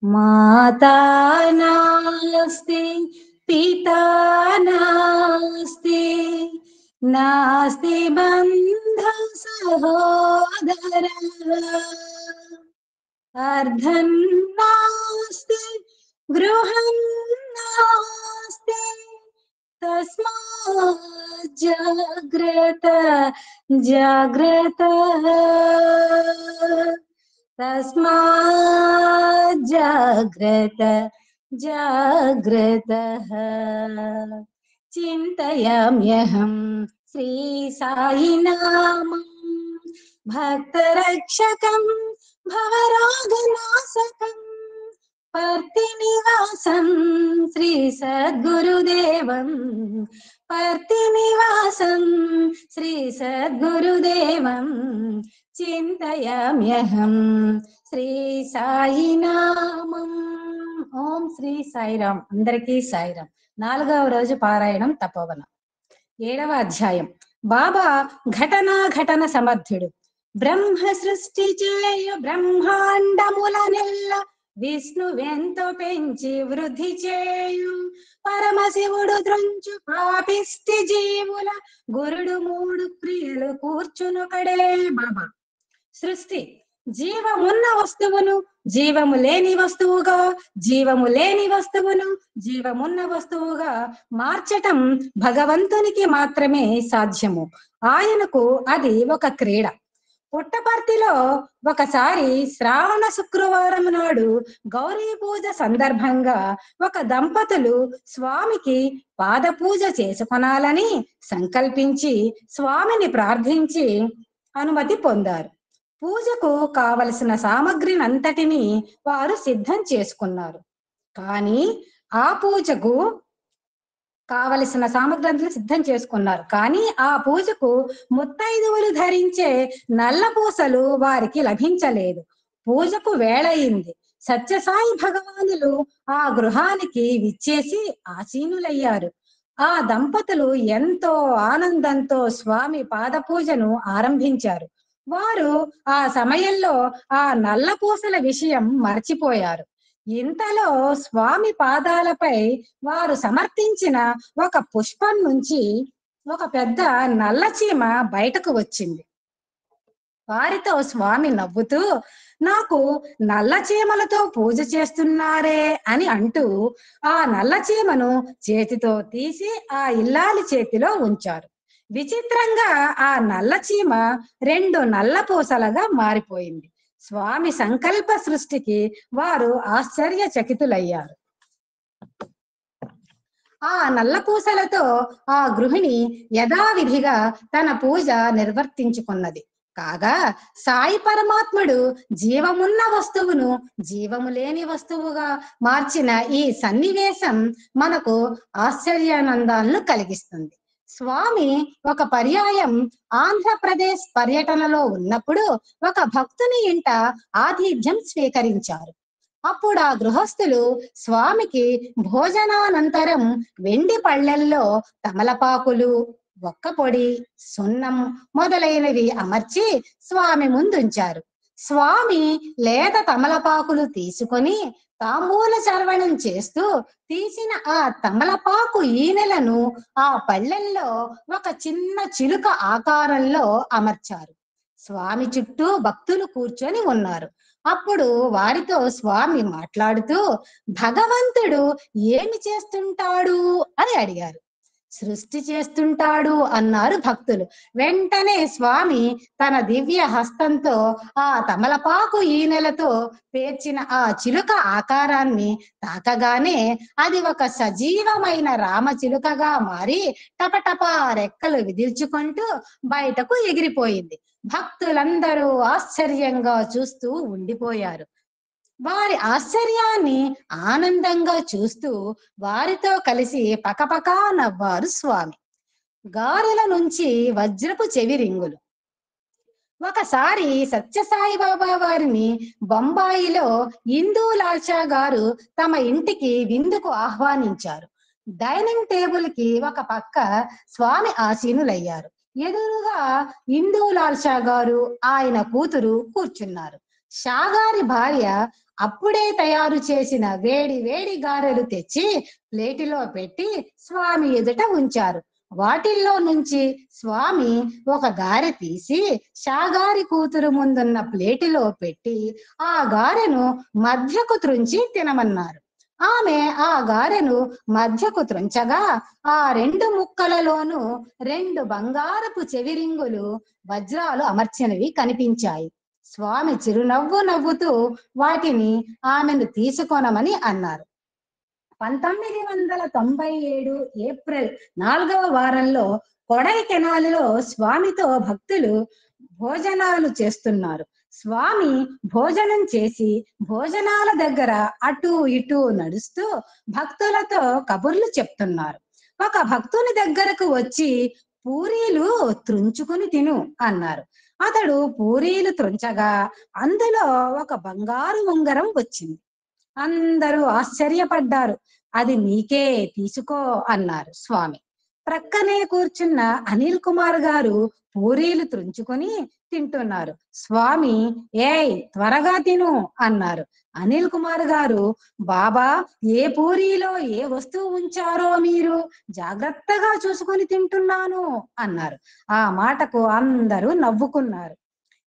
माता नास्ति पिता नास्ति नास्ति बन्धु सहोदरः अर्धं नास्ति गृहं नास्ति तस्मात् जाग्रत जाग्रत तस्मात् जाग्रत जाग्रतः चिन्तयाम्यहं श्री साईनामं भक्तरक्षकं भवरोगनाशकं पर्तिनिवासं श्री सद्गुरुदेवं पर्तिनिवासं श्री सद्गुरुदेवं चिन्तयाम्यहं श्री సాయినామం. ఓం శ్రీ సాయిరామ్. అందరికీ సాయిరామ్. 4వ రోజు పారాయణం తపోవన. 7వ అధ్యాయం. బాబా ఘటన సమర్థుడు. బ్రహ్మ సృష్టి చేయు బ్రహ్మాండములనెల్ల విష్ణువెంతో పెంచి వృద్ధి చేయు పరమశివుడు ద్రుంచు పాపిష్టి జీవుల గురుడు 3 క్రియలు కూర్చునొకడే. బాబా సృష్టి జీవమున్న వస్తువును జీవము లేని వస్తువుగా, జీవము లేని వస్తువును జీవమున్న వస్తువుగా మార్చటం భగవంతునికి మాత్రమే సాధ్యము. ఆయనకు అది ఒక క్రీడ. పుట్టపర్తిలో ఒకసారి శ్రావణ శుక్రవారం నాడు గౌరీ పూజ సందర్భంగా ఒక దంపతులు స్వామికి పాద పూజ చేసుకొనాలని సంకల్పించి స్వామిని ప్రార్థించి అనుమతి పొందారు. పూజకు కావలసిన సామగ్రినంతటిని వారు సిద్ధం చేసుకున్నారు. కానీ ఆ పూజకు కావలసిన సామగ్రి సిద్ధం చేసుకున్నారు కానీ ఆ పూజకు ముత్తైదువులు ధరించే నల్ల పూసలు వారికి లభించలేదు. పూజకు వేళయింది. సత్యసాయి భగవానులు ఆ గృహానికి విచ్చేసి ఆసీనులయ్యారు. ఆ దంపతులు ఎంతో ఆనందంతో స్వామి పాద పూజను ఆరంభించారు. వారు ఆ సమయంలో ఆ నల్ల పూసల విషయం మర్చిపోయారు. ఇంతలో స్వామి పాదాలపై వారు సమర్పించిన ఒక పుష్పం నుంచి ఒక పెద్ద నల్ల చీమ బయటకు వచ్చింది. వారితో స్వామి నవ్వుతూ, నాకు నల్ల చీమలతో పూజ చేస్తున్నారే అని అంటూ ఆ నల్ల చీమను చేతితో తీసి ఆ ఇల్లాలి చేతిలో ఉంచారు. విచిత్రంగా ఆ నల్ల చీమ 2 నల్ల పూసలుగా మారిపోయింది. స్వామి సంకల్ప సృష్టికి వారు ఆశ్చర్యచకితులయ్యారు. ఆ నల్ల పూసలతో ఆ గృహిణి యథావిధిగా తన పూజ నిర్వర్తించుకున్నది. కాగా సాయి పరమాత్ముడు జీవమున్న వస్తువును జీవము లేని వస్తువుగా మార్చిన ఈ సన్నివేశం మనకు ఆశ్చర్యానందాలను కలిగిస్తుంది. స్వామి ఒక పర్యాయం ఆంధ్రప్రదేశ్ పర్యటనలో ఉన్నప్పుడు ఒక భక్తుని ఇంట ఆతిథ్యం స్వీకరించారు. అప్పుడు ఆ గృహస్థులు స్వామికి భోజనానంతరం వెండి పళ్ళెల్లో తమలపాకులు, ఒక్క పొడి, సున్నం మొదలైనవి అమర్చి స్వామి ముందుంచారు. స్వామి లేత తమలపాకులు తీసుకొని తాంబూల చర్వణం చేస్తూ తీసిన ఆ తమలపాకు ఈనెలను ఆ పళ్ళెల్లో ఒక చిన్న చిలుక ఆకారంలో అమర్చారు. స్వామి చుట్టూ భక్తులు కూర్చొని ఉన్నారు. అప్పుడు వారితో స్వామి మాట్లాడుతూ, భగవంతుడు ఏమి చేస్తుంటాడు అని అడిగారు. సృష్టి చేస్తుంటాడు అన్నారు భక్తులు. వెంటనే స్వామి తన దివ్య హస్తంతో ఆ తమలపాకు ఈనెలతో పేర్చిన ఆ చిలుక ఆకారాన్ని తాకగానే అది ఒక సజీవమైన రామచిలుకగా మారి టపటపా రెక్కలు విదిల్చుకుంటూ బయటకు ఎగిరిపోయింది. భక్తులందరూ ఆశ్చర్యంగా చూస్తూ ఉండిపోయారు. వారి ఆశ్చర్యాన్ని ఆనందంగా చూస్తూ వారితో కలిసి పకపకా నవ్వారు స్వామి. గారెల నుంచి వజ్రపు చెవి రింగులు. ఒకసారి సత్యసాయి బాబా వారిని బొంబాయిలో ఇందూ లాల్చా గారు తమ ఇంటికి విందుకు ఆహ్వానించారు. డైనింగ్ టేబుల్ కి ఒక పక్క స్వామి ఆసీనులయ్యారు. ఎదురుగా ఇందూ లాల్చా గారు, ఆయన కూతురు కూర్చున్నారు. షాగారి భార్య అప్పుడే తయారు చేసిన వేడి వేడి గారెలు తెచ్చి ప్లేటులో పెట్టి స్వామి ఎదుట ఉంచారు. వాటిల్లో నుంచి స్వామి ఒక గారె తీసి షాగారి కూతురు ముందున్న ప్లేటులో పెట్టి ఆ గారెను మధ్యకు త్రుంచి తినమన్నారు. ఆమె ఆ గారెను మధ్యకు త్రుంచగా ఆ రెండు ముక్కలలోనూ రెండు బంగారపు చెవిరింగులు వజ్రాలు అమర్చినవి కనిపించాయి. స్వామి చిరునవ్వు నవ్వుతూ వాటిని ఆమెను తీసుకొనమని అన్నారు. 1997 ఏప్రిల్ 4వ వారంలో కొడైకెనాలులో స్వామితో భక్తులు భోజనాలు చేస్తున్నారు. స్వామి భోజనం చేసి భోజనాల దగ్గర అటు ఇటు నడుస్తూ భక్తులతో కబుర్లు చెప్తున్నారు. ఒక భక్తుని దగ్గరకు వచ్చి పూరీలు త్రుంచుకుని తిను అన్నారు. అతడు పూరీలు త్రుంచగా అందులో ఒక బంగారు ఉంగరం వచ్చింది. అందరూ ఆశ్చర్యపడ్డారు. అది నీకే, తీసుకో అన్నారు స్వామి. ప్రక్కనే కూర్చున్న అనిల్ కుమార్ గారు పూరీలు త్రుంచుకొని తింటున్నారు. స్వామి ఏయ్ త్వరగా తిను అన్నారు. అనిల్ కుమార్ గారు బాబా, ఏ పూరీలో ఏ వస్తువు ఉంచారో మీరు జాగ్రత్తగా చూసుకొని తింటున్నాను అన్నారు. ఆ మాటకు అందరూ నవ్వుకున్నారు.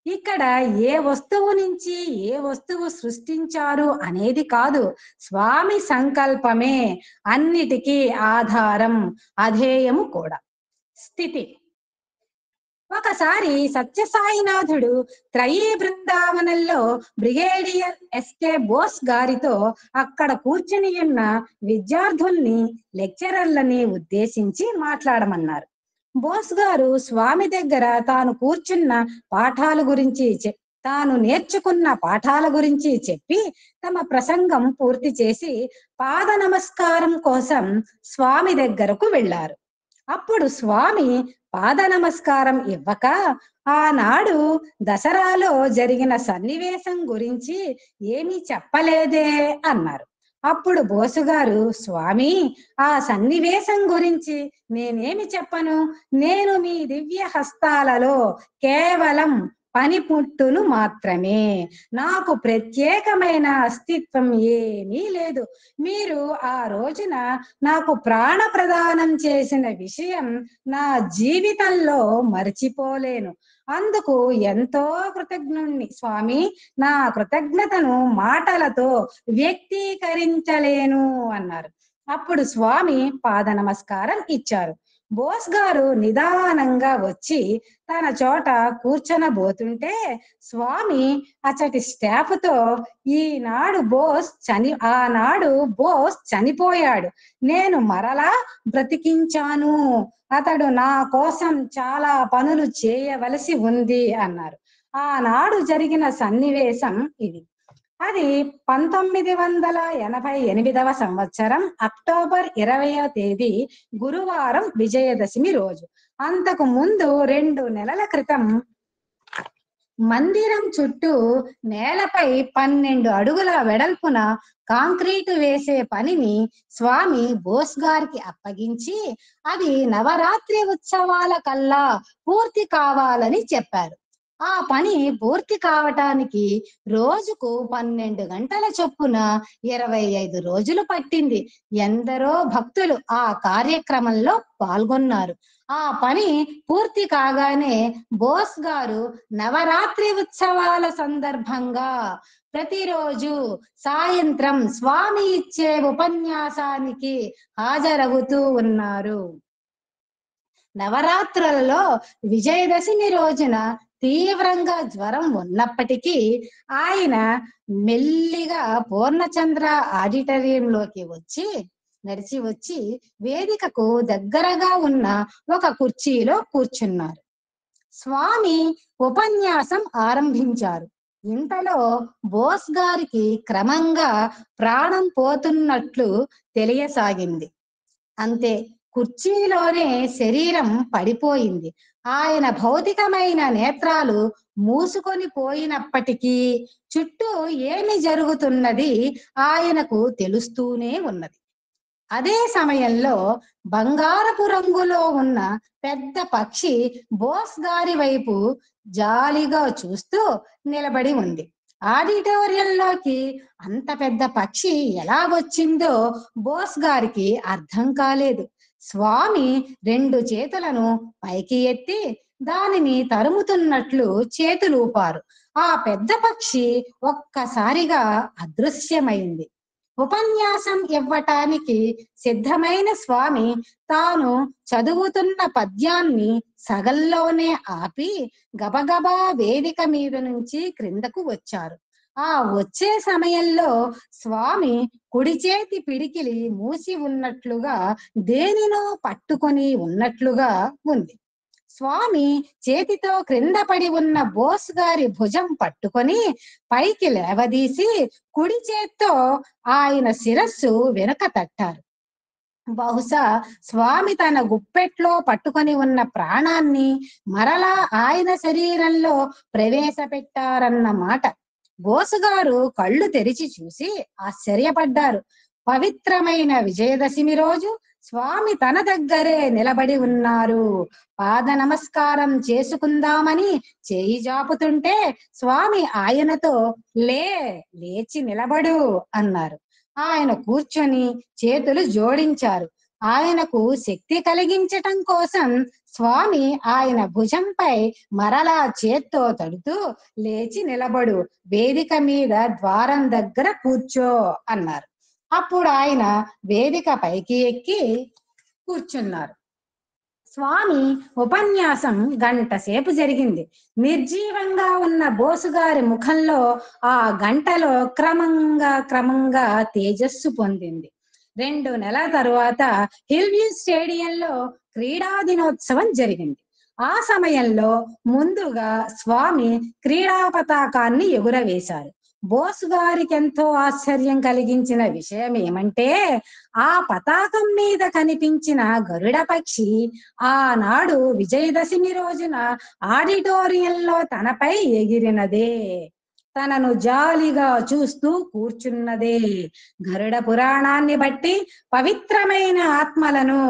ఇక్కడ ఏ వస్తువు నుంచి ఏ వస్తువు సృష్టించారు అనేది కాదు, స్వామి సంకల్పమే అన్నిటికీ ఆధారం, అధేయము కూడా. స్థితి. ఒకసారి సత్యసాయినాథుడు త్రయీ బృందావనంలో బ్రిగేడియర్ ఎస్కే బోస్ గారితో అక్కడ కూర్చుని ఉన్న విద్యార్థుల్ని, లెక్చరర్లని ఉద్దేశించి మాట్లాడమన్నారు. బోస్ గారు స్వామి దగ్గర తాను కూర్చున్న పాఠాల గురించి తాను నేర్చుకున్న పాఠాల గురించి చెప్పి తమ ప్రసంగం పూర్తి చేసి పాద నమస్కారం కోసం స్వామి దగ్గరకు వెళ్ళారు. అప్పుడు స్వామి పాద నమస్కారం ఇవ్వక ఆనాడు దసరాలో జరిగిన సన్నివేశం గురించి ఏమీ చెప్పలేదే అన్నారు. అప్పుడు బోసుగారు, స్వామి ఆ సన్నివేశం గురించి నేనేమి చెప్పను, నేను మీ దివ్య హస్తాలలో కేవలం పనిముట్టును మాత్రమే, నాకు ప్రత్యేకమైన అస్తిత్వం ఏమీ లేదు. మీరు ఆ రోజున నాకు ప్రాణ ప్రదానం చేసిన విషయం నా జీవితంలో మర్చిపోలేను. అందుకు ఎంతో కృతజ్ఞుణ్ణి స్వామి, నా కృతజ్ఞతను మాటలతో వ్యక్తీకరించలేను అన్నారు. అప్పుడు స్వామి పాద నమస్కారం ఇచ్చారు. బోస్ గారు నిదానంగా వచ్చి తన చోట కూర్చొనబోతుంటే స్వామి అచ్చటి స్టాఫ్తో, ఆనాడు బోస్ చనిపోయాడు, నేను మరలా బ్రతికించాను, అతడు నా కోసం చాలా పనులు చేయవలసి ఉంది అన్నారు. ఆనాడు జరిగిన సన్నివేశం ఇది. అది 1988వ సంవత్సరం అక్టోబర్ 20వ తేదీ గురువారం, విజయదశమి రోజు. అంతకు ముందు 2 నెలల క్రితం మందిరం చుట్టూ నేలపై 12 అడుగుల వెడల్పున కాంక్రీటు వేసే పనిని స్వామి బోస్ గారికి అప్పగించి అది నవరాత్రి ఉత్సవాల కల్లా పూర్తి కావాలని చెప్పారు. ఆ పని పూర్తి కావటానికి రోజుకు 12 గంటల చొప్పున 25 రోజులు పట్టింది. ఎందరో భక్తులు ఆ కార్యక్రమంలో పాల్గొన్నారు. ఆ పని పూర్తి కాగానే బోస్ గారు నవరాత్రి ఉత్సవాల సందర్భంగా ప్రతిరోజు సాయంత్రం స్వామి ఇచ్చే ఉపన్యాసానికి హాజరవుతూ ఉన్నారు. నవరాత్రులలో విజయదశమి రోజున తీవ్రంగా జ్వరం ఉన్నప్పటికీ ఆయన మెల్లిగా పూర్ణచంద్ర ఆడిటోరియంలోకి నడిచి వచ్చి వేదికకు దగ్గరగా ఉన్న ఒక కుర్చీలో కూర్చున్నారు. స్వామి ఉపన్యాసం ఆరంభించారు. ఇంతలో బోస్ గారికి క్రమంగా ప్రాణం పోతున్నట్లు తెలియసాగింది. అంతే, కుర్చీలోనే శరీరం పడిపోయింది. ఆయన భౌతికమైన నేత్రాలు మూసుకొని పోయినప్పటికీ చుట్టూ ఏమి జరుగుతున్నది ఆయనకు తెలుస్తూనే ఉన్నది. అదే సమయంలో బంగారపు రంగులో ఉన్న పెద్ద పక్షి బోస్ గారి వైపు జాలిగా చూస్తూ నిలబడి ఉంది. ఆడిటోరియంలోకి అంత పెద్ద పక్షి ఎలా వచ్చిందో బోస్ గారికి అర్థం కాలేదు. స్వామి 2 చేతులను పైకి ఎత్తి దానిని తరుముతున్నట్లు చేతులూపారు. ఆ పెద్ద పక్షి ఒక్కసారిగా అదృశ్యమైంది. ఉపన్యాసం ఇవ్వటానికి సిద్ధమైన స్వామి తాను చదువుతున్న పద్యాన్ని సగంలోనే ఆపి గబగబా వేదిక మీద నుంచి క్రిందకు వచ్చారు. ఆ వచ్చే సమయంలో స్వామి కుడి చేతి పిడికిలి మూసి ఉన్నట్లుగా దేనినో పట్టుకొని ఉన్నట్లుగా ఉంది. స్వామి చేతితో క్రింద పడి ఉన్న బోస్ గారి భుజం పట్టుకొని పైకి లేవదీసి కుడి చేత్తో ఆయన శిరస్సు వెనుక తట్టారు. బహుశా స్వామి తన గుప్పెట్లో పట్టుకొని ఉన్న ప్రాణాన్ని మరలా ఆయన శరీరంలో ప్రవేశపెట్టారన్నమాట. బోసుగారు కళ్ళు తెరిచి చూసి ఆశ్చర్యపడ్డారు. పవిత్రమైన విజయదశమి రోజు స్వామి తన దగ్గరే నిలబడి ఉన్నారు. పాద నమస్కారం చేసుకుందామని చేయి జాపుతుంటే స్వామి ఆయనతో లేచి నిలబడు అన్నారు. ఆయన కూర్చొని చేతులు జోడించారు. ఆయనకు శక్తి కలిగించటం కోసం స్వామి ఆయన భుజంపై మరలా చేత్తో తడుతూ లేచి నిలబడు, వేదిక మీద ద్వారం దగ్గర కూర్చో అన్నారు. అప్పుడు ఆయన వేదిక పైకి ఎక్కి కూర్చున్నారు. స్వామి ఉపన్యాసం గంట సేపు జరిగింది. నిర్జీవంగా ఉన్న బోసుగారి ముఖంలో ఆ గంటలో క్రమంగా తేజస్సు పొందింది. 2 నెలల తరువాత హిల్వ్యూ స్టేడియంలో క్రీడా దినోత్సవం జరిగింది. ఆ సమయంలో ముందుగా స్వామి క్రీడా పతాకాన్ని ఎగురవేశారు. బోస్ గారికి ఎంతో ఆశ్చర్యం కలిగించిన విషయం ఏమంటే ఆ పతాకం మీద కనిపించిన గరుడ పక్షి ఆనాడు విజయదశమి రోజున ఆడిటోరియంలో తనపై ఎగిరినదే, తనను జాలిగా చూస్తూ కూర్చున్నదే. గరుడ పురాణాన్ని బట్టి పవిత్రమైన ఆత్మలను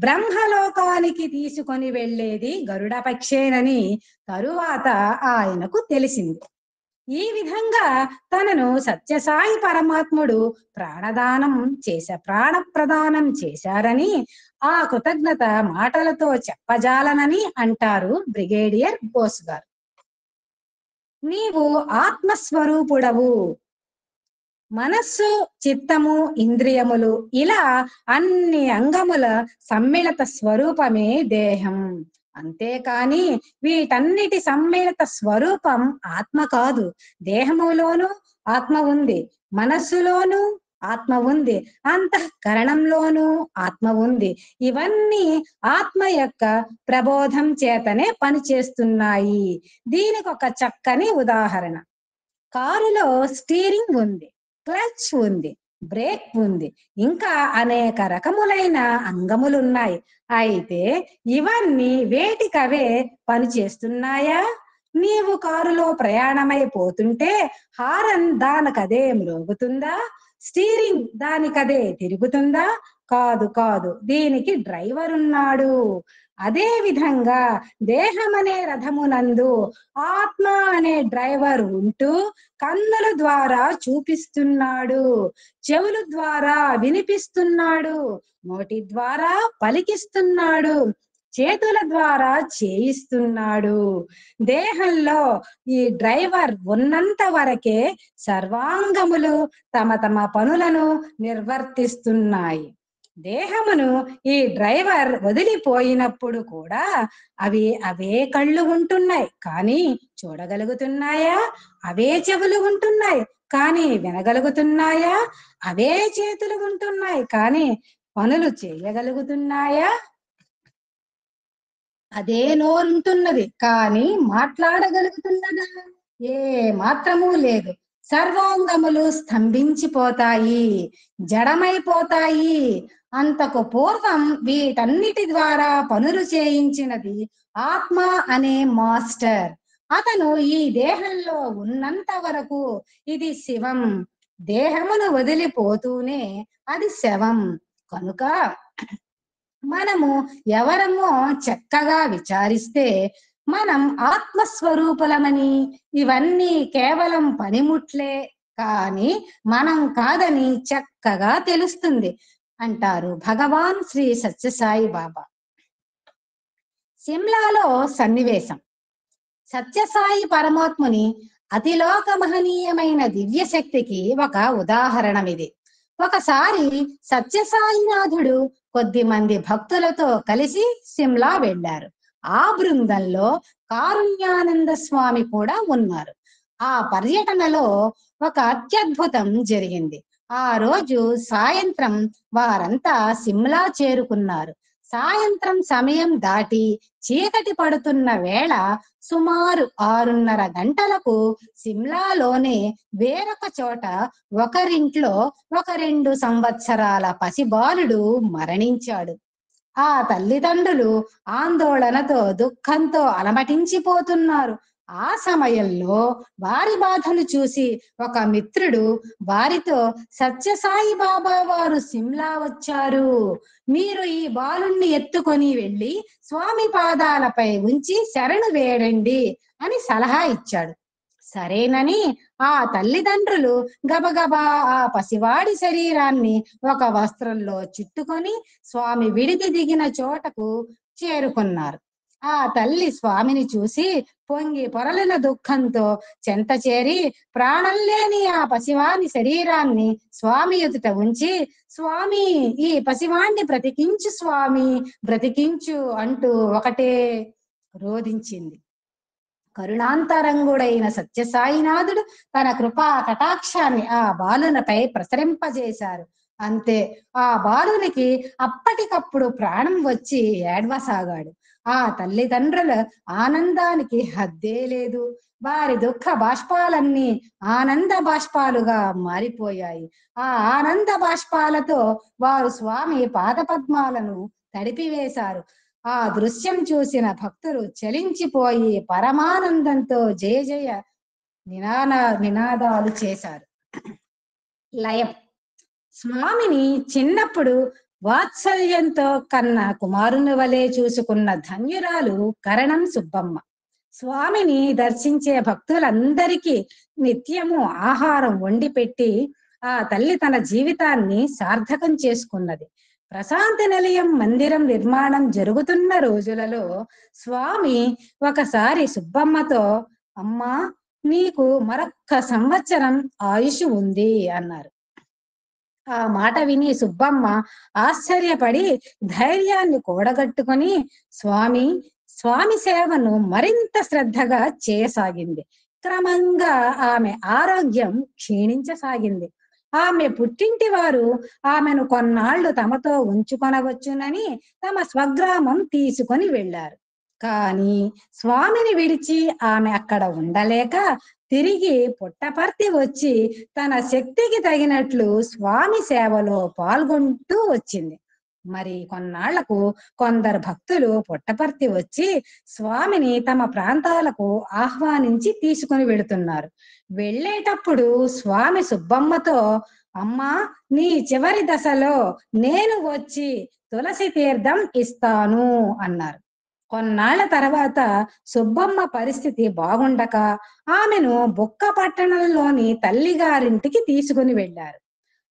బ్రహ్మలోకానికి తీసుకొని వెళ్ళేది గరుడ పక్షేనని తరువాత ఆయనకు తెలిసింది. ఈ విధంగా తనను సత్యసాయి పరమాత్ముడు ప్రాణప్రదానం చేశారని ఆ కృతజ్ఞత మాటలతో చెప్పజాలనని అంటారు బ్రిగేడియర్ బోస్ గారు. నీవు ఆత్మస్వరూపుడవు. మనస్సు, చిత్తము, ఇంద్రియములు ఇలా అన్ని అంగముల సమ్మిళిత స్వరూపమే దేహం. అంతేకాని వీటన్నిటి సమ్మిళిత స్వరూపం ఆత్మ కాదు. దేహములోనూ ఆత్మ ఉంది, మనస్సులోనూ ఆత్మ ఉంది, అంతఃకరణంలోనూ ఆత్మ ఉంది. ఇవన్నీ ఆత్మ యొక్క ప్రబోధం చేతనే పనిచేస్తున్నాయి. దీనికి ఒక చక్కని ఉదాహరణ. కారులో స్టీరింగ్ ఉంది, క్లచ్ ఉంది, బ్రేక్ ఉంది, ఇంకా అనేక రకములైన అంగములున్నాయి. అయితే ఇవన్నీ వేటికవే పనిచేస్తున్నాయా? నీవు కారులో ప్రయాణమైపోతుంటే హారన్ దానికదే మ్రోగుతుందా? స్టీరింగ్ దానికదే తిరుగుతుందా? కాదు, దీనికి డ్రైవర్ ఉన్నాడు. అదే విధంగా దేహమనే రథమునందు ఆత్మ అనే డ్రైవర్ ఉంటూ కన్నుల ద్వారా చూపిస్తున్నాడు, చెవుల ద్వారా వినిపిస్తున్నాడు, నోటి ద్వారా పలికిస్తున్నాడు, చేతుల ద్వారా చేయిస్తున్నాడు. దేహంలో ఈ డ్రైవర్ ఉన్నంత వరకే సర్వాంగములు తమ పనులను నిర్వర్తిస్తున్నాయి. దేహమును ఈ డ్రైవర్ వదిలిపోయినప్పుడు కూడా అవే కళ్ళు ఉంటున్నాయి కానీ చూడగలుగుతున్నాయా? అవే చెవులు ఉంటున్నాయి కానీ వినగలుగుతున్నాయా? అవే చేతులు ఉంటున్నాయి కానీ పనులు చేయగలుగుతున్నాయా? అదే నోరుంటున్నది కానీ మాట్లాడగలుగుతున్నదా? ఏ మాత్రమూ లేదు. సర్వాంగములు స్తంభించిపోతాయి, జడమైపోతాయి. అంతకు పూర్వం వీటన్నిటి ద్వారా పనులు చేయించినది ఆత్మ అనే మాస్టర్. అతను ఈ దేహంలో ఉన్నంత వరకు ఇది శివం. దేహమును వదిలిపోతూనే అది శవం. కనుక మనము ఎవరమో చక్కగా విచారిస్తే మనం ఆత్మస్వరూపులమని, ఇవన్నీ కేవలం పనిముట్లే కానీ మనం కాదని చక్కగా తెలుస్తుంది అంటారు భగవాన్ శ్రీ సత్యసాయి బాబా. సిమ్లాలో సన్నివేశం. సత్యసాయి పరమాత్ముని అతిలోక మహనీయమైన దివ్య శక్తికి ఒక ఉదాహరణమిది. ఒకసారి సత్యసాయినాథుడు కొద్ది మంది భక్తులతో కలిసి సిమ్లా వెళ్ళారు. ఆ బృందంలో కారుణ్యానంద స్వామి కూడా ఉన్నారు. ఆ పర్యటనలో ఒక అత్యద్భుతం జరిగింది. ఆ రోజు సాయంత్రం వారంతా సిమ్లా చేరుకున్నారు. సాయంత్రం సమయం దాటి చీకటి పడుతున్న వేళ సుమారు 6:30 గంటలకు సిమ్లాలోనే వేరొక చోట ఒకరింట్లో ఒక 2 సంవత్సరాల పసిబాలుడు మరణించాడు. ఆ తల్లిదండ్రులు ఆందోళనతో దుఃఖంతో అలమటించిపోతున్నారు. ఆ సమయంలో వారి బాధను చూసి ఒక మిత్రుడు వారితో, సత్యసాయి బాబా వారు సిమ్లా వచ్చారు, మీరు ఈ బాలుణ్ణి ఎత్తుకొని వెళ్ళి స్వామి పాదాలపై ఉంచి శరణు వేడండి అని సలహా ఇచ్చాడు. సరేనని ఆ తల్లిదండ్రులు గబగబా ఆ పసివాడి శరీరాన్ని ఒక వస్త్రంలో చుట్టుకొని స్వామి విడిది దిగిన చోటకు చేరుకున్నారు. ఆ తల్లి స్వామిని చూసి పొంగి పొరలిన దుఃఖంతో చెంత చేరి ప్రాణం లేని ఆ పసివాని శరీరాన్ని స్వామి ఎదుట ఉంచి, స్వామి, ఈ పసివాణ్ణి బ్రతికించు స్వామి, బ్రతికించు అంటూ ఒకటే రోధించింది. కరుణాంతరంగుడైన సత్యసాయినాథుడు తన కృపా కటాక్షాన్ని ఆ బాలునిపై ప్రసరింపజేశారు. అంతే, ఆ బాలునికి అప్పటికప్పుడు ప్రాణం వచ్చి ఏడ్వసాగాడు. ఆ తల్లిదండ్రుల ఆనందానికి హద్దే లేదు. వారి దుఃఖ బాష్పాలన్నీ ఆనంద బాష్పాలుగా మారిపోయాయి. ఆ ఆనంద బాష్పాలతో వారు స్వామి పాదపద్మాలను తడిపివేశారు. ఆ దృశ్యం చూసిన భక్తులు చలించిపోయి పరమానందంతో జయ జయ నినాదాలు చేశారు. లయం. స్వామిని చిన్నప్పుడు వాత్సల్యంతో కన్న కుమారుని వలె చూసుకున్న ధన్యురాలు కరణం సుబ్బమ్మ. స్వామిని దర్శించే భక్తులందరికీ నిత్యము ఆహారం వండి పెట్టి ఆ తల్లి తన జీవితాన్ని సార్థకం చేసుకున్నది. ప్రశాంతి నిలయం మందిరం నిర్మాణం జరుగుతున్న రోజులలో స్వామి ఒకసారి సుబ్బమ్మతో, అమ్మా, నీకు మరొక్క సంవత్సరం ఆయుష్ ఉంది అన్నారు. ఆ మాట విని సుబ్బమ్మ ఆశ్చర్యపడి ధైర్యాన్ని కూడగట్టుకొని స్వామి స్వామి సేవను మరింత శ్రద్ధగా చేయసాగింది. క్రమంగా ఆమె ఆరోగ్యం క్షీణించసాగింది. ఆమె పుట్టింటి వారు ఆమెను కొన్నాళ్లు తమతో ఉంచుకొనవచ్చునని తమ స్వగ్రామం తీసుకొని వెళ్ళారు. కానీ స్వామిని విడిచి ఆమె అక్కడ ఉండలేక తిరిగి పుట్టపర్తి వచ్చి తన శక్తికి తగినట్లు స్వామి సేవలో పాల్గొంటూ వచ్చింది. మరి కొన్నాళ్లకు కొందరు భక్తులు పుట్టపర్తి వచ్చి స్వామిని తమ ప్రాంతాలకు ఆహ్వానించి తీసుకుని వెళుతున్నారు. వెళ్ళేటప్పుడు స్వామి సుబ్బమ్మతో, అమ్మా, నీ చివరి దశలో నేను వచ్చి తులసి తీర్థం ఇస్తాను అన్నారు. కొన్నాళ్ల తర్వాత సుబ్బమ్మ పరిస్థితి బాగుండక ఆమెను బుక్క పట్టణంలోని తల్లిగారింటికి తీసుకుని వెళ్ళారు.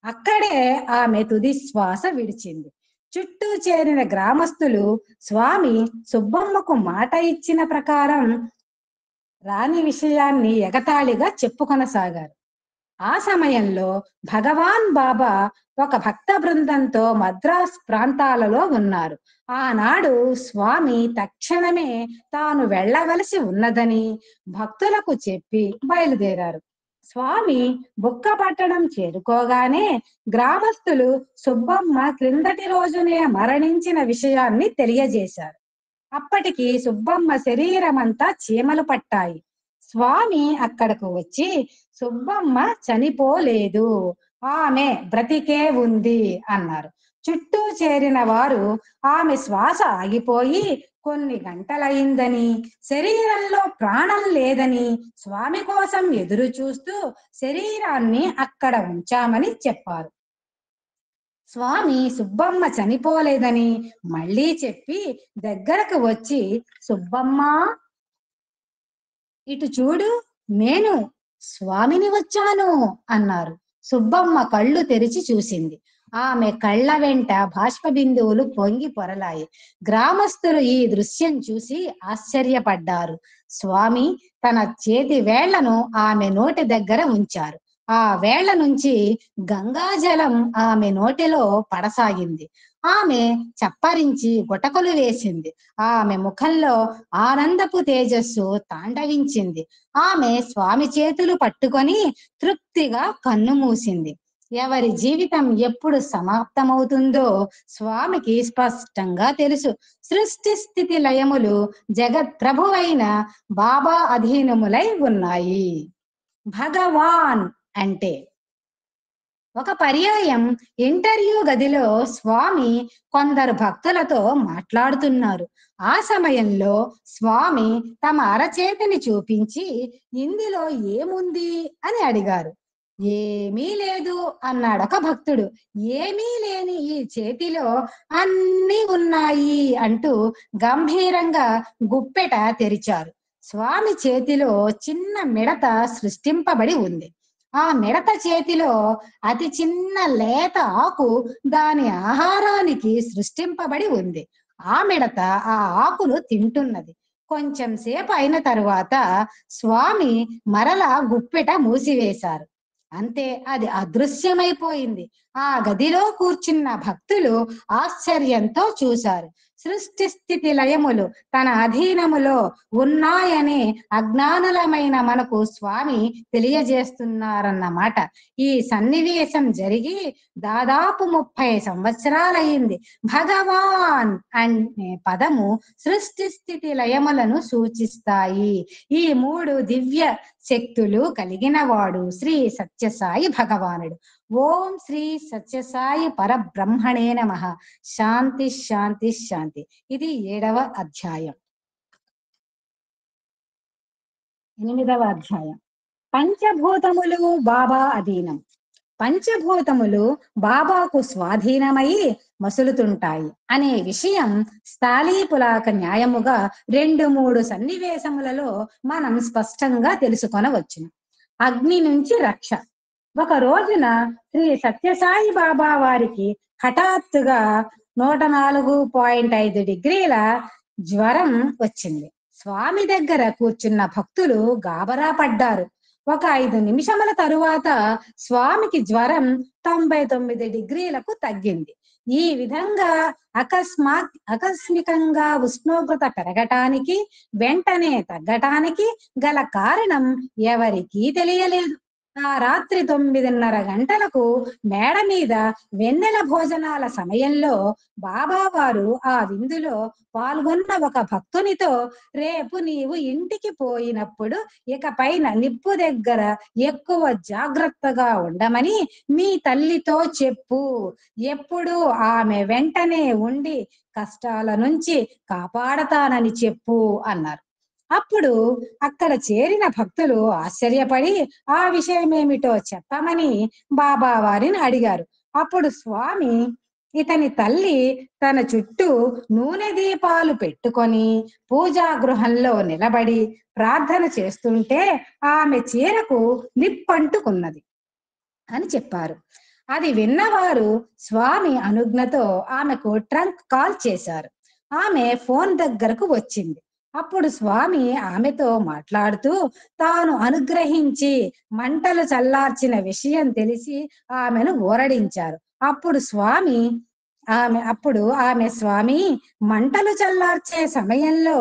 అక్కడే ఆమె తుది శ్వాస విడిచింది. చుట్టూ చేరిన గ్రామస్తులు స్వామి సుబ్బమ్మకు మాట ఇచ్చిన ప్రకారం రాని విషయాన్ని ఎగతాళిగా చెప్పుకొనసాగారు. ఆ సమయంలో భగవాన్ బాబా ఒక భక్త బృందంతో మద్రాస్ ప్రాంతాలలో ఉన్నారు. ఆనాడు స్వామి తక్షణమే తాను వెళ్ళవలసి ఉన్నదని భక్తులకు చెప్పి బయలుదేరారు. స్వామి బుక్క పట్టణం చేరుకోగానే గ్రామస్తులు సుబ్బమ్మ క్రిందటి రోజునే మరణించిన విషయాన్ని తెలియజేశారు. అప్పటికి సుబ్బమ్మ శరీరమంతా చీమలు పట్టాయి. స్వామి అక్కడకు వచ్చి, సుబ్బమ్మ చనిపోలేదు, ఆమె బ్రతికే ఉంది అన్నారు. చుట్టూ చేరిన వారు ఆమె శ్వాస ఆగిపోయి కొన్ని గంటలైందని, శరీరంలో ప్రాణం లేదని స్వామి కోసం ఎదురు చూస్తూ శరీరాన్ని అక్కడ ఉంచామని చెప్పారు. స్వామి సుబ్బమ్మ చనిపోలేదని మళ్ళీ చెప్పి దగ్గరకు వచ్చి, సుబ్బమ్మ, ఇటు చూడు, నేను స్వామిని వచ్చాను అన్నారు. సుబ్బమ్మ కళ్ళు తెరిచి చూసింది. ఆమె కళ్ళ వెంట బాష్ప బిందువులు పొంగి పొరలాయి. గ్రామస్తులు ఈ దృశ్యం చూసి ఆశ్చర్యపడ్డారు. స్వామి తన చేతి వేళ్లను ఆమె నోటి దగ్గర ఉంచారు. ఆ వేళ్ల నుంచి గంగాజలం ఆమె నోటిలో పడసాగింది. ఆమె చప్పరించి గుటకలు వేసింది. ఆమె ముఖంలో ఆనందపు తేజస్సు తాండవించింది. ఆమె స్వామి చేతులు పట్టుకొని తృప్తిగా కన్ను మూసింది. ఎవరి జీవితం ఎప్పుడు సమాప్తమవుతుందో స్వామికి స్పష్టంగా తెలుసు. సృష్టి స్థితి లయములు జగత్ ప్రభువైన బాబా అధీనములై ఉన్నాయి. భగవాన్ అంటే ఒక పర్యాయం ఇంటర్వ్యూ గదిలో స్వామి కొందరు భక్తులతో మాట్లాడుతున్నారు. ఆ సమయంలో స్వామి తమ అరచేతిని చూపించి ఇందులో ఏముంది అని అడిగారు. ఏమీ లేదు అన్నాడు ఒక భక్తుడు. ఏమీ లేని ఈ చేతిలో అన్నీ ఉన్నాయి అంటూ గంభీరంగా గుప్పెట తెరిచారు. స్వామి చేతిలో చిన్న మిడత సృష్టింపబడి ఉంది. ఆ మిడత చేతిలో అతి చిన్న లేత ఆకు దాని ఆహారానికి సృష్టింపబడి ఉంది. ఆ మిడత ఆ ఆకును తింటున్నది. కొంచెం సేపు అయిన తరువాత స్వామి మరలా గుప్పెట మూసివేశారు. అంతే, అది అదృశ్యమైపోయింది. ఆ గదిలో కూర్చున్న భక్తులు ఆశ్చర్యంతో చూశారు. సృష్టి స్థితి లయములు తన అధీనములో ఉన్నాయని అజ్ఞానులమైన మనకు స్వామి తెలియజేస్తున్నారన్నమాట. ఈ సన్నివేశం జరిగి దాదాపు 30 సంవత్సరాలయ్యింది. భగవాన్ అనే పదము సృష్టి స్థితి లయములను సూచిస్తాయి. ఈ 3 దివ్య శక్తులు కలిగిన వాడు శ్రీ సత్యసాయి భగవానుడు. ఓం శ్రీ సత్యసాయి పరబ్రహ్మణే నమః. శాంతి శాంతి శాంతి. ఇది 7వ అధ్యాయం. 8వ అధ్యాయం. పంచభూతములు బాబా అధీనం. పంచభూతములు బాబాకు స్వాధీనమై మసులుతుంటాయి అనే విషయం స్థాళీపులాక న్యాయముగా 2-3 సన్నివేశములలో మనం స్పష్టంగా తెలుసుకొనవచ్చును. అగ్ని నుంచి రక్ష. ఒక రోజున శ్రీ సత్యసాయి బాబా వారికి హఠాత్తుగా 104.5 డిగ్రీల జ్వరం వచ్చింది. స్వామి దగ్గర కూర్చున్న భక్తులు గాబరా పడ్డారు. ఒక 5 నిమిషముల తరువాత స్వామికి జ్వరం 99 డిగ్రీలకు తగ్గింది. ఈ విధంగా ఆకస్మికంగా ఉష్ణోగ్రత పెరగటానికి, వెంటనే తగ్గటానికి గల కారణం ఎవరికీ తెలియలేదు. ఆ రాత్రి 9:30 గంటలకు మేడ మీద వెన్నెల భోజనాల సమయంలో బాబా వారు ఆ విందులో పాల్గొన్న ఒక భక్తునితో, రేపు నీవు ఇంటికి పోయినప్పుడు ఇకపైన నిప్పు దగ్గర ఎక్కువ జాగ్రత్తగా ఉండమని మీ తల్లితో చెప్పు. ఎప్పుడు ఆమె వెంటనే ఉండి కష్టాల నుంచి కాపాడతానని చెప్పు అన్నారు. అప్పుడు అక్కడ చేరిన భక్తులు ఆశ్చర్యపడి ఆ విషయమేమిటో చెప్పమని బాబా వారిని అడిగారు. అప్పుడు స్వామి, ఇతని తల్లి తన చుట్టూ నూనె దీపాలు పెట్టుకొని పూజా గృహంలో నిలబడి ప్రార్థన చేస్తుంటే ఆమె చీరకు నిప్పంటుకున్నది అని చెప్పారు. అది విన్నవారు స్వామి అనుజ్ఞతో ఆమెకు ట్రంక్ కాల్ చేశారు. ఆమె ఫోన్ దగ్గరకు వచ్చింది. అప్పుడు స్వామి ఆమెతో మాట్లాడుతూ తాను అనుగ్రహించి మంటలు చల్లార్చిన విషయం తెలిసి ఆమెను ఊరడించారు. అప్పుడు ఆమె స్వామి, మంటలు చల్లార్చే సమయంలో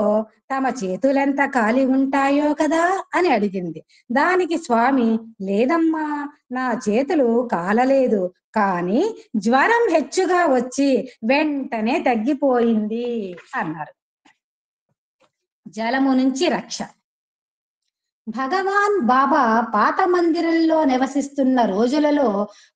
తమ చేతులెంత కాలి ఉంటాయో కదా అని అడిగింది. దానికి స్వామి, లేదమ్మా, నా చేతులు కాలలేదు, కానీ జ్వరం హెచ్చుగా వచ్చి వెంటనే తగ్గిపోయింది అన్నారు. జలము నుంచి రక్ష. భగవాన్ బాబా పాత మందిరంలో నివసిస్తున్న రోజులలో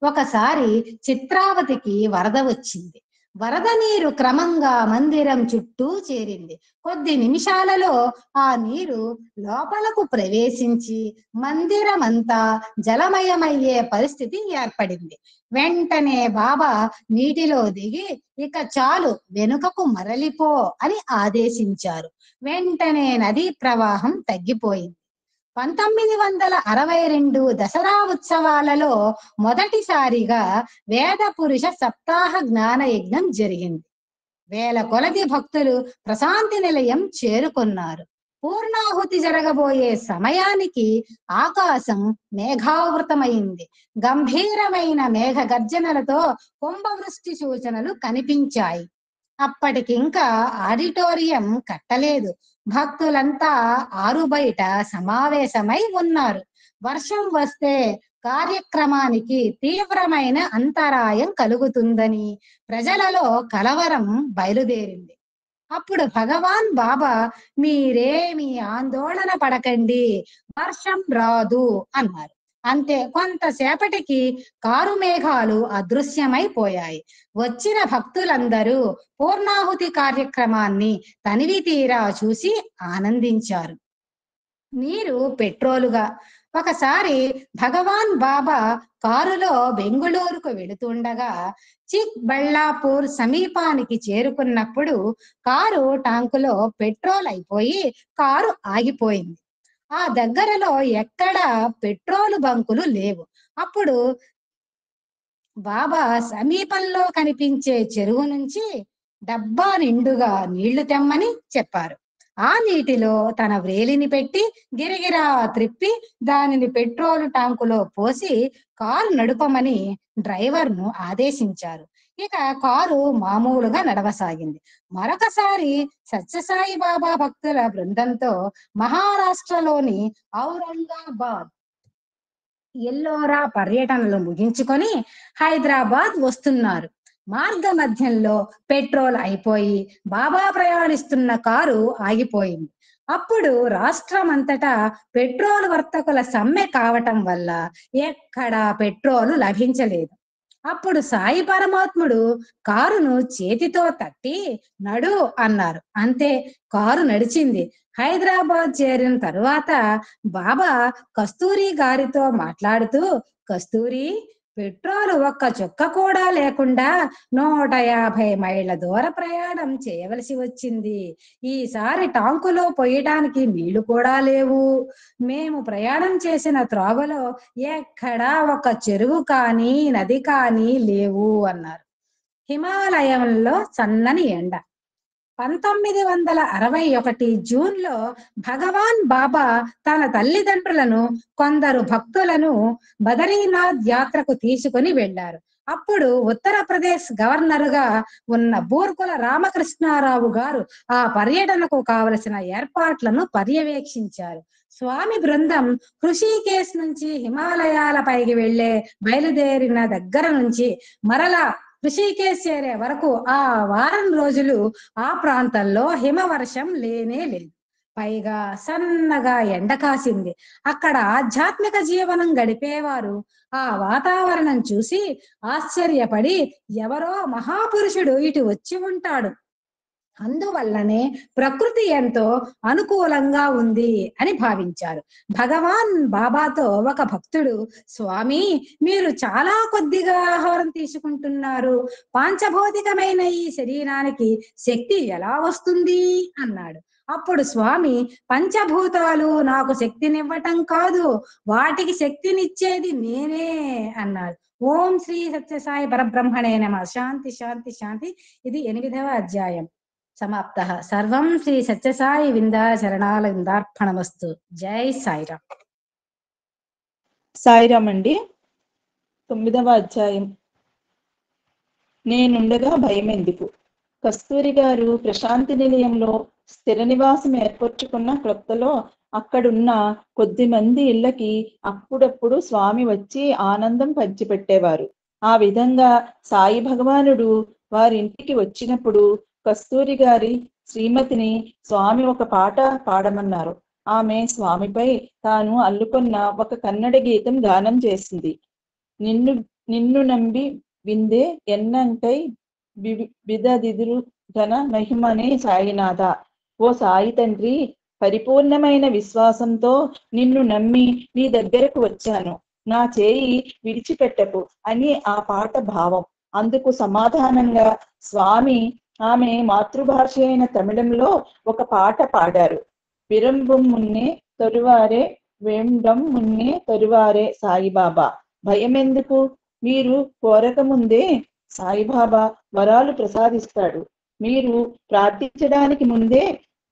ఒకసారి చిత్రావతికి వరద వచ్చింది. వరద నీరు క్రమంగా మందిరం చుట్టూ చేరింది. కొద్ది నిమిషాలలో ఆ నీరు లోపలకు ప్రవేశించి మందిరమంతా జలమయమయ్యే పరిస్థితి ఏర్పడింది. వెంటనే బాబా నీటిలో దిగి, ఇక చాలు, వెనుకకు మరలిపో అని ఆదేశించారు. వెంటనే నదీ ప్రవాహం తగ్గిపోయింది. 1962 దసరా ఉత్సవాలలో మొదటిసారిగా వేద పురుష సప్తాహ జ్ఞాన యజ్ఞం జరిగింది. వేల కొలది భక్తులు ప్రశాంతి నిలయం చేరుకున్నారు. పూర్ణాహుతి జరగబోయే సమయానికి ఆకాశం మేఘావృతమైంది. గంభీరమైన మేఘ గర్జనలతో కుంభవృష్టి సూచనలు కనిపించాయి. అప్పటికింకా ఆడిటోరియం కట్టలేదు. భక్తులంతా ఆరుబయట సమావేశమై ఉన్నారు. వర్షం వస్తే కార్యక్రమానికి తీవ్రమైన అంతరాయం కలుగుతుందని ప్రజలలో కలవరం బయలుదేరింది. అప్పుడు భగవాన్ బాబా, మీరేమి ఆందోళన పడకండి, వర్షం రాదు అన్నారు. అంతే, కొంతసేపటికి కారు మేఘాలు అదృశ్యమైపోయాయి. వచ్చిన భక్తులందరూ పూర్ణాహుతి కార్యక్రమాన్ని తనివి తీరా చూసి ఆనందించారు. నీరు పెట్రోలుగా. ఒకసారి భగవాన్ బాబా కారులో బెంగుళూరుకు వెళుతుండగా చిక్ బళ్ళాపూర్ సమీపానికి చేరుకున్నప్పుడు కారు టాంకులో పెట్రోల్ అయిపోయి కారు ఆగిపోయింది. ఆ దగ్గరలో ఎక్కడా పెట్రోల్ బంకులు లేవు. అప్పుడు బాబా సమీపంలో కనిపించే చెరువు నుంచి డబ్బా నిండుగా నీళ్లు తెమ్మని చెప్పారు. ఆ నీటిలో తన వ్రేలిని పెట్టి గిరగిరా త్రిప్పి దానిని పెట్రోల్ ట్యాంకులో పోసి కారు నడుపమని డ్రైవర్ను ఆదేశించారు. ఇక కారు మామూలుగా నడవసాగింది. మరొకసారి సత్యసాయి బాబా భక్తుల బృందంతో మహారాష్ట్రలోని ఔరంగాబాద్, ఎల్లోరా పర్యటనలు ముగించుకొని హైదరాబాద్ వస్తున్నారు. మార్గ మధ్యంలో పెట్రోల్ అయిపోయి బాబా ప్రయాణిస్తున్న కారు ఆగిపోయింది. అప్పుడు రాష్ట్రమంతటా పెట్రోల్ వర్తకుల సమ్మె కావటం వల్ల ఎక్కడా పెట్రోలు లభించలేదు. అప్పుడు సాయి పరమాత్ముడు కారును చేతితో తట్టి నడు అన్నారు. అంతే, కారు నడిచింది. హైదరాబాద్ చేరిన తరువాత బాబా కస్తూరి గారితో మాట్లాడుతూ, కస్తూరి, పెట్రోల్ ఒక్క చుక్క కూడా లేకుండా 150 మైళ్ళ దూర ప్రయాణం చేయవలసి వచ్చింది. ఈసారి టాంకులో పోయటానికి నీళ్లు కూడా లేవు. మేము ప్రయాణం చేసిన త్రోవలో ఎక్కడా ఒక చెరువు కానీ నది కానీ లేవు అన్నారు. హిమాలయంలో సన్నని ఎండ. 1961 జూన్లో భగవాన్ బాబా తన తల్లిదండ్రులను, కొందరు భక్తులను బదరీనాథ్ యాత్రకు తీసుకుని వెళ్లారు. అప్పుడు ఉత్తరప్రదేశ్ గవర్నరుగా ఉన్న బూర్గుల రామకృష్ణారావు గారు ఆ పర్యటనకు కావలసిన ఏర్పాట్లను పర్యవేక్షించారు. స్వామి బృందం హృషికేశ్ నుంచి హిమాలయాలపైకి బయలుదేరిన దగ్గర నుంచి మరలా హృషికేశ్ చేరే వరకు ఆ వారం రోజులు ఆ ప్రాంతంలో హిమవర్షం లేనే లేదు. పైగా సన్నగా ఎండ కాసింది. అక్కడ ఆధ్యాత్మిక జీవనం గడిపేవారు ఆ వాతావరణం చూసి ఆశ్చర్యపడి, ఎవరో మహాపురుషుడు ఇటు వచ్చి ఉంటాడు, అందువల్లనే ప్రకృతి ఎంతో అనుకూలంగా ఉంది అని భావించారు. భగవాన్ బాబాతో ఒక భక్తుడు, స్వామి, మీరు చాలా కొద్దిగా ఆహారం తీసుకుంటున్నారు, పాంచభౌతికమైన ఈ శరీరానికి శక్తి ఎలా వస్తుంది అన్నాడు. అప్పుడు స్వామి, పంచభూతాలు నాకు శక్తినివ్వటం కాదు, వాటికి శక్తినిచ్చేది నేనే అన్నాడు. ఓం శ్రీ సత్యసాయి పరబ్రహ్మణే నమః. శాంతి శాంతి శాంతి. ఇది 8వ అధ్యాయం సమాప్తః. సర్వం శ్రీ సత్యసాయి విందాచరణాల విందార్పణమస్తు. జై సాయిరామ్. సాయిరామ్ అండి. 9వ అధ్యాయం. నేనుండగా భయం ఎందుకు. కస్తూరి గారు ప్రశాంతి నిలయంలో స్థిర నివాసం ఏర్పరచుకున్న క్రొత్తలో అక్కడున్న కొద్ది మంది ఇళ్లకి అప్పుడప్పుడు స్వామి వచ్చి ఆనందం పంచిపెట్టేవారు. ఆ విధంగా సాయి భగవానుడు వారింటికి వచ్చినప్పుడు కస్తూరి గారి శ్రీమతిని స్వామి ఒక పాట పాడమన్నారు. ఆమె స్వామిపై తాను అల్లుకున్న ఒక కన్నడ గీతం గానం చేసింది. నిన్ను నిన్ను నంబి విందే ఎన్నంకై విదదిదురు ఘన మహిమనే సాయినాథ. ఓ సాయి తండ్రి, పరిపూర్ణమైన విశ్వాసంతో నిన్ను నమ్మి నీ దగ్గరకు వచ్చాను, నా చేయి విడిచిపెట్టకు అని ఆ పాట భావం. అందుకు సమాధానంగా స్వామి ఆమె మాతృభాష అయిన తమిళంలో ఒక పాట పాడారు. విరంబం మున్నే తొరువారే వేండం మున్నే తరువారే సాయిబాబా. భయం ఎందుకు? మీరు కోరకముందే సాయిబాబా వరాలు ప్రసాదిస్తాడు. మీరు ప్రార్థించడానికి ముందే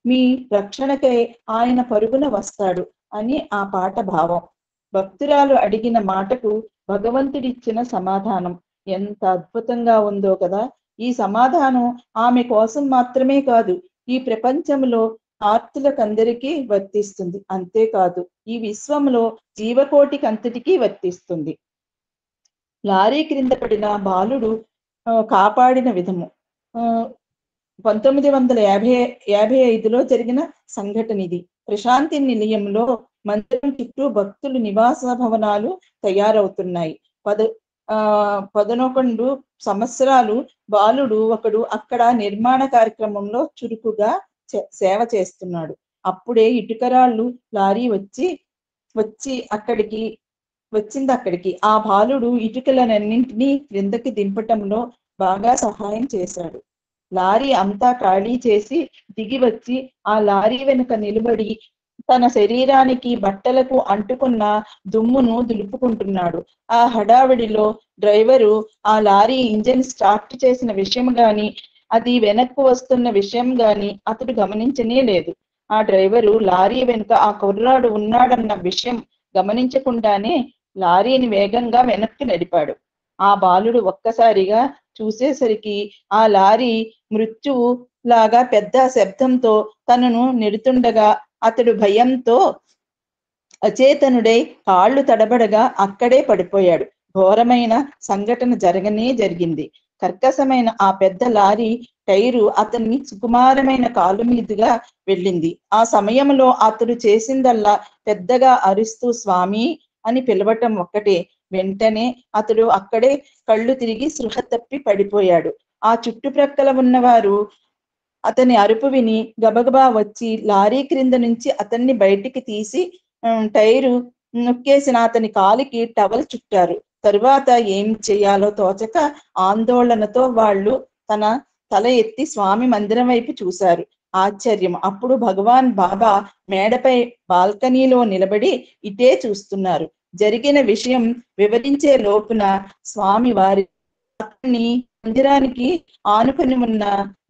మీ రక్షణకై ఆయన పరుగున వస్తాడు అని ఆ పాట భావం. భక్తురాలు అడిగిన మాటకు భగవంతుడిచ్చిన సమాధానం ఎంత అద్భుతంగా ఉందో కదా. ఈ సమాధానం ఆమె కోసం మాత్రమే కాదు, ఈ ప్రపంచంలో ఆర్తులకందరికీ వర్తిస్తుంది. అంతేకాదు, ఈ విశ్వంలో జీవకోటికి అంతటికీ వర్తిస్తుంది. లారీ క్రింద పడిన బాలుడు కాపాడిన విధము 1955లో జరిగిన సంఘటన ఇది. ప్రశాంతి నిలయంలో మందిరం చుట్టూ భక్తులు నివాస భవనాలు తయారవుతున్నాయి. 11 సంవత్సరాలు బాలుడు ఒకడు అక్కడ నిర్మాణ కార్యక్రమంలో చురుకుగా సేవ చేస్తున్నాడు. అప్పుడే ఇటుకరాళ్ళు లారీ వచ్చింది అక్కడికి. ఆ బాలుడు ఇటుకలనన్నింటినీ క్రిందకి దింపటంలో బాగా సహాయం చేశాడు. లారీ అంతా ఖాళీ చేసి దిగి వచ్చి ఆ లారీ వెనుక నిలబడి తన శరీరానికి బట్టలకు అంటుకున్న దుమ్మును దులుపుకుంటున్నాడు. ఆ హడావిడిలో డ్రైవరు ఆ లారీ ఇంజిన్ స్టార్ట్ చేసిన విషయం గాని, అది వెనక్కు వస్తున్న విషయం గాని అతడు గమనించనే లేదు. ఆ డ్రైవరు లారీ వెనుక ఆ కుర్రాడు ఉన్నాడన్న విషయం గమనించకుండానే లారీని వేగంగా వెనక్కి నడిపాడు. ఆ బాలుడు ఒక్కసారిగా చూసేసరికి ఆ లారీ మృత్యువు లాగా పెద్ద శబ్దంతో తనను నెడుతుండగా అతడు భయంతో అచేతనుడై కాళ్ళు తడబడగా అక్కడే పడిపోయాడు. ఘోరమైన సంఘటన జరిగింది. కర్కశమైన ఆ పెద్ద లారీ టైరు అతన్ని సుకుమారమైన కాలు మీదుగా వెళ్ళింది. ఆ సమయంలో అతడు చేసిందల్లా పెద్దగా అరుస్తూ స్వామి అని పిలవటం ఒక్కటే. వెంటనే అతడు అక్కడే కళ్ళు తిరిగి సృహ తప్పి పడిపోయాడు. ఆ చుట్టుప్రక్కల ఉన్నవారు అతని అరుపు విని గబగబా వచ్చి లారీ క్రింద నుంచి అతన్ని బయటికి తీసి టైరు నొక్కేసిన అతని కాలికి టవల్ చుట్టారు. తరువాత ఏం చేయాలో తోచక ఆందోళనతో వాళ్ళు తన తల ఎత్తి స్వామి మందిరం వైపు చూశారు. ఆశ్చర్యం! అప్పుడు భగవాన్ బాబా మేడపై బాల్కనీలో నిలబడి ఇటే చూస్తున్నారు. జరిగిన విషయం వివరించే లోపున స్వామి వారి అతన్ని మందిరానికి ఆనుకుని ఉన్న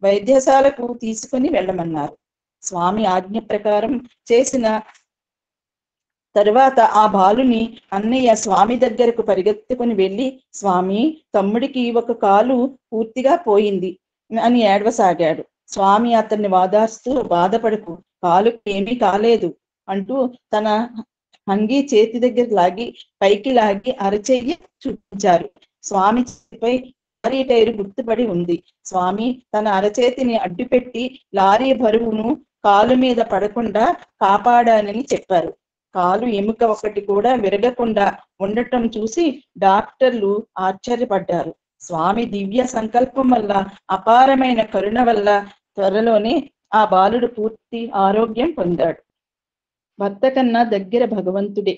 వైద్యశాలకు తీసుకుని వెళ్ళమన్నారు. స్వామి ఆజ్ఞ ప్రకారం చేసిన తరువాత ఆ బాలుని అన్నయ్య స్వామి దగ్గరకు పరిగెత్తుకుని వెళ్ళి, స్వామి, తమ్ముడికి ఒక కాలు పూర్తిగా పోయింది అని ఏడవసాగాడు. స్వామి అతన్ని వాదార్స్తూ, బాధపడకు, కాలుకి ఏమీ కాలేదు అంటూ తన అంగీ చేతి దగ్గర పైకి లాగి అరచెయ్యి చూపించారు. స్వామి చేతిపై లారీ టైరు గుర్తుపడి ఉంది. స్వామి తన అరచేతిని అడ్డుపెట్టి లారీ బరువును కాలు మీద పడకుండా కాపాడానని చెప్పారు. కాలు ఎముక ఒకటి కూడా విరగకుండా ఉండటం చూసి డాక్టర్లు ఆశ్చర్యపడ్డారు. స్వామి దివ్య సంకల్పం వల్ల, అపారమైన కరుణ వల్ల త్వరలోనే ఆ బాలుడు పూర్తి ఆరోగ్యం పొందాడు. భర్త కన్నా దగ్గర భగవంతుడే.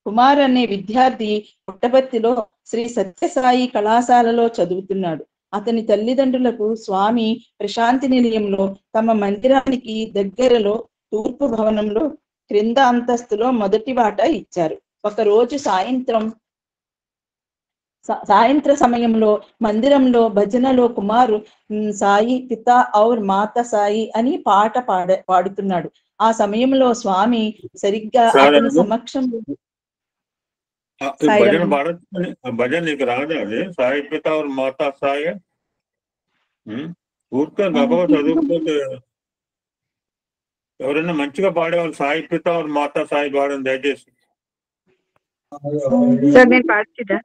కుమార్ అనే విద్యార్థి పుట్టపర్తిలో శ్రీ సత్యసాయి కళాశాలలో చదువుతున్నాడు. అతని తల్లిదండ్రులకు స్వామి ప్రశాంతి నిలయంలో తమ మందిరానికి దగ్గరలో తూర్పు భవనంలో క్రింద అంతస్తులో మొదటి వాటా ఇచ్చారు. ఒకరోజు సాయంత్ర సమయంలో మందిరంలో భజనలో కుమారు సాయి పితా ఔర్ మాత సాయి అని పాట పాడుతున్నాడు. ఆ సమయంలో స్వామి సరిగ్గా అతని సమక్షంలో భజన నీకు రాదా? సాయి పితా ఔర్ మాతా సాయి ఊరికే గబగబా చదువుకోతే ఎవరైనా మంచిగా పాడేవాళ్ళు సాయి పితా ఔర్ మాతా సాయి పాడండి దయచేసి. सर मैं पार्थिदा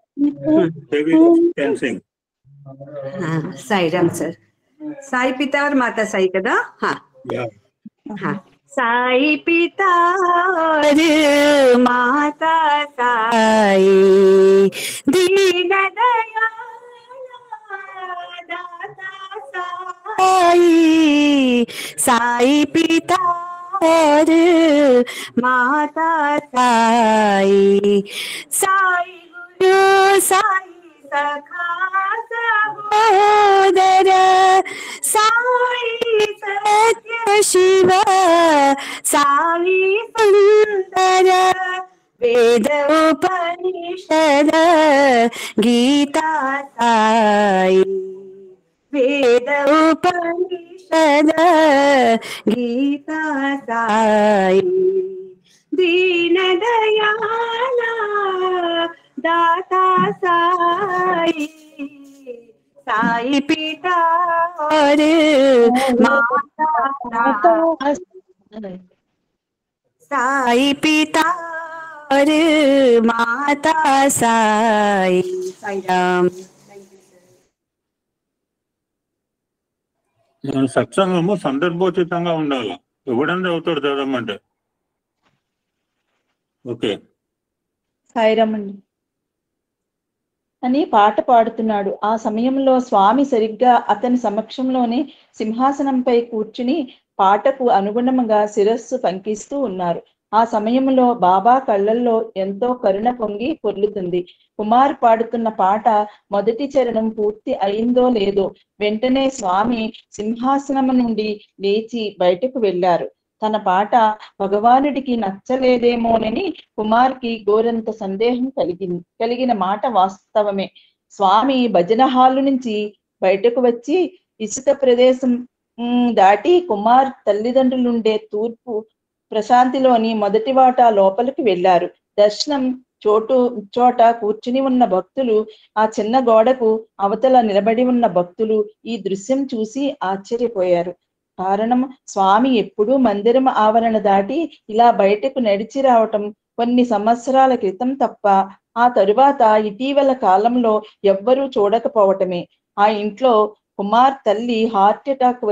साई राम सर साई पिता और माता साई कदा हाँ हाँ साई पिता और माता साई दीन दयाल दाता साई साई पिता और माता साई साई गुरु साई सखा सहोदर साई सत्य शिव साई सुंदर वेद उपनिषद गीता साई वेद उपनिषद गीता साई दीन दयाला दाता साई साई पिता और माता साई पिता और माता साई साई राम మన సత్సంగము సందర్భోచితంగా ఉండాలి. ఎవడన్నా అవుతాడు చదవమంటే. ఓకే సాయిరామ్ అండి అని పాట పాడుతున్నాడు. ఆ సమయంలో స్వామి సరిగ్గా అతని సమక్షంలోనే సింహాసనంపై కూర్చుని పాటకు అనుగుణంగా శిరస్సు పంకిస్తూ ఉన్నారు. ఆ సమయంలో బాబా కళ్ళల్లో ఎంతో కరుణ పొంగి పొర్లుతుంది. కుమార్ పాడుతున్న పాట మొదటి చరణం పూర్తి అయిందో లేదో వెంటనే స్వామి సింహాసనం నుండి లేచి బయటకు వెళ్ళారు. తన పాట భగవానుడికి నచ్చలేదేమోనని కుమార్కి గోరంత సందేహం కలిగిన మాట వాస్తవమే. స్వామి భజన హాలు నుంచి బయటకు వచ్చి ఇసుక ప్రదేశం దాటి కుమార్ తల్లిదండ్రులుండే తూర్పు ప్రశాంతిలోని మొదటి వాటా లోపలికి వెళ్లారు. దర్శనం చోట కూర్చుని ఉన్న భక్తులు, ఆ చిన్న గోడకు అవతల నిలబడి ఉన్న భక్తులు ఈ దృశ్యం చూసి ఆశ్చర్యపోయారు. కారణం, స్వామి ఎప్పుడూ మందిరం ఆవరణ దాటి ఇలా బయటకు నడిచి రావటం కొన్ని సంవత్సరాల క్రితం తప్ప ఆ తరువాత ఇటీవల కాలంలో ఎవ్వరూ చూడకపోవటమే. ఆ ఇంట్లో కుమార్ తల్లి హార్ట్ అటాక్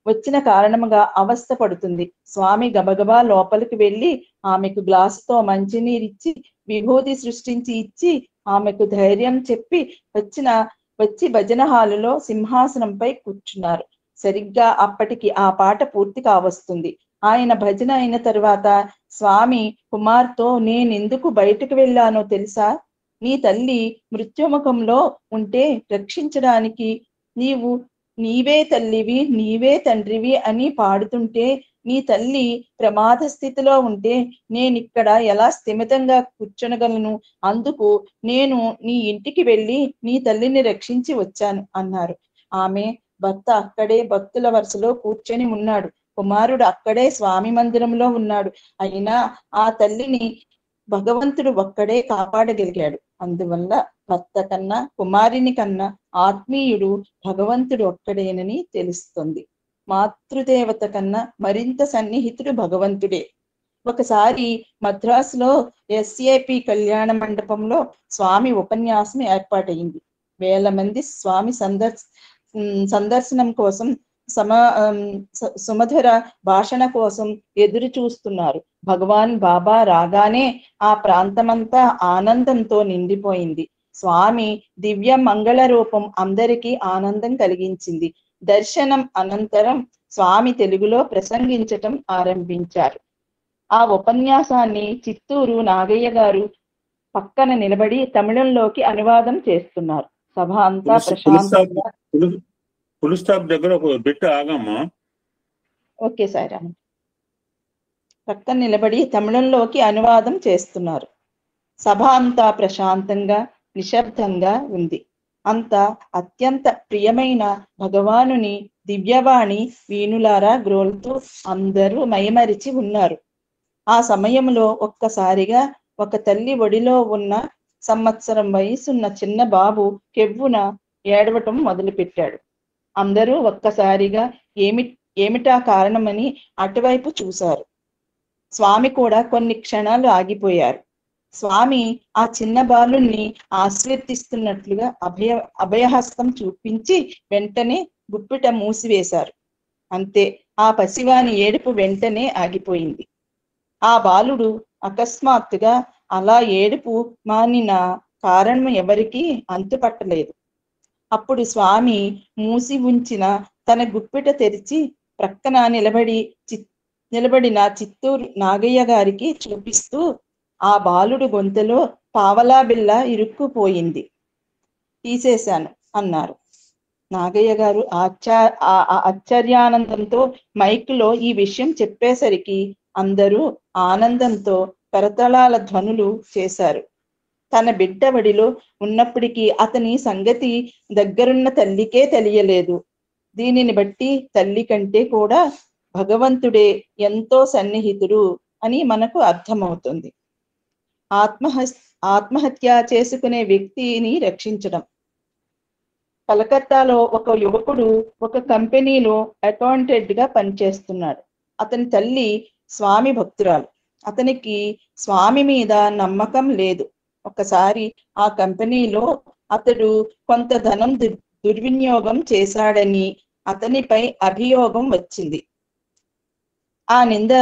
వచ్చిన కారణంగా అవస్థ పడుతుంది. స్వామి గబగబా లోపలికి వెళ్ళి ఆమెకు గ్లాసుతో మంచినీరిచ్చి విభూతి సృష్టించి ఇచ్చి ఆమెకు ధైర్యం చెప్పి వచ్చి భజన హాలులో సింహాసనంపై కూర్చున్నారు. సరిగ్గా అప్పటికి ఆ పాట పూర్తి కావస్తుంది. ఆయన భజన అయిన తరువాత స్వామి కుమార్తో, నేనెందుకు బయటకు వెళ్ళానో తెలుసా? నీ తల్లి మృత్యుముఖంలో ఉంటే రక్షించడానికి నీవే తల్లివి, నీవే తండ్రివి అని పాడుతుంటే, నీ తల్లి ప్రమాద స్థితిలో ఉంటే నేనిక్కడ ఎలా స్థిమితంగా కూర్చొనగలను? అందుకు నేను నీ ఇంటికి వెళ్ళి నీ తల్లిని రక్షించి వచ్చాను అన్నారు. ఆమె భర్త అక్కడే భక్తుల వరుసలో కూర్చొని ఉన్నాడు. కుమారుడు అక్కడే స్వామి మందిరంలో ఉన్నాడు. అయినా ఆ తల్లిని భగవంతుడు ఒక్కడే కాపాడగలిగాడు. అందువల్ల భర్త కన్నా కుమారుని కన్నా ఆత్మీయుడు భగవంతుడు ఒక్కడేనని తెలుస్తుంది. మాతృదేవత కన్నా మరింత సన్నిహితుడు భగవంతుడే. ఒకసారి మద్రాసులో SAP కళ్యాణ మండపంలో స్వామి ఉపన్యాసం ఏర్పాటైంది. వేల మంది స్వామి సందర్శనం కోసం సుమధుర భాషణ కోసం ఎదురు చూస్తున్నారు. భగవాన్ బాబా రాగానే ఆ ప్రాంతమంతా ఆనందంతో నిండిపోయింది. స్వామి దివ్య మంగళ రూపం అందరికీ ఆనందం కలిగించింది. దర్శనం అనంతరం స్వామి తెలుగులో ప్రసంగించటం ఆరంభించారు. ఆ ఉపన్యాసాన్ని చిత్తూరు నాగయ్య గారు పక్కన నిలబడి తమిళంలోకి అనువాదం చేస్తున్నారు. సభ అంతా ప్రశాంతంగా. ఫుల్ స్టాప్ దగ్గర ఒక బిట్ ఆగమ్మా. ఓకే సాయిరామ్. పక్కన నిలబడి తమిళంలోకి అనువాదం చేస్తున్నారు. సభ అంతా ప్రశాంతంగా నిశ్శబ్దంగా ఉంది. అంత అత్యంత ప్రియమైన భగవానుని దివ్యవాణి వీణులారా గ్రోలుతూ అందరూ మైమరిచి ఉన్నారు. ఆ సమయంలో ఒక్కసారిగా ఒక తల్లి ఒడిలో ఉన్న సంవత్సరం వయసున్న చిన్న బాబు కెవ్వున ఏడవటం మొదలుపెట్టాడు. అందరూ ఒక్కసారిగా ఏమిటా కారణమని అటువైపు చూశారు. స్వామి కూడా కొన్ని క్షణాలు ఆగిపోయారు. స్వామి ఆ చిన్న బాలుణ్ణి ఆశీర్వదిస్తున్నట్లుగా అభయహస్తం చూపించి వెంటనే గుప్పిట మూసివేశారు. అంతే, ఆ పసివాని ఏడుపు వెంటనే ఆగిపోయింది. ఆ బాలుడు అకస్మాత్తుగా అలా ఏడుపు మానిన కారణం ఎవరికీ అంతుపట్టలేదు. అప్పుడు స్వామి మూసి ఉంచిన తన గుప్పిట తెరిచి ప్రక్కన నిలబడిన చిత్తూరు నాగయ్య గారికి చూపిస్తూ, ఆ బాలుడు గొంతులో పావలా బిళ్ళ ఇరుక్కుపోయింది, తీసేశాను అన్నారు. నాగయ్య గారు ఆశ్చర్యానందంతో మైకులో ఈ విషయం చెప్పేసరికి అందరూ ఆనందంతో కరతళాల ధ్వనులు చేశారు. తన బిడ్డ బడిలో ఉన్నప్పటికీ అతని సంగతి దగ్గరున్న తల్లికే తెలియలేదు. దీనిని బట్టి తల్లి కంటే కూడా భగవంతుడే ఎంతో సన్నిహితుడు అని మనకు అర్థమవుతుంది. ఆత్మహత్య చేసుకునే వ్యక్తిని రక్షించడం. కలకత్తాలో ఒక యువకుడు ఒక కంపెనీలో అకౌంటెంట్ గా పనిచేస్తున్నాడు. అతని తల్లి స్వామి భక్తురాలు. అతనికి స్వామి మీద నమ్మకం లేదు. ఒకసారి ఆ కంపెనీలో అతడు కొంత ధనం దుర్వినియోగం చేశాడని అతనిపై అభియోగం వచ్చింది. ఆ నింద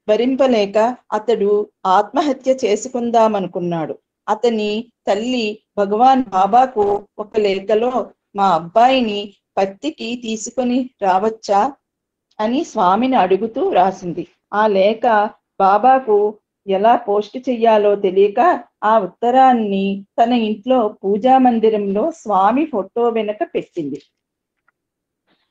భరింపలేక అతడు ఆత్మహత్య చేసుకుందామనుకున్నాడు. అతని తల్లి భగవాన్ బాబాకు ఒక లేఖలో మా అబ్బాయిని పత్తికి తీసుకొని రావచ్చా అని స్వామిని అడుగుతూ రాసింది. ఆ లేఖ బాబాకు ఎలా పోస్ట్ చెయ్యాలో తెలియక ఆ ఉత్తరాన్ని తన ఇంట్లో పూజా మందిరంలో స్వామి ఫోటో వెనుక పెట్టింది.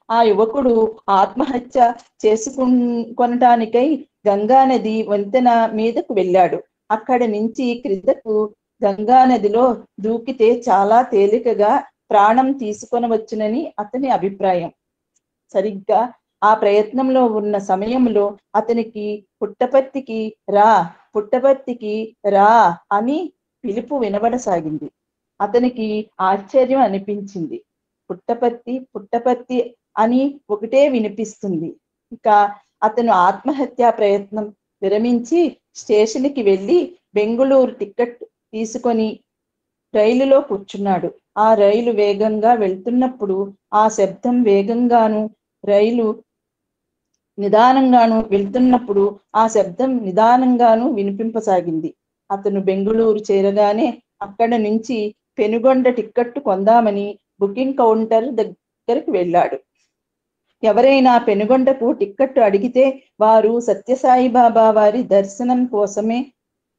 ఆ యువకుడు ఆత్మహత్య చేసుకొనటానికై గంగానది వంతెన మీదకు వెళ్ళాడు. అక్కడి నుంచి క్రిందకు గంగానదిలో దూకితే చాలా తేలికగా ప్రాణం తీసుకొనవచ్చునని అతని అభిప్రాయం. సరిగ్గా ఆ ప్రయత్నంలో ఉన్న సమయంలో అతనికి పుట్టపర్తికి రా అని పిలుపు వినబడసాగింది. అతనికి ఆశ్చర్యం అనిపించింది. పుట్టపర్తి అని ఒకటే వినిపిస్తుంది. ఇక అతను ఆత్మహత్యా ప్రయత్నం విరమించి స్టేషన్కి వెళ్ళి బెంగుళూరు టికెట్ తీసుకొని రైలులో కూర్చున్నాడు. ఆ రైలు వేగంగా వెళ్తున్నప్పుడు ఆ శబ్దం వేగంగాను, రైలు నిదానంగాను వెళ్తున్నప్పుడు ఆ శబ్దం నిదానంగాను వినిపింపసాగింది. అతను బెంగుళూరు చేరగానే అక్కడ నుంచి పెనుగొండ టిక్కెట్టు కొందామని బుకింగ్ కౌంటర్ దగ్గరికి వెళ్ళాడు. ఎవరైనా పెనుగొండకు టిక్కెట్టు అడిగితే వారు సత్యసాయిబాబా వారి దర్శనం కోసమే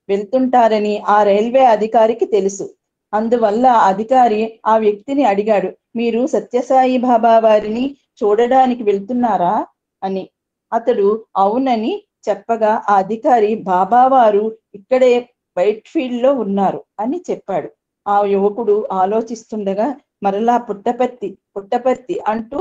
వెళ్తుంటారని ఆ రైల్వే అధికారికి తెలుసు. అందువల్ల అధికారి ఆ వ్యక్తిని అడిగాడు, మీరు సత్యసాయి బాబా వారిని చూడడానికి వెళ్తున్నారా అని. అతడు అవునని చెప్పగా ఆ అధికారి బాబా వారు ఇక్కడే వైట్ ఫీల్డ్ లో ఉన్నారు అని చెప్పాడు. ఆ యువకుడు ఆలోచిస్తుండగా మరలా పుట్టపర్తి అంటూ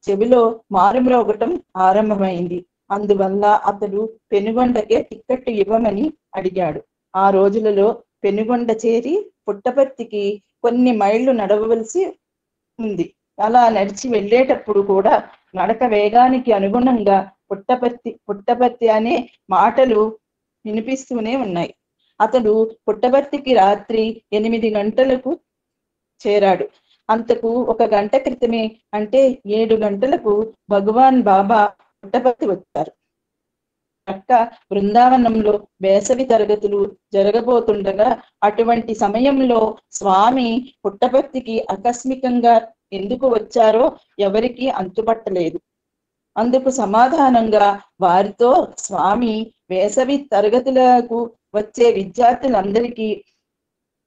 చెవిలో మారుమ్రోగటం ఆరంభమైంది. అందువల్ల అతడు పెనుగొండకే టిక్కెట్టు ఇవ్వమని అడిగాడు. ఆ రోజులలో పెనుగొండ చేరి పుట్టపర్తికి కొన్ని మైళ్ళు నడవవలసి ఉంది. అలా నడిచి వెళ్ళేటప్పుడు కూడా నడక వేగానికి అనుగుణంగా పుట్టపర్తి అనే మాటలు వినిపిస్తూనే ఉన్నాయి. అతడు పుట్టపర్తికి రాత్రి 8 గంటలకు చేరాడు. అంతకు 1 గంట క్రితమే అంటే 7 గంటలకు భగవాన్ బాబా పుట్టపర్తి వచ్చారు. పక్క బృందావనంలో వేసవి తరగతులు జరగబోతుండగా అటువంటి సమయంలో స్వామి పుట్టపర్తికి ఆకస్మికంగా ఎందుకు వచ్చారో ఎవరికీ అంతుపట్టలేదు. అందుకు సమాధానంగా వారితో స్వామి వేసవి తరగతులకు వచ్చే విద్యార్థులందరికీ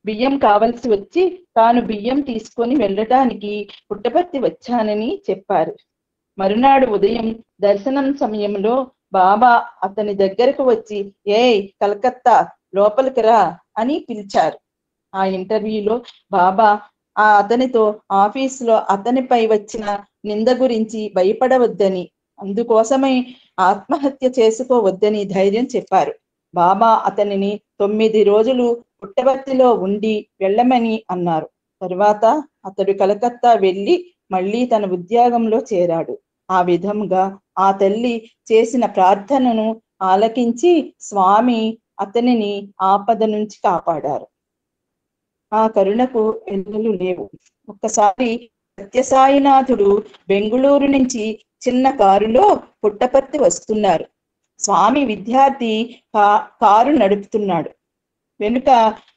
బియ్యం కావలసి వచ్చి తాను బియ్యం తీసుకొని వెళ్ళటానికి పుట్టపర్తి వచ్చానని చెప్పారు. మరునాడు ఉదయం దర్శనం సమయంలో బాబా అతని దగ్గరకు వచ్చి ఏయ్ కలకత్తా లోపలికి రా అని పిలిచారు. ఆ ఇంటర్వ్యూలో బాబా అతనితో ఆఫీసులో అతనిపై వచ్చిన నింద గురించి భయపడవద్దని, అందుకోసమై ఆత్మహత్య చేసుకోవద్దని ధైర్యం చెప్పారు. బాబా అతనిని 9 రోజులు పుట్టపర్తిలో ఉండి వెళ్ళమని అన్నారు. తరువాత అతడు కలకత్తా వెళ్ళి మళ్ళీ తన ఉద్యోగంలో చేరాడు. ఆ విధంగా ఆ తల్లి చేసిన ప్రార్థనను ఆలకించి స్వామి అతనిని ఆపద నుంచి కాపాడారు. ఆ కరుణకు ఎన్నులు లేవు. ఒక్కసారి సత్యసాయినాథుడు బెంగుళూరు నుంచి చిన్న కారులో పుట్టపర్తి వస్తున్నారు. స్వామి విద్యార్థి కారు నడుపుతున్నాడు. వెనుక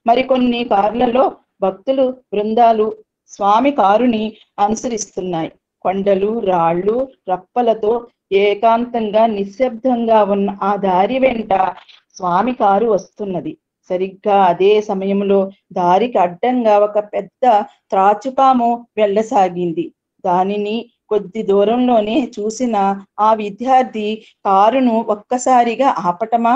మరికొన్ని కార్లలో భక్తులు బృందాలు స్వామి కారుని అనుసరిస్తున్నాయి. కొండలు, రాళ్ళు, రప్పలతో ఏకాంతంగా నిశ్శబ్దంగా ఉన్న ఆ దారి వెంట స్వామి కారు వస్తున్నది. సరిగ్గా అదే సమయంలో దారికి అడ్డంగా ఒక పెద్ద త్రాచుపాము వెళ్ళసాగింది. దానిని కొద్ది దూరంలోనే చూసిన ఆ విద్యార్థి కారును ఒక్కసారిగా ఆపటమా,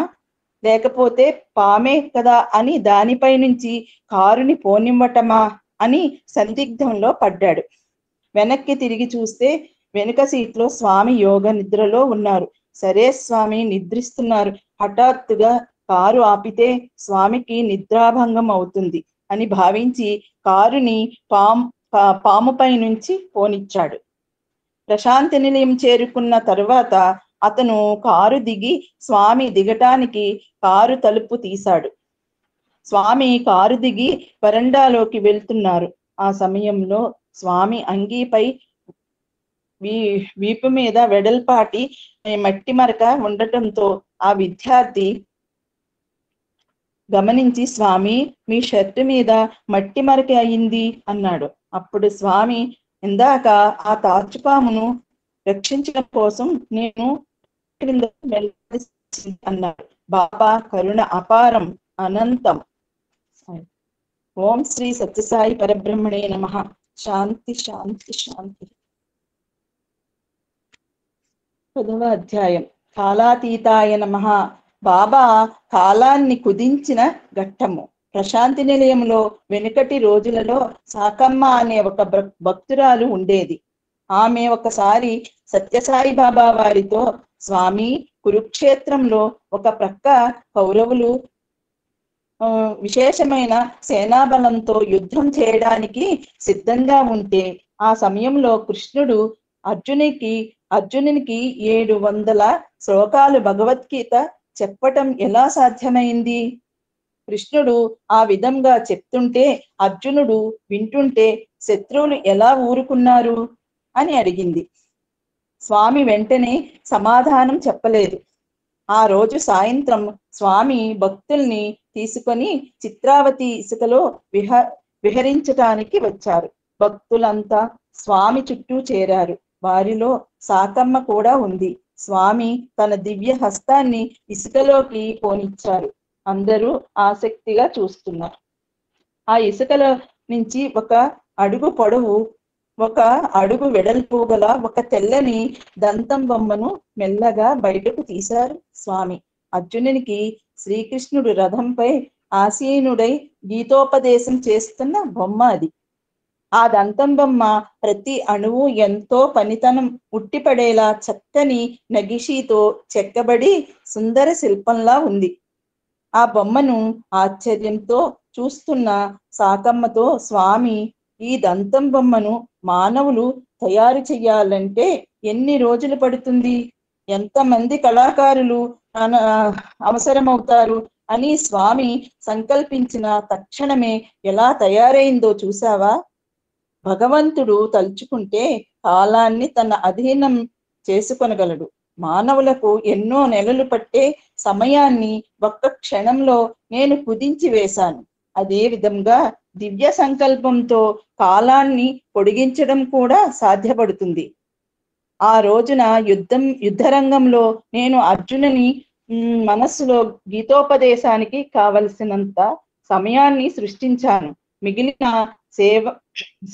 లేకపోతే పామే కదా అని దానిపై నుంచి కారుని పోనివ్వటమా అని సందిగ్ధంలో పడ్డాడు. వెనక్కి తిరిగి చూస్తే వెనుక సీట్లో స్వామి యోగ నిద్రలో ఉన్నారు. సరే స్వామి నిద్రిస్తున్నారు, హఠాత్తుగా కారు ఆపితే స్వామికి నిద్రాభంగం అవుతుంది అని భావించి కారుని పాముపై నుంచి పోనిచ్చాడు. ప్రశాంతి నిలయం చేరుకున్న తరువాత అతను కారు దిగి స్వామి దిగటానికి కారు తలుపు తీశాడు. స్వామి కారు దిగి వరండాలోకి వెళ్తున్నారు. ఆ సమయంలో స్వామి అంగీపై వీపు మీద వెడల్పాటి మట్టి మరక ఉండటంతో ఆ విద్యార్థి గమనించి, స్వామి మీ షర్టు మీద మట్టి మరక అయింది అన్నాడు. అప్పుడు స్వామి, ఇందాక ఆ తాచుపామును రక్షించడం కోసం నేను అన్నాడు. బాబా కరుణ అపారం, అనంతం. ఓం శ్రీ సత్యసాయి పరబ్రహ్మణే నమః. శాంతి శాంతి శాంతి. 10వ అధ్యాయం. కాలాతీతాయ నమః. బాబా కాలాన్ని కుదించిన ఘట్టము. ప్రశాంతి నిలయంలో వెనుకటి రోజులలో సాకమ్మ అనే ఒక భక్తురాలు ఉండేది. ఆమె ఒకసారి సత్యసాయి బాబా వారితో, స్వామి కురుక్షేత్రంలో ఒక ప్రక్క కౌరవులు విశేషమైన సేనాబలంతో యుద్ధం చేయడానికి సిద్ధంగా ఉంటే ఆ సమయంలో కృష్ణుడు అర్జునునికి 700 శ్లోకాలు భగవద్గీత చెప్పటం ఎలా సాధ్యమైంది? కృష్ణుడు ఆ విధంగా చెప్తుంటే అర్జునుడు వింటుంటే శత్రువులు ఎలా ఊరుకున్నారు అని అడిగింది. స్వామి వెంటనే సమాధానం చెప్పలేదు. ఆ రోజు సాయంత్రం స్వామి భక్తుల్ని తీసుకొని చిత్రావతి ఇసుకలో విహరించటానికి వచ్చారు. భక్తులంతా స్వామి చుట్టూ చేరారు. వారిలో సాకమ్మ కూడా ఉంది. స్వామి తన దివ్య హస్తాన్ని ఇసుకలోకి పోనిచ్చారు. అందరూ ఆసక్తిగా చూస్తున్నారు. ఆ ఇసుకలో నుంచి 1 అడుగు పొడవు, 1 అడుగు వెడల్పు గల ఒక తెల్లని దంతం బొమ్మను మెల్లగా బయటకు తీశారు స్వామి. అర్జునునికి శ్రీకృష్ణుడు రథంపై ఆసీనుడై గీతోపదేశం చేస్తున్న బొమ్మ అది. ఆ దంతం బొమ్మ ప్రతి అణువు ఎంతో పనితనం ఉట్టిపడేలా చక్కని నగిషీతో చెక్కబడి సుందర శిల్పంలా ఉంది. ఆ బొమ్మను ఆశ్చర్యంతో చూస్తున్న సాకమ్మతో, స్వామి ఈ దంతం బొమ్మను మానవులు తయారు చెయ్యాలంటే ఎన్ని రోజులు పడుతుంది? ఎంతమంది కళాకారులు అవసరమవుతారు అని స్వామి సంకల్పించిన తక్షణమే ఎలా తయారైందో చూసావా? భగవంతుడు తలుచుకుంటే కాలాన్ని తన అధీనం చేసుకొనగలడు. మానవులకు ఎన్నో నెలలు పట్టే సమయాన్ని 1 క్షణంలో నేను కుదించి వేశాను. అదే విధంగా దివ్య సంకల్పంతో కాలాన్ని పొడిగించడం కూడా సాధ్యపడుతుంది. ఆ రోజున యుద్ధరంగంలో నేను అర్జునుని మనస్సులో గీతోపదేశానికి కావలసినంత సమయాన్ని సృష్టించాను. మిగిలిన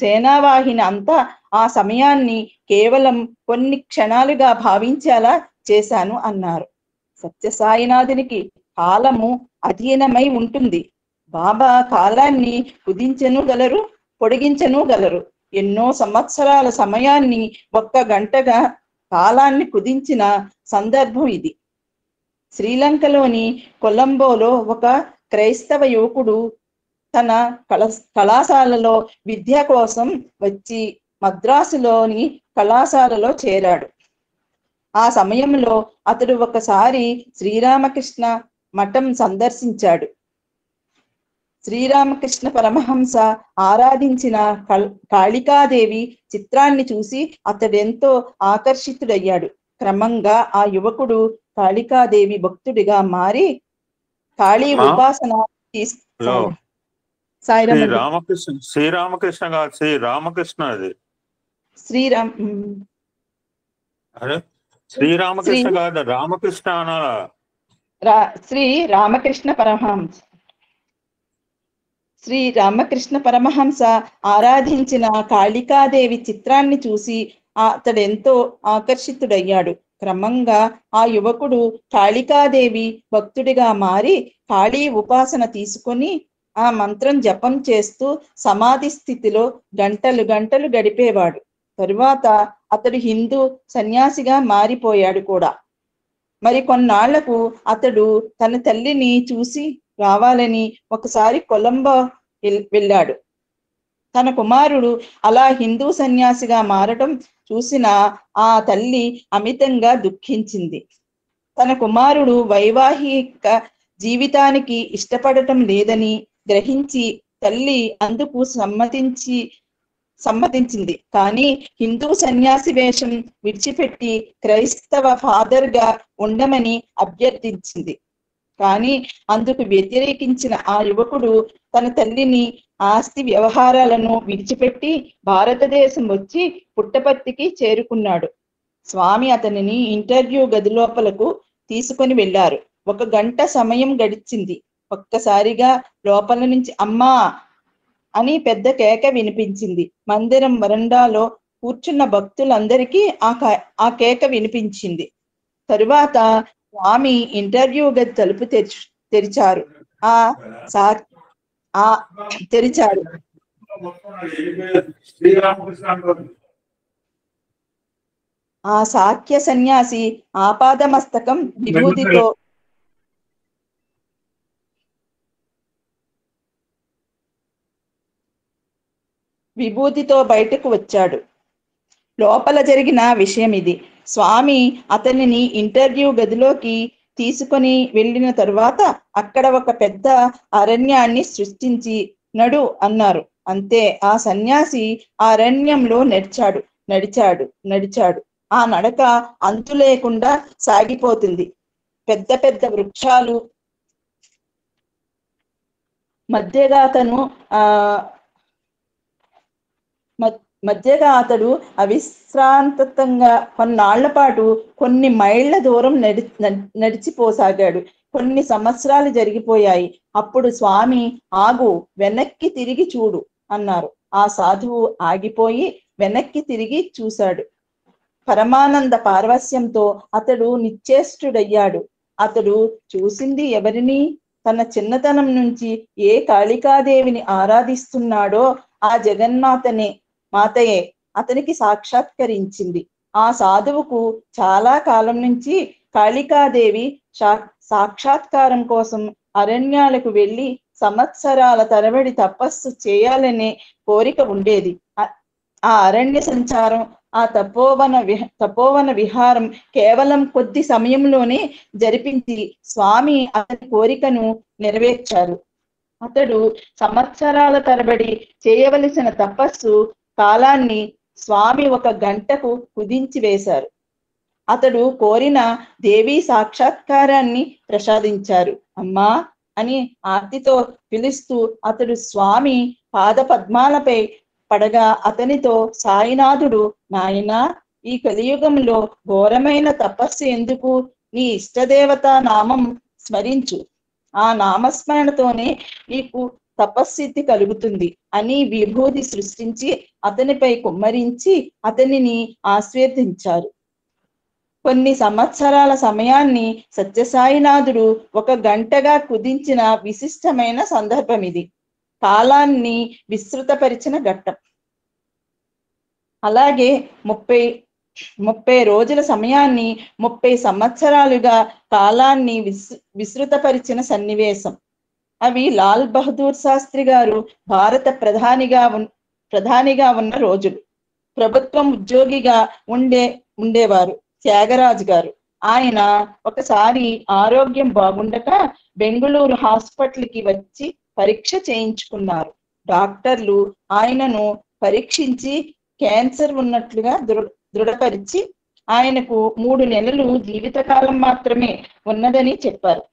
సేనావాహిని అంతా ఆ సమయాన్ని కేవలం కొన్ని క్షణాలుగా భావించేలా చేశాను అన్నారు. సత్యసాయినాథునికి కాలము అధీనమై ఉంటుంది. బాబా కాలాన్ని కుదించను గలరు, పొడిగించను గలరు. ఎన్నో సంవత్సరాల సమయాన్ని 1 గంటగా కాలాన్ని కుదించిన సందర్భం ఇది. శ్రీలంకలోని కొలంబోలో ఒక క్రైస్తవ యువకుడు తన కళాశాలలో విద్య కోసం వచ్చి మద్రాసులోని కళాశాలలో చేరాడు. ఆ సమయంలో అతడు ఒకసారి శ్రీరామకృష్ణ మఠం సందర్శించాడు. శ్రీరామకృష్ణ పరమహంస ఆరాధించిన కాళికాదేవి చిత్రాన్ని చూసి అతడెంతో ఆకర్షితుడయ్యాడు. క్రమంగా ఆ యువకుడు కాళికాదేవి భక్తుడిగా మారి కాళీ ఉపాసన శ్రీరామకృష్ణ కాదు, శ్రీరామకృష్ణ. అది శ్రీరామకృష్ణ కాదు, రామకృష్ణ అనాలా? శ్రీ రామకృష్ణ పరమహంస. శ్రీ రామకృష్ణ పరమహంస ఆరాధించిన కాళికాదేవి చిత్రాన్ని చూసి అతడెంతో ఆకర్షితుడయ్యాడు. క్రమంగా ఆ యువకుడు కాళికాదేవి భక్తుడిగా మారి కాళీ ఉపాసన తీసుకొని ఆ మంత్రం జపం చేస్తూ సమాధి స్థితిలో గంటలు గంటలు గడిపేవాడు. తరువాత అతడు హిందూ సన్యాసిగా మారిపోయాడు కూడా. మరి కొన్నాళ్లకు అతడు తన తల్లిని చూసి రావాలని ఒకసారి కొలంబో వెళ్ళాడు. తన కుమారుడు అలా హిందూ సన్యాసిగా మారటం చూసిన ఆ తల్లి అమితంగా దుఃఖించింది. తన కుమారుడు వైవాహిక జీవితానికి ఇష్టపడటం లేదని గ్రహించి తల్లి అందుకు సమ్మతించింది. కానీ హిందూ సన్యాసి వేషం విడిచిపెట్టి క్రైస్తవ ఫాదర్గా ఉండమని అభ్యర్థించింది. కానీ అందుకు వ్యతిరేకించిన ఆ యువకుడు తన తల్లిని ఆస్తి వ్యవహారాలను విడిచిపెట్టి భారతదేశం వచ్చి పుట్టపర్తికి చేరుకున్నాడు. స్వామి అతనిని ఇంటర్వ్యూ గది లోపలకు తీసుకొని వెళ్ళారు. 1 గంట సమయం గడిచింది. ఒక్కసారిగా లోపల నుంచి అమ్మా అని పెద్ద కేక వినిపించింది. మందిరం వరండాలో కూర్చున్న భక్తులందరికీ ఆ కేక వినిపించింది. తరువాత స్వామి ఇంటర్వ్యూ గది తలుపు తెరిచారు. ఆ సాఖ్య సన్యాసి ఆపాదమస్తకం విభూతితో బయటకు వచ్చాడు. లోపల జరిగిన విషయం ఇది. స్వామి అతనిని ఇంటర్వ్యూ గదిలోకి తీసుకొని వెళ్ళిన తరువాత అక్కడ ఒక పెద్ద అరణ్యాన్ని సృష్టించి నడు అన్నారు. అంతే. ఆ సన్యాసి ఆ అరణ్యంలో నడిచాడు. ఆ నడక అంతు లేకుండా సాగిపోతుంది. పెద్ద పెద్ద వృక్షాలు మధ్యగా అతడు అవిశ్రాంతంగా కొన్నాళ్ల పాటు కొన్ని మైళ్ళ దూరం నడిచిపోసాగాడు. కొన్ని సంవత్సరాలు జరిగిపోయాయి. అప్పుడు స్వామి ఆగు, వెనక్కి తిరిగి చూడు అన్నారు. ఆ సాధువు ఆగిపోయి వెనక్కి తిరిగి చూశాడు. పరమానంద పారవస్యంతో అతడు నిశ్చేష్టుడయ్యాడు. అతడు చూసింది ఎవరిని? తన చిన్నతనం నుంచి ఏ కాళికాదేవిని ఆరాధిస్తున్నాడో ఆ మాతయే అతనికి సాక్షాత్కరించింది. ఆ సాధువుకు చాలా కాలం నుంచి కాళికాదేవి సాక్షాత్కారం కోసం అరణ్యాలకు వెళ్ళి సంవత్సరాల తరబడి తపస్సు చేయాలనే కోరిక ఉండేది. ఆ అరణ్య సంచారం, ఆ తపోవన విహారం కేవలం కొద్ది సమయంలోనే జరిపించి స్వామి అతని కోరికను నెరవేర్చారు. అతడు సంవత్సరాల తరబడి చేయవలసిన తపస్సు కాలాన్ని స్వామి 1 గంటకు కుదించి వేశారు. అతడు కోరిన దేవీ సాక్షాత్కారాన్ని ప్రసాదించారు. అమ్మా అని ఆర్తితో పిలుస్తూ అతడు స్వామి పాద పద్మాలపై పడగా అతనితో సాయినాథుడు, నాయనా, ఈ కలియుగంలో ఘోరమైన తపస్సు ఎందుకు? నీ ఇష్టదేవత నామం స్మరించు. ఆ నామస్మరణతోనే నీకు తపస్సిద్ధి కలుగుతుంది అని విభూతి సృష్టించి అతనిపై కుమ్మరించి అతనిని ఆశీర్వదించారు. కొన్ని సంవత్సరాల సమయాన్ని సత్యసాయినాథుడు 1 గంటగా కుదించిన విశిష్టమైన సందర్భం ఇది. కాలాన్ని విస్తృతపరిచిన ఘట్టం. అలాగే 30 రోజుల సమయాన్ని 30 సంవత్సరాలుగా కాలాన్ని విస్తృతపరిచిన సన్నివేశం. అవి లాల్ బహదూర్ శాస్త్రి గారు భారత ప్రధానిగా ఉన్న రోజులు. ప్రభుత్వం ఉద్యోగిగా ఉండేవారు త్యాగరాజు గారు. ఆయన ఒకసారి ఆరోగ్యం బాగుండక బెంగుళూరు హాస్పిటల్కి వచ్చి పరీక్ష చేయించుకున్నారు. డాక్టర్లు ఆయనను పరీక్షించి క్యాన్సర్ ఉన్నట్లుగా దృఢపరిచి ఆయనకు 3 నెలలు జీవితకాలం మాత్రమే ఉన్నదని చెప్పారు.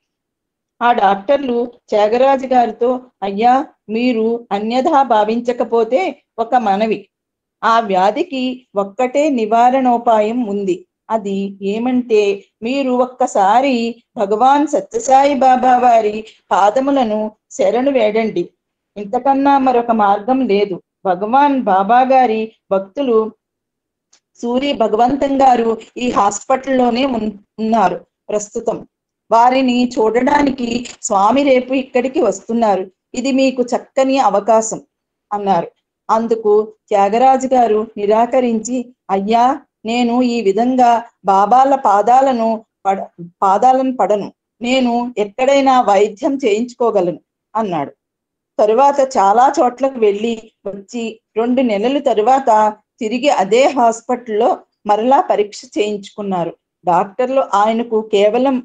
ఆ డాక్టర్లు త్యాగరాజు గారితో, అయ్యా, మీరు అన్యథా భావించకపోతే ఒక మనవి. ఆ వ్యాధికి ఒక్కటే నివారణోపాయం ఉంది. అది ఏమంటే మీరు ఒక్కసారి భగవాన్ సత్యసాయి బాబా వారి పాదములను శరణు వేడండి. ఇంతకన్నా మరొక మార్గం లేదు. భగవాన్ బాబా గారి భక్తులు సూరి భగవంతం గారు ఈ హాస్పిటల్లోనే ఉన్నారు ప్రస్తుతం. వారిని చూడడానికి స్వామి రేపు ఇక్కడికి వస్తున్నారు. ఇది మీకు చక్కని అవకాశం అన్నారు. అందుకు త్యాగరాజు గారు నిరాకరించి, అయ్యా, నేను ఈ విధంగా బాబాల పాదాలను పడను. నేను ఎక్కడైనా వైద్యం చేయించుకోగలను అన్నాడు. తరువాత చాలా చోట్లకు వెళ్ళి వచ్చి 2 నెలల తరువాత తిరిగి అదే హాస్పిటల్లో మరలా పరీక్ష చేయించుకున్నారు. డాక్టర్లు ఆయనకు కేవలం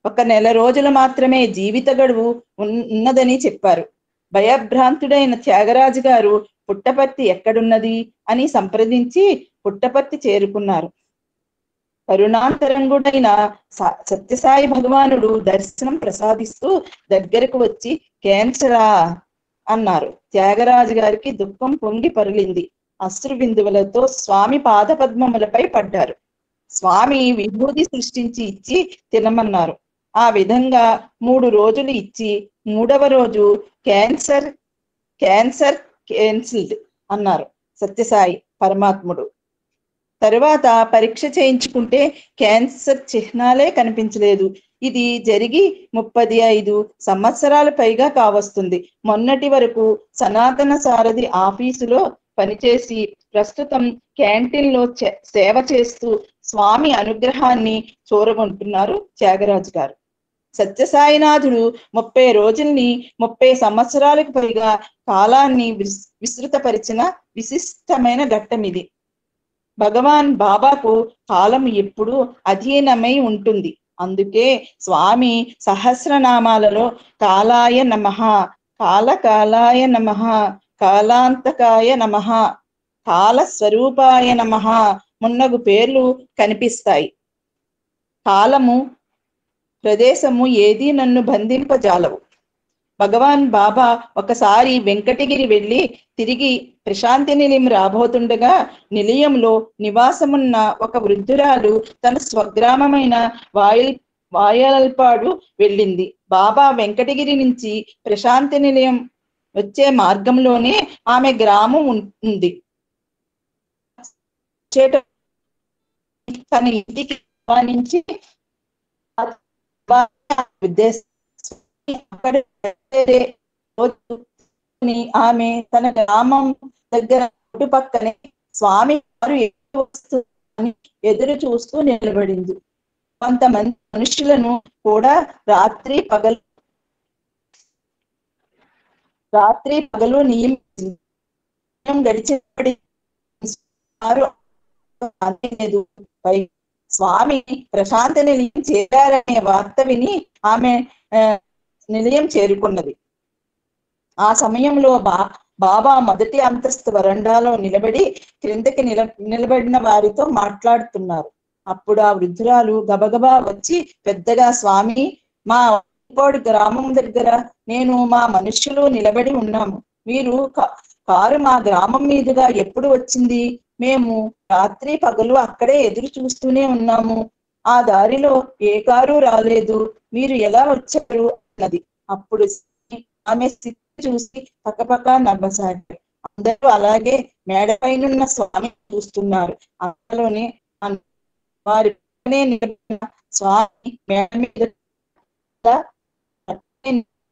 1 నెల రోజులు మాత్రమే జీవిత గడువు ఉన్నదని చెప్పారు. భయభ్రాంతుడైన త్యాగరాజు గారు పుట్టపర్తి ఎక్కడున్నది అని సంప్రదించి పుట్టపర్తి చేరుకున్నారు. కరుణాంతరంగుడైన సత్యసాయి భగవానుడు దర్శనం ప్రసాదిస్తూ దగ్గరకు వచ్చి, క్యాన్సరా అన్నారు. త్యాగరాజు గారికి దుఃఖం పొంగి పరులింది. అశ్రు బిందువులతో స్వామి పాదపద్మములపై పడ్డారు. స్వామి విభూతి సృష్టించి ఇచ్చి తినమన్నారు. ఆ విధంగా 3 రోజులు ఇచ్చి 3వ రోజు క్యాన్సర్ క్యాన్సిల్డ్ అన్నారు సత్యసాయి పరమాత్ముడు. తరువాత పరీక్ష చేయించుకుంటే క్యాన్సర్ చిహ్నాలే కనిపించలేదు. ఇది జరిగి 35 సంవత్సరాల పైగా కావస్తుంది. మొన్నటి వరకు సనాతన సారథి ఆఫీసులో పనిచేసి ప్రస్తుతం క్యాంటీన్ లో సేవ చేస్తూ స్వామి అనుగ్రహాన్ని చూరగొంటున్నారు త్యాగరాజు గారు. సత్యసాయినాథుడు 30 రోజుల్ని 30 సంవత్సరాలకు పైగా కాలాన్ని విస్తృతపరిచిన విశిష్టమైన ఘట్టం ఇది. భగవాన్ బాబాకు కాలం ఎప్పుడూ అధీనమై ఉంటుంది. అందుకే స్వామి సహస్రనామాలలో కాలాయ నమః, కాలకాలాయ నమః, కాలాంతకాయ నమః, కాల స్వరూపాయ నమః మున్నగు పేర్లు కనిపిస్తాయి. కాలము ప్రదేశము ఏది నన్ను బంధింపజాలవు. భగవాన్ బాబా ఒకసారి వెంకటగిరి వెళ్ళి తిరిగి ప్రశాంతి నిలయం రాబోతుండగా నిలయంలో నివాసమున్న ఒక వృద్ధురాలు తన స్వగ్రామమైన వాయల్పాడు వెళ్ళింది. బాబా వెంకటగిరి నుంచి ప్రశాంతి నిలయం వచ్చే మార్గంలోనే ఆమె గ్రామం ఉంది. తన ఇంటికి నుంచి ఆమె తన గ్రామం దగ్గర పక్కనే స్వామి వారు ఎదురు చూస్తూ నిలబడింది. కొంతమంది మనుషులను కూడా రాత్రి పగలు నియమం గడిచేపడి స్వామి ప్రశాంతి నిలయం చేరారనే వార్త విని ఆమె నిలయం చేరుకున్నది. ఆ సమయంలో బాబా మొదటి అంతస్తు వరండాలో నిలబడి క్రిందకి నిలబడిన వారితో మాట్లాడుతున్నారు. అప్పుడు ఆ వృద్ధురాలు గబగబా వచ్చి పెద్దగా, స్వామి, మా గ్రామం దగ్గర నేను మా మనుష్యులు నిలబడి ఉన్నాము. మీరు కారు మా గ్రామం మీదుగా ఎప్పుడు వచ్చింది? మేము రాత్రి పగలు అక్కడే ఎదురు చూస్తూనే ఉన్నాము. ఆ దారిలో ఏ కారు రాలేదు. మీరు ఎలా వచ్చారు అన్నది. అప్పుడు ఆమె స్థితి చూసి పక్కపక్క నవ్వసాగారు. అందరూ అలాగే మేడపైనున్న స్వామి చూస్తున్నారు. అందులోనే వారి స్వామి మేడ మీద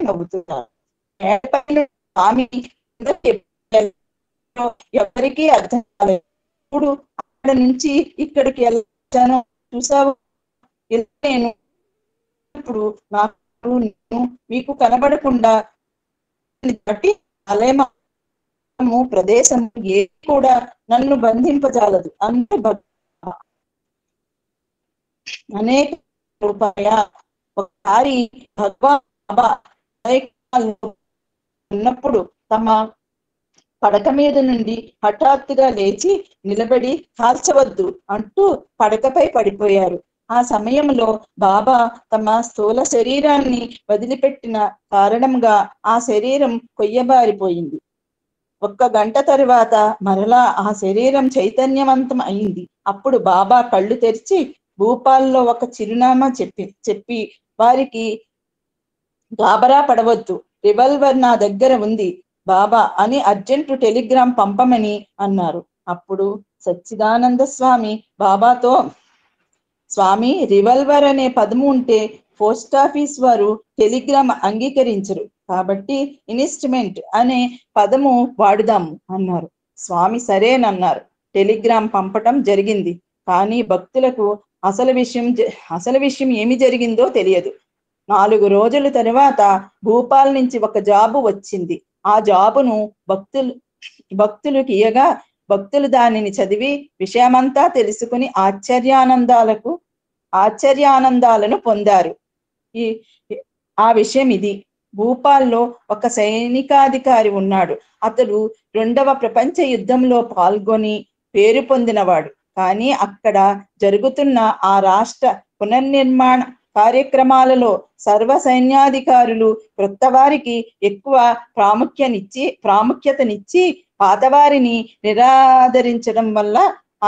నవ్వుతున్నారు. మేడపైన స్వామి ఎవరికీ అర్థం కాలేదు. ఇప్పుడు అక్కడ నుంచి ఇక్కడికి వెళ్ళాను చూసావు. నేను ఇప్పుడు నేను మీకు కనబడకుండా బట్టి అలేమము ప్రదేశం ఏది కూడా నన్ను బంధింపజాలదు. అనేక రూపాయ ఒకసారి భగవాన్ బాబా ఉన్నప్పుడు తమ పడక మీద నుండి హఠాత్తుగా లేచి నిలబడి కాల్చవద్దు అంటూ పడకపై పడిపోయారు. ఆ సమయంలో బాబా తమ స్థూల శరీరాన్ని వదిలిపెట్టిన కారణంగా ఆ శరీరం కొయ్యబారిపోయింది. 1 గంట తరువాత మరలా ఆ శరీరం చైతన్యవంతం అయింది. అప్పుడు బాబా కళ్ళు తెరిచి భూపాల్లో ఒక చిరునామా చెప్పి వారికి గాబరా పడవద్దు, రివాల్వర్ నా దగ్గర ఉంది, బాబా అని అర్జెంటు టెలిగ్రామ్ పంపమని అన్నారు. అప్పుడు సచ్చిదానంద స్వామి బాబాతో, స్వామి, రివాల్వర్ అనే పదము ఉంటే పోస్ట్ ఆఫీస్ వారు టెలిగ్రామ్ అంగీకరించరు, కాబట్టి ఇన్స్ట్రుమెంట్ అనే పదము వాడుదాము అన్నారు. స్వామి సరేనన్నారు. టెలిగ్రామ్ పంపటం జరిగింది. కానీ భక్తులకు అసలు విషయం ఏమి జరిగిందో తెలియదు. 4 రోజుల తర్వాత భూపాల్ నుంచి ఒక జాబు వచ్చింది. ఆ జాబును భక్తులకు ఇయ్యగా భక్తులు దానిని చదివి విషయమంతా తెలుసుకుని ఆశ్చర్యానందాలను పొందారు. ఆ విషయం ఇది. భూపాల్లో ఒక సైనికాధికారి ఉన్నాడు. అతడు 2వ ప్రపంచ యుద్ధంలో పాల్గొని పేరు పొందినవాడు. కానీ అక్కడ జరుగుతున్న ఆ రాష్ట్ర పునర్నిర్మాణ కార్యక్రమాలలో సర్వ సైన్యాధికారులు క్రొత్త వారికి ఎక్కువ ప్రాముఖ్యతనిచ్చి పాతవారిని నిరాదరించడం వల్ల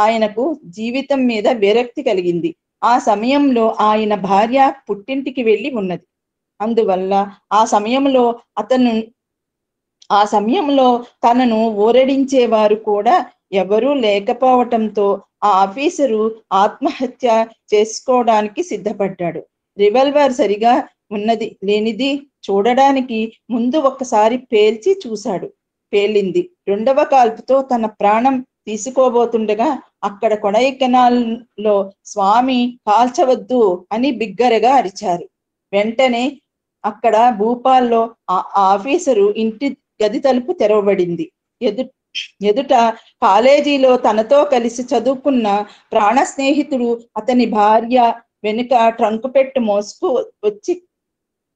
ఆయనకు జీవితం మీద విరక్తి కలిగింది. ఆ సమయంలో ఆయన భార్య పుట్టింటికి వెళ్ళి ఉన్నది. అందువల్ల ఆ సమయంలో తనను ఊరడించేవారు కూడా ఎవరూ లేకపోవటంతో ఆ ఆఫీసరు ఆత్మహత్య చేసుకోవడానికి సిద్ధపడ్డాడు. రివాల్వర్ సరిగా ఉన్నది లేనిది చూడడానికి ముందు ఒక్కసారి పేల్చి చూశాడు. పేలింది. 2వ కాల్పుతో తన ప్రాణం తీసుకోబోతుండగా అక్కడ కొడైకెనాల్ లో స్వామి కాల్చవద్దు అని బిగ్గరగా అరిచారు. వెంటనే అక్కడ భూపాల్లో ఆ ఆఫీసరు ఇంటి గది తలుపు తెరవబడింది. ఎదుట కాలేజీలో తనతో కలిసి చదువుకున్న ప్రాణ స్నేహితుడు, అతని భార్య, వెనుక ట్రంక్ పెట్టు మోసుకు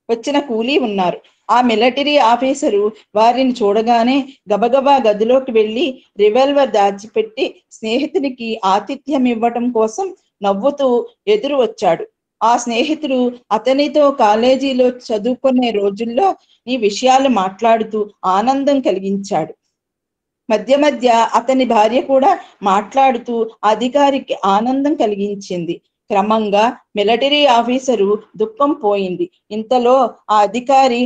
వచ్చిన కూలీ ఉన్నారు. ఆ మిలిటరీ ఆఫీసరు వారిని చూడగానే గబగబా గదిలోకి వెళ్ళి రివాల్వర్ దాచిపెట్టి స్నేహితునికి ఆతిథ్యం ఇవ్వటం కోసం నవ్వుతూ ఎదురు వచ్చాడు. ఆ స్నేహితుడు అతనితో కాలేజీలో చదువుకునే రోజుల్లో ఈ విషయాలు మాట్లాడుతూ ఆనందం కలిగించాడు. మధ్య మధ్య అతని భార్య కూడా మాట్లాడుతూ అధికారికి ఆనందం కలిగించింది. క్రమంగా మిలిటరీ ఆఫీసరు దుఃఖం పోయింది. ఇంతలో ఆ అధికారి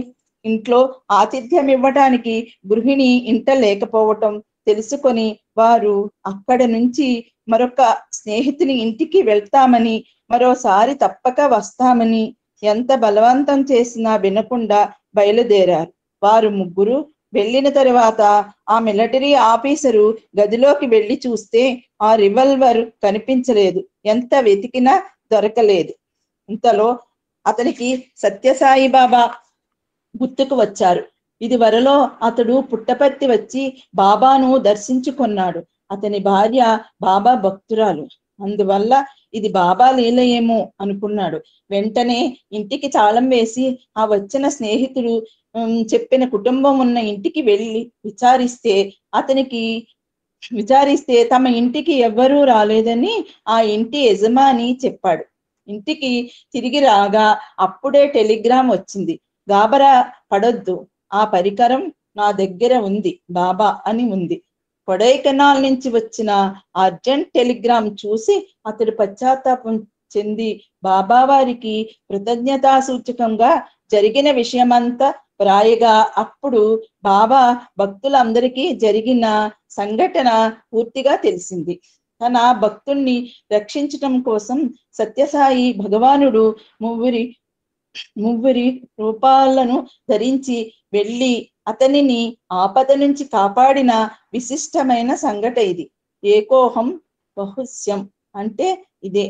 ఇంట్లో ఆతిథ్యం ఇవ్వటానికి గృహిణి ఇంట లేకపోవటం తెలుసుకొని వారు అక్కడ నుంచి మరొక స్నేహితుని ఇంటికి వెళ్తామని, మరోసారి తప్పక వస్తామని ఎంత బలవంతం చేసినా వినకుండా బయలుదేరారు. వారు ముగ్గురు వెళ్ళిన తర్వాత ఆ మిలిటరీ ఆఫీసరు గదిలోకి వెళ్ళి చూస్తే ఆ రివాల్వర్ కనిపించలేదు. ఎంత వెతికినా దొరకలేదు. ఇంతలో అతనికి సత్యసాయి బాబా గుర్తుకు వచ్చారు. ఇదివరలో అతడు పుట్టపర్తి వచ్చి బాబాను దర్శించుకున్నాడు. అతని భార్య బాబా భక్తురాలు. అందువల్ల ఇది బాబా లీల ఏమో అనుకున్నాడు. వెంటనే ఇంటికి తాళం వేసి ఆ వచ్చిన స్నేహితుడు చెప్పిన కుటుంబం ఉన్న ఇంటికి వెళ్ళి విచారిస్తే తమ ఇంటికి ఎవ్వరూ రాలేదని ఆ ఇంటి యజమాని చెప్పాడు. ఇంటికి తిరిగి రాగా అప్పుడే టెలిగ్రామ్ వచ్చింది. గాబరా పడొద్దు, ఆ పరికరం నా దగ్గర ఉంది బాబా అని ఉంది. కొడైకెనాల్ నుంచి వచ్చిన అర్జెంట్ టెలిగ్రామ్ చూసి అతడు పశ్చాత్తాపం చెంది బాబా వారికి కృతజ్ఞతా సూచకంగా జరిగిన విషయమంతా వ్రాయగా అప్పుడు బాబా భక్తులందరికీ జరిగిన సంఘటన పూర్తిగా తెలిసింది. తన భక్తుణ్ణి రక్షించటం కోసం సత్యసాయి భగవానుడు మువ్వురి రూపాలను ధరించి వెళ్ళి అతనిని ఆపద నుంచి కాపాడిన విశిష్టమైన సంఘటన ఇది. ఏకోహం బహుశ్యం అంటే ఇదే.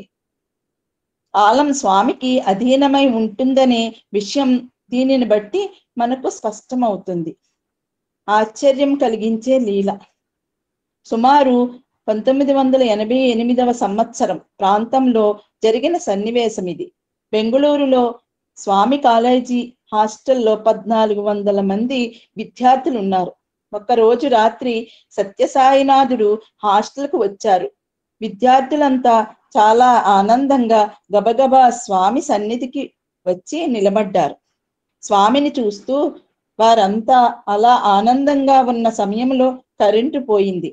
కాలం స్వామికి అధీనమై ఉంటుందనే విషయం దీనిని బట్టి మనకు స్పష్టమవుతుంది. ఆశ్చర్యం కలిగించే లీల. సుమారు 1988వ సంవత్సరం ప్రాంతంలో జరిగిన సన్నివేశం ఇది. బెంగుళూరులో స్వామి కాలేజీ హాస్టల్లో 1400 మంది విద్యార్థులు ఉన్నారు. ఒకరోజు రాత్రి సత్యసాయినాథుడు హాస్టల్కు వచ్చారు. విద్యార్థులంతా చాలా ఆనందంగా గబగబా స్వామి సన్నిధికి వచ్చి నిలబడ్డారు. స్వామిని చూస్తూ వారంతా అలా ఆనందంగా ఉన్న సమయంలో కరెంటు పోయింది.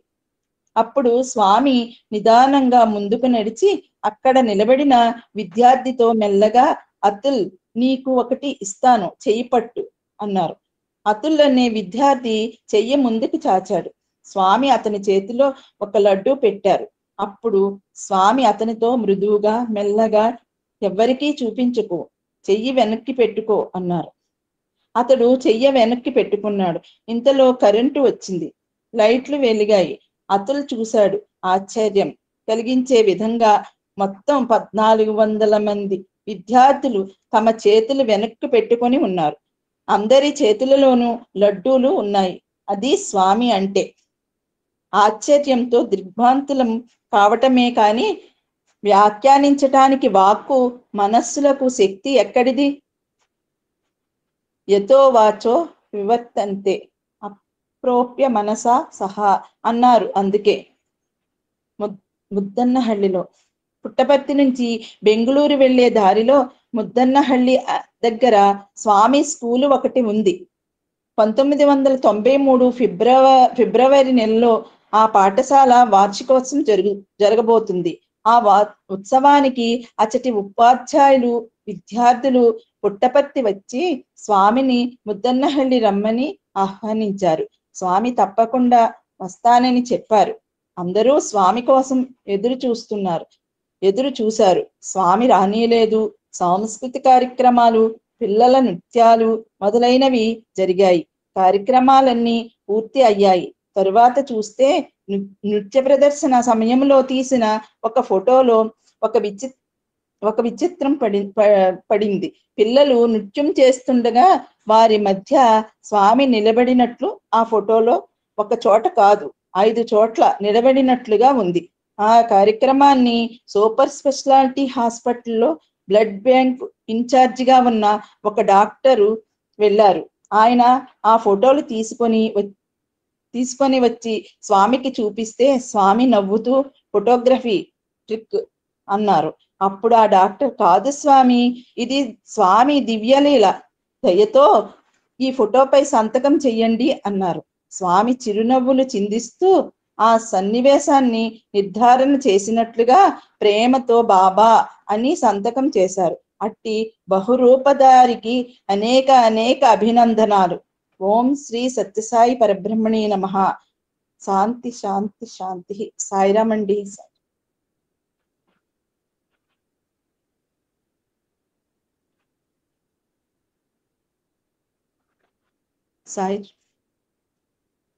అప్పుడు స్వామి నిదానంగా ముందుకు నడిచి అక్కడ నిలబడిన విద్యార్థితో మెల్లగా, అతుల్, నీకు ఒకటి ఇస్తాను, చెయ్యి పట్టు అన్నారు. అతుల్ అనే విద్యార్థి చెయ్యి ముందుకు చాచాడు. స్వామి అతని చేతిలో ఒక లడ్డు పెట్టారు. అప్పుడు స్వామి అతనితో మృదువుగా, మెల్లగా, ఎవ్వరికీ చూపించుకో, చెయ్యి వెనక్కి పెట్టుకో అన్నారు. అతడు చెయ్యి వెనక్కి పెట్టుకున్నాడు. ఇంతలో కరెంటు వచ్చింది. లైట్లు వెలిగాయి. అతుల్ చూశాడు. ఆశ్చర్యం కలిగించే విధంగా మొత్తం 1400 మంది విద్యార్థులు తమ చేతులు వెనక్కి పెట్టుకొని ఉన్నారు. అందరి చేతులలోనూ లడ్డూలు ఉన్నాయి. అది స్వామి అంటే. ఆశ్చర్యంతో దిగ్భ్రాంతులం కావటమే కాని వ్యాఖ్యానించటానికి వాక్కు మనస్సులకు శక్తి ఎక్కడిది? యతో వాచో వివర్తంతే అప్రోప్య మనసా సహా అన్నారు. అందుకే ముద్దన్నహಳ್ಳಿలో పుట్టపర్తి నుంచి బెంగుళూరు వెళ్లే దారిలో ముద్దన్నహಳ್ಳಿ దగ్గర స్వామి స్కూలు ఒకటి ఉంది. 1993 ఫిబ్రవరి నెలలో ఆ పాఠశాల వార్షికోత్సవం జరగబోతుంది. ఆ ఉత్సవానికి అచ్చటి ఉపాధ్యాయులు, విద్యార్థులు పుట్టపర్తి వచ్చి స్వామిని ముద్దన్నహಳ್ಳಿ రమ్మని ఆహ్వానించారు. స్వామి తప్పకుండా వస్తానని చెప్పారు. అందరూ స్వామి కోసం ఎదురు చూశారు. స్వామి రానియలేదు. సాంస్కృతిక కార్యక్రమాలు, పిల్లల నృత్యాలు మొదలైనవి జరిగాయి. కార్యక్రమాలన్నీ పూర్తి అయ్యాయి. తరువాత చూస్తే నృత్య ప్రదర్శన సమయంలో తీసిన ఒక ఫోటోలో ఒక విచిత్రం పడింది. పిల్లలు నృత్యం చేస్తుండగా వారి మధ్య స్వామి నిలబడినట్లు ఆ ఫోటోలో ఒక చోట కాదు 5 చోట్ల నిలబడినట్లుగా ఉంది. ఆ కార్యక్రమాన్ని సూపర్ స్పెషాలిటీ హాస్పిటల్లో బ్లడ్ బ్యాంక్ ఇన్ఛార్జిగా ఉన్న ఒక డాక్టరు వెళ్ళారు. ఆయన ఆ ఫోటోలు తీసుకొని వచ్చి స్వామికి చూపిస్తే స్వామి నవ్వుతూ ఫోటోగ్రఫీ ట్రిక్ అన్నారు. అప్పుడు ఆ డాక్టర్, కాదు స్వామి, ఇది స్వామి దివ్యలీల, దయతో ఈ ఫోటోపై సంతకం చెయ్యండి అన్నారు. స్వామి చిరునవ్వులు చిందిస్తూ ఆ సన్నివేశాన్ని నిర్ధారణ చేసినట్లుగా ప్రేమతో బాబా అని సంతకం చేశారు. అట్టి బహురూపధారికి అనేక అభినందనాలు. ఓం శ్రీ సత్యసాయి పరబ్రహ్మణే నమః. శాంతి శాంతి శాంతి. సాయిరామ్ అండి. సాయి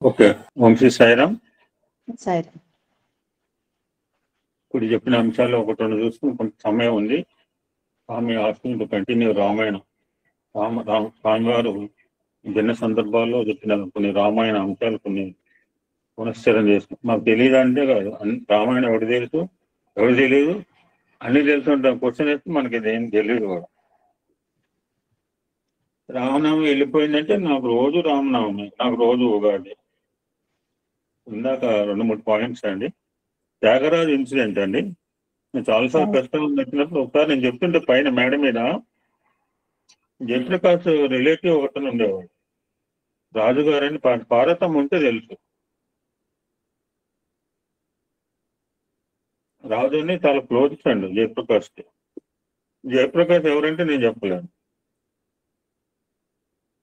ఓకే. ఓం శ్రీ సాయిరామ్. సాయిరామ్. ఇప్పుడు చెప్పిన అంశాలు ఒకటి రెండు చూసుకుని కొంత సమయం ఉంది. స్వామి ఆస్కింగ్ టు కంటిన్యూ రామాయణం. స్వామివారు భిన్న సందర్భాల్లో చెప్పిన కొన్ని రామాయణ అంశాలు కొన్ని పునశ్చరణ చేస్తున్నాం. మాకు తెలియదు అంటే కాదు, రామాయణం ఎవరు తెలుసు ఎవరు తెలియదు అన్ని తెలుసు క్వశ్చన్ వేస్తే మనకి ఇదేం తెలియదు కూడా. రామనవమి వెళ్ళిపోయిందంటే నాకు రోజు రామనవమి, నాకు రోజు ఉగాది. ఇందాక 2-3 పాయింట్స్ అండి. త్యాగరాజు ఇన్సిడెంట్ అండి. నేను చాలాసార్లు ప్రస్తుతం వచ్చినప్పుడు ఒకసారి నేను చెప్తుంటే పైన మేడ మీద జయప్రకాష్ రిలేటివ్ ఒకతను ఉండేవాడు, రాజుగారని. పార్వతమ్మ ఉంటే తెలుసు. రాజుని చాలా క్లోజ్ ఫ్రెండ్ జయప్రకాష్కి. జయప్రకాష్ ఎవరంటే నేను చెప్పలేను,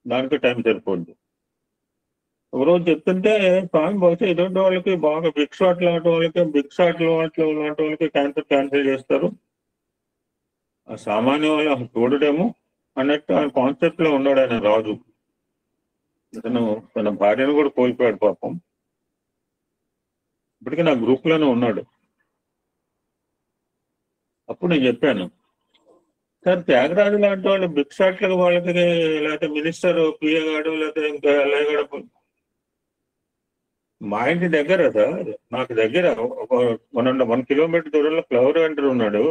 దానికి టైం సరిపోద్ది. ఒకరోజు చెప్తుంటే స్వామి బహుశా ఇటువంటి వాళ్ళకి బాగా బిగ్ షాట్ లాంటి వాళ్ళకి క్యాన్సిల్ చేస్తారు, ఆ సామాన్య వాళ్ళు చూడడేమో అన్నట్టు ఆయన కాన్సెప్ట్ లో ఉన్నాడు ఆయన రాజు. అతను తన భార్యను కూడా కోల్పోయాడు పాపం. ఇప్పటికీ నా గ్రూప్ లోనే ఉన్నాడు. అప్పుడు నేను చెప్పాను, సార్ త్యాగరాజు లాంటి వాళ్ళు బిగ్ షాట్లకు వాళ్ళకి, లేకపోతే మినిస్టర్ పిఏ గాడు, లేకపోతే ఇంకా ఎల్ఐ మా ఇంటి దగ్గర సార్, నాకు దగ్గర ఒక 1 కిలోమీటర్ దూరంలో ఫ్లవర్ వెండర్ ఉన్నాడు.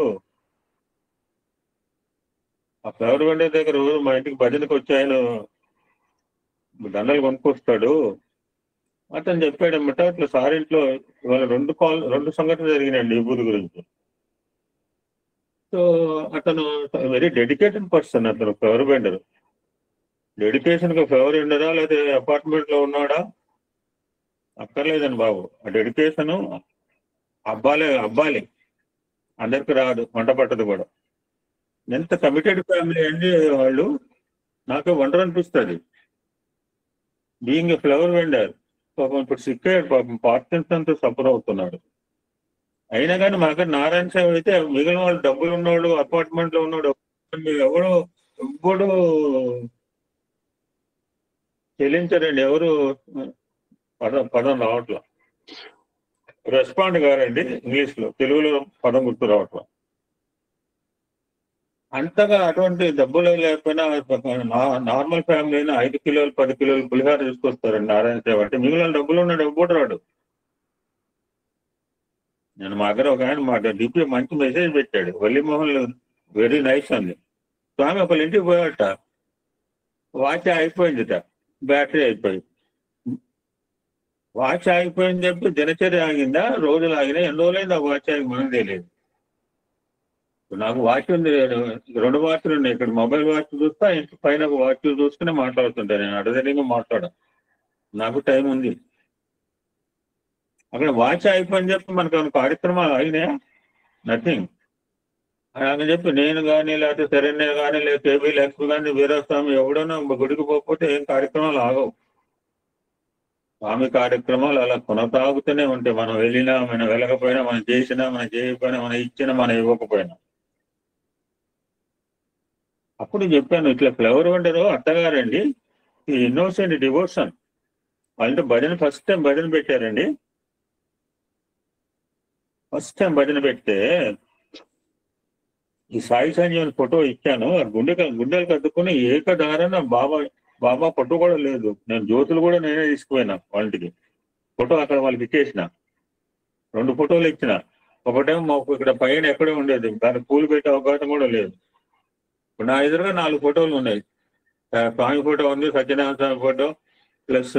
ఆ ఫ్లవర్ వెండర్ దగ్గర రోజు మా ఇంటికి భజనకు వచ్చి ఆయన దండలు కొనుక్కొస్తాడు. అతను చెప్పాడు అన్నమాట, అట్లా సారింట్లో ఇవాళ 2 సంఘటనలు జరిగినాయండి ఈ ఊరి గురించి. సో అతను వెరీ డెడికేటెడ్ పర్సన్. అతను ఫ్లవర్ వెండర్. డెడికేషన్ గా ఫ్లవర్ వెండరా లేదా అపార్ట్మెంట్ లో ఉన్నాడా అక్కర్లేదండి బాబు. ఆ డెడికేషన్ అబ్బాలి అందరికి రాదు, వంట పట్టదు కూడా. ఎంత కమిటెడ్ ఫ్యామిలీ అండి వాళ్ళు. నాకు వండర్ అనిపిస్తుంది. Being flower vendor. పాపం ఇప్పుడు సిక్ అయ్యాడు, పాపం పార్కిన్సన్ తో సఫర్ అవుతున్నాడు. అయినా కానీ మాకు నారాయణ సేవ అయితే మిగిలిన వాళ్ళు డబ్బులు ఉన్నవాడు, అపార్ట్మెంట్ లో ఉన్నాడు, ఎవడు ఎప్పుడు చెల్లించారండి. ఎవరు పదం రావట్లా, రెస్పాండ్ కారండి ఇంగ్లీష్ లో. తెలుగులో పదం గుర్తు రావట్లా. అంతగా అటువంటి డబ్బులు లేకపోయినా నార్మల్ ఫ్యామిలీ అయినా 5 కిలోలు 10 కిలోలు పులిహార తీసుకొస్తారండి నారాయణ సేవ అంటే. మిగిలిన డబ్బులు ఉన్నాడు ఎవ్వడు రాడు. నేను మా దగ్గర ఒక ఆయన మా డిపి మంచి మెసేజ్ పెట్టాడు, వల్లిమోహన్ వెరీ నైస్ అంది. స్వామి ఒకళ్ళ ఇంటికి పోయాట, వాచ్ అయిపోయిందిట, బ్యాటరీ అయిపోయింది. వాచ్ ఆగిపోయింది చెప్పి దినచర్య ఆగిందా, రోజులు ఆగినా, ఎన్ని రోజులైంది ఆ వాచ్ ఆగి మనకు తెలియదు. నాకు వాచ్ ఉంది, 2 వాచ్లు ఉన్నాయి. ఇక్కడ మొబైల్ వాచ్ చూస్తా, ఇంటి పైన వాచ్ చూసుకునే మాట్లాడుతుంటా. నేను అడగలిగా మాట్లాడా, నాకు టైం ఉంది. అక్కడ వాచ్ అయిపోయింది చెప్పి మనకు ఏమైనా కార్యక్రమాలు అయినాయా? నథింగ్. అని చెప్పి నేను కానీ, లేకపోతే శరణ్య కానీ, లేదా కేబీ లక్ష్మి కానీ, వీరస్వామి ఎవడన్నా గుడికి పోకపోతే ఏం కార్యక్రమాలు ఆగవు. స్వామి కార్యక్రమాలు అలా కొనసాగుతూనే ఉంటాయి. మనం వెళ్ళినా, మనం వెళ్ళకపోయినా, మనం చేసినా, మనం చేయకపోయినా, మనం ఇచ్చినా, మనం ఇవ్వకపోయినా. అప్పుడు చెప్పాను, ఇట్లా ఫ్లవర్ వండరు అత్తగారండి, ఈ ఇన్నోసెంట్ డివోషన్. వాళ్ళతో భజన ఫస్ట్ టైం భజన పెట్టారండి. ఫస్ట్ టైం భజన పెడితే ఈ సాయి సంజీవన్ ఫోటో ఇచ్చాను. గుండెలు కద్దుకుని ఏకదారన బాబా ఫోటో కూడా లేదు. నేను జ్యోతులు కూడా నేనే తీసుకుపోయినా వాళ్ళకి. ఫోటో అక్కడ వాళ్ళకి ఇచ్చేసిన, 2 ఫోటోలు ఇచ్చిన. ఒకటేమో మాకు ఇక్కడ పైన ఎక్కడే ఉండేది, దానికి పూలు పెట్టే అవకాశం కూడా లేదు. ఇప్పుడు నా ఎదురుగా 4 ఫోటోలు ఉన్నాయి. స్వామి ఫోటో ఉంది, సత్యనారాయణ స్వామి ఫోటో, ప్లస్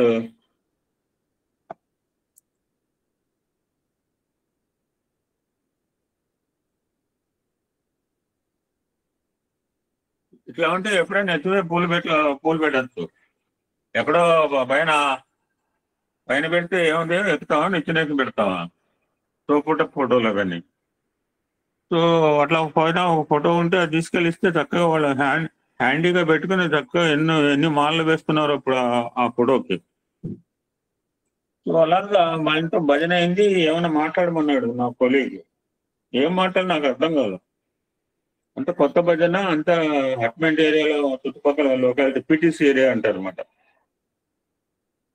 ఇట్లా ఉంటే ఎప్పుడైనా ఎత్తువే పూలు పెట్టచ్చు. ఎక్కడో పైన పెడితే ఏముంది, ఎక్కుతావా, నిచ్చినేసి పెడతావా, ఫోటోలు అవన్నీ. సో అట్లా పైన ఒక ఫోటో ఉంటే అది తీసుకెళ్ళిస్తే చక్కగా వాళ్ళ హ్యాండీగా పెట్టుకుని చక్కగా ఎన్ని మాలలు వేస్తున్నారు అప్పుడు ఆ ఫోటోకి. సో అలాగా మా ఇంట్లో భజన అయింది. ఏమైనా మాట్లాడమన్నాడు నా కొలీగ్. ఏం మాట్లాడి నాకు అర్థం కాదు. అంత కొత్త భజన, అంత హట్మెంట్ ఏరియాలో చుట్టుపక్కల లోకాలిటీ పిటిసి ఏరియా అంటారు అనమాట.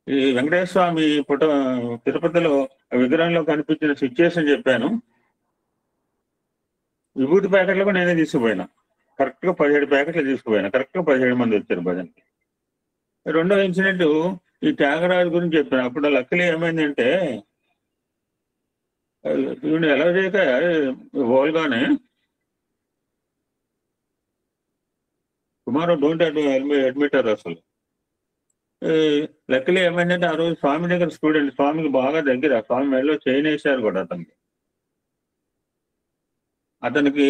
ఈ వెంకటేశ్వర స్వామి ఫోటో తిరుపతిలో విగ్రహంలో కనిపించిన సిచ్యుయేషన్ చెప్పాను. విభూతి ప్యాకెట్లు కూడా నేనే తీసుకుపోయినా. కరెక్ట్గా 17 ప్యాకెట్లు తీసుకుపోయినా. కరెక్ట్గా 17 మంది వచ్చారు భజనకి. రెండో ఇన్సిడెంట్ ఈ త్యాగరాజు గురించి చెప్పాను. అప్పుడు లక్కలీ ఏమైందంటే, ఈవిడ ఎలా చేయక ఓల్గానే టుమారో డోంట్ అడ్మిట్ అసలు. లక్కలీ ఏమైందంటే, ఆ రోజు స్వామి దగ్గర స్టూడెంట్, స్వామికి బాగా దగ్గర, స్వామి మెడలో చైన్ వేశారు కూడా అతనికి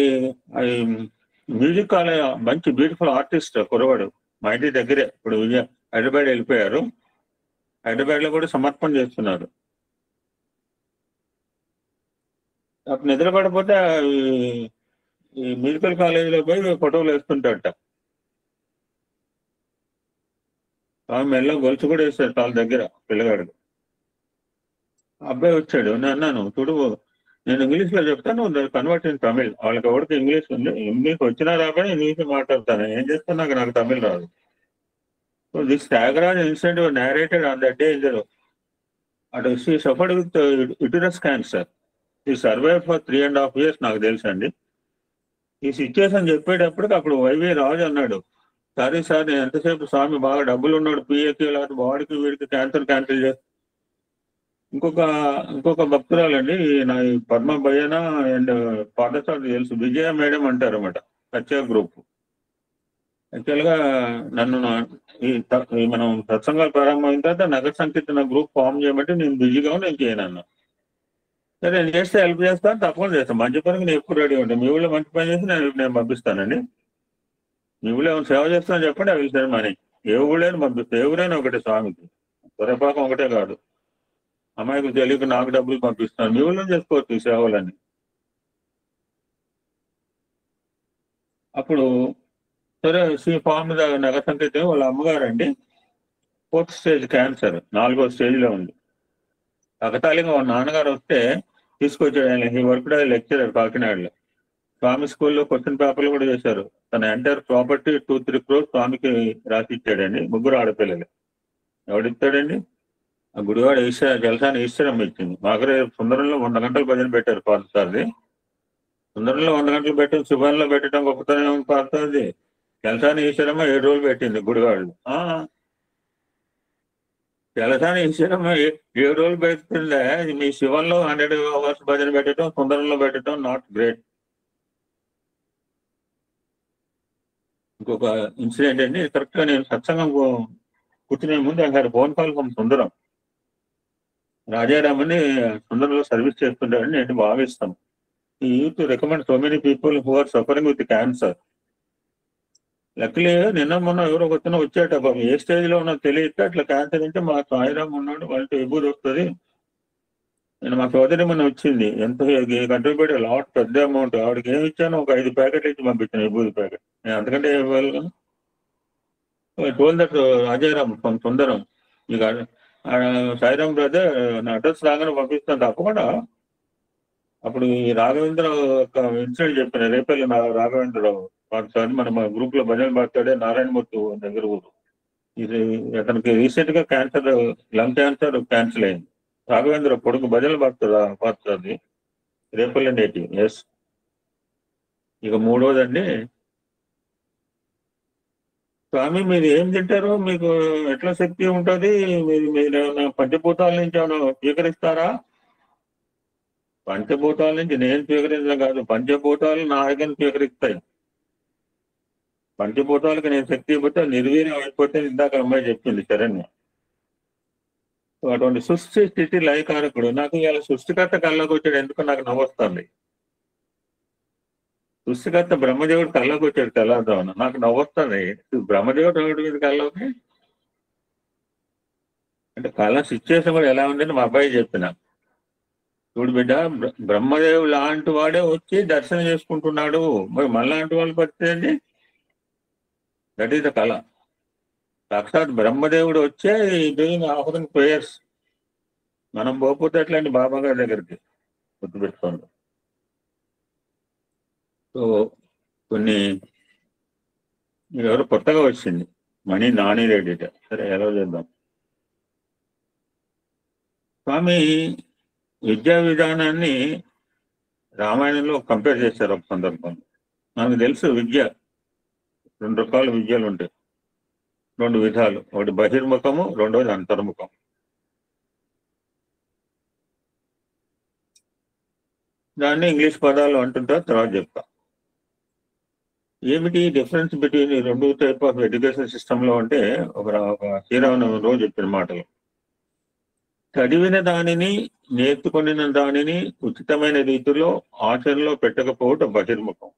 మ్యూజిక్ కాలేజ్ మంచి బ్యూటిఫుల్ ఆర్టిస్ట్ కురవాడు, మా ఇంటి దగ్గరే. ఇప్పుడు హైదరాబాద్ వెళ్ళిపోయారు. హైదరాబాద్ లో కూడా సమర్పణ చేస్తున్నారు. అప్పుడు నిద్రపడిపోతే ఈ మ్యూజికల్ కాలేజీలో పోయి ఫోటోలు వేస్తుంటాడట. స్వామి మెడలో గొలుసు కూడా వేస్తాడు వాళ్ళ దగ్గర పిల్లగాడు. అబ్బాయి వచ్చాడు. నేను అన్నాను, చూడు నేను ఇంగ్లీష్ లో చెప్తాను, కన్వర్ట్ ఇన్ తమిళ్. వాళ్ళకి ఎవరికి ఇంగ్లీష్ ఉంది, ఇంగ్లీష్ వచ్చినా రాకపోయినా ఇంగ్లీష్ మాట్లాడతాను. ఏం చేస్తాను, నాకు తమిళ్ రాదు. So this Tyagaraj incident narrated on that day. She suffered with uterus cancer. She survived for 3.5 years నాకు తెలుసండి. ఈ సిచ్యువేషన్ చెప్పేటప్పటికి అప్పుడు వైవి రాజు అన్నాడు, సారీ సార్, నేను ఎంతసేపు స్వామి బాగా డబ్బులు ఉన్నాడు, పిఏకి లేకపోతే బాడీకి వీడికి క్యాన్సర్ చేస్తాను. ఇంకొక భక్తురాలండి, నా పద్మ భయ్యన అండ్ పాఠశాల తెలుసు, విజయ మేడం అంటారు అన్నమాట, సత్య గ్రూప్. యాక్చువల్ గా నన్ను మనం సత్సంగాలు ప్రారంభమైన తర్వాత నగర సంకీర్తన గ్రూప్ ఫామ్ చేయమంటే నేను బిజీగా నేను చేయను. సరే నేను చేస్తే హెల్ప్ చేస్తాను, తప్పకుండా చేస్తాను. మంచి పనికి నేను ఎక్కువ రెడీ ఉంటాను. మీ ఊళ్ళో మంచి పని చేసి నేను పంపిస్తానండి. మీ ఊళ్ళో ఏమైనా సేవ చేస్తానని చెప్పండి, అవి సరే మనీ. ఏ ఊళ్ళైనా పంపిస్తాను. ఏ ఊరైనా ఒకటే స్వామికి, త్వరపాకం ఒకటే కాదు. అమ్మాయికి తెలియక నాకు డబ్బులు పంపిస్తాను. మీ ఊళ్ళో చేసుకోవచ్చు ఈ సేవలన్నీ. అప్పుడు సరే ఫామ్ నగర సంకీర్తన వాళ్ళ అమ్మగారండి 4th స్టేజ్ క్యాన్సర్, 4వ స్టేజ్లో ఉంది. అకతాళిగా వాళ్ళ నాన్నగారు వస్తే తీసుకొచ్చాడు. ఆయన ఈ వర్క్ లెక్చరర్ కాకినాడలో. స్వామి స్కూల్లో క్వశ్చన్ పేపర్లు కూడా చేశారు. తన ఎంటైర్ ప్రాపర్టీ 2-3 crores స్వామికి రాసి ఇచ్చాడండి. 3 ఆడపిల్లలు. ఎవడిస్తాడండి? ఆ గుడివాడ జలసాని ఈశ్వరమ్మ ఇచ్చింది. మాకు సుందరంలో 100 గంటలు భజన పెట్టారు పార్థసారథి. సుందరంలో 100 గంటలు పెట్టడం, శుభంలో పెట్టడం గొప్పతనం పార్థసారథి. జలసాని ఈశ్వరమ్మ 7 రోజులు పెట్టింది గుడివాడలో. జలసాని ఈశ్వరమ్మ 7 రోజులు పెడుతుందే. మీ శివంలో 100 hours భజన పెట్టడం, సుందరంలో పెట్టడం నాట్ గ్రేట్. ఇంకొక ఇన్సిడెంట్ అండి. కరెక్ట్ గా నేను సత్సంగం కూర్చునే ముందు ఆయన ఫోన్ కాల్ ఫ్రమ్ సుందరం. రాజారామని సుందరంలో సర్వీస్ చేస్తుంటారని నేను భావిస్తాను. ఈ youth recommend so many people who are suffering with cancer. Luckily నిన్న మొన్న ఎవరో వచ్చాట, ఏ స్టేజ్ లో ఉన్నదో తెలియక అట్లా క్యాన్సర్ అంటే మా సాయిరామ్ ఉన్నాడు, వాళ్ళతో ఎబూది వస్తుంది. నేను మా సోదరి మొన్న వచ్చింది, ఎంత కంట్రిబ్యూట్ లాట్ పెద్ద అమౌంట్. ఆవిడకి ఏమి ఇచ్చాను, ఒక 5 ప్యాకెట్లు ఇచ్చి పంపించాను ఎబూది ప్యాకెట్. నేను అంతకంటే ఇవ్వాలి. టోల్ దట్ రాజారామ్ ఫ్రమ్ సుందరం, ఇక సాయిరామ్ బ్రదర్ నా అడ్రస్ రాగానే పంపిస్తాను తప్పకుండా. అప్పుడు ఈ రాఘవేంద్రరావు ఒక ఇన్సిడెంట్ చెప్పాను. రేపల్లి రాఘవేంద్రరావు పాఠశాల మన గ్రూప్ లో భజన పాడతాడే, నారాయణమూర్తి దగ్గర ఊరు. ఇది అతనికి రీసెంట్ గా క్యాన్సర్, లంగ్ క్యాన్సర్ క్యాన్సిల్ అయింది. రాఘవేంద్ర కొడుకు భజనలు పాడతాడు పాఠశాలది, రేపల్లి నేటివ్. ఎస్. ఇక 3వదండి, స్వామి మీరు ఏం తింటారు, మీకు ఎట్లా శక్తి ఉంటుంది, మీరు పంచభూతాల నుంచి ఏమైనా స్వీకరిస్తారా? పంచభూతాల నుంచి నేను స్వీకరించడం కాదు, పంచభూతాలు నా ఆరోగ్యాన్ని స్వీకరిస్తాయి. పంచభూతాలకు నేను శక్తి ఇవ్వతే నిర్వీర్యం అయిపోతే ఇందాక అమ్మాయి చెప్పింది శరణ్య. అటువంటి సృష్టి స్థితి లయకారకుడు. నాకు ఇలా సృష్టికర్త కళ్ళకు వచ్చాడు, ఎందుకు నాకు నవ్వొస్తుంది. సృష్టికర్త బ్రహ్మదేవుడు కళ్ళకు వచ్చాడు తెల్లారుదామని, నాకు నవ్వొస్తుంది. బ్రహ్మదేవుడు రోడ్డు మీద కళ్ళకి అంటే కళ్ళ సిచ్యువేషన్ కూడా ఎలా ఉందని మా అబ్బాయి చెప్పిన. చూడు బిడ్డ, బ్రహ్మదేవుడు లాంటి వాడే వచ్చి దర్శనం చేసుకుంటున్నాడు, మరి మనలాంటి వాళ్ళు పరిస్థితి. దట్ ఈస్ ద కళ. సాక్షాత్ బ్రహ్మదేవుడు వచ్చే డూయింగ్ ఆఫరింగ్ ప్రేయర్స్. మనం పోకపోతే అట్లాంటి బాబా గారి దగ్గరికి గుర్తుపెట్టుకోండి. సో కొన్ని ఎవరు కొత్తగా వచ్చింది, మణి నాని రెడ్డి. సరే ఎలా చేద్దాం. స్వామి విద్యా విధానాన్ని రామాయణంలో కంపేర్ చేశారు ఒక సందర్భంలో. నాకు తెలుసు విద్య 2 రకాల విద్యలు ఉంటాయి, 2 విధాలు. ఒకటి బహిర్ముఖము, 2వది అంతర్ముఖం. దాన్ని ఇంగ్లీష్ పదాలు అంటుంటారు, తర్వాత చెప్తా. ఏమిటి డిఫరెన్స్ బిట్వీన్ ఈ 2 టైప్ ఆఫ్ ఎడ్యుకేషన్ సిస్టమ్ లో అంటే, ఒక శ్రీరామనవమి రోజు చెప్పిన మాటలు. చదివిన దానిని, నేర్చుకున్న దానిని ఉచితమైన రీతిలో ఆచరణలో పెట్టకపోవటం బహిర్ముఖం.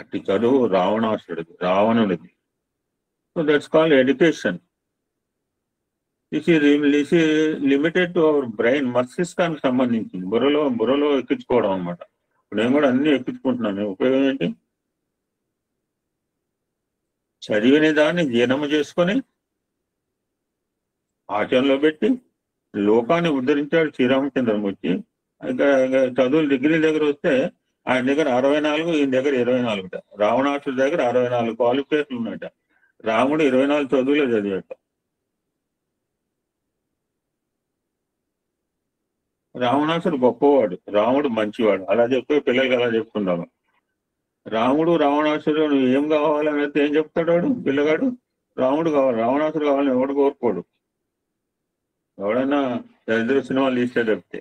అట్టి చదువు రావణుడిది. So that's called education. This is limited to our brain, మస్తిష్కానికి సంబంధించింది. బుర్రలో ఎక్కించుకోవడం అనమాట. ఇప్పుడు నేను కూడా అన్ని ఎక్కించుకుంటున్నాను. ఉపయోగం ఏంటి? చదివిన దాన్ని జీర్ణము చేసుకొని ఆచరణలో పెట్టి లోకాన్ని ఉద్ధరించాడు శ్రీరామచంద్రమూర్తి. ఇంకా చదువులు డిగ్రీ దగ్గర వస్తే ఆయన దగ్గర 64, ఈయన దగ్గర 24. రావణాసుడి దగ్గర 64 క్వాలిఫికేషన్లు ఉన్నాయట. రాముడు 24 చదువులే చదివాట. రావణాసుడు గొప్పవాడు, రాముడు మంచివాడు. అలా చెప్తే పిల్లలకి అలా చెప్తున్నాము. రాముడు రావణాసుడు నువ్వు ఏం కావాలని అయితే ఏం చెప్తాడు వాడు పిల్లగాడు? రాముడు కావాలి, రావణాసుడు కావాలని ఎవడు కోరుకోడు. ఎవడన్నా దరిద్ర సినిమాలు తీస్తే చెప్తే.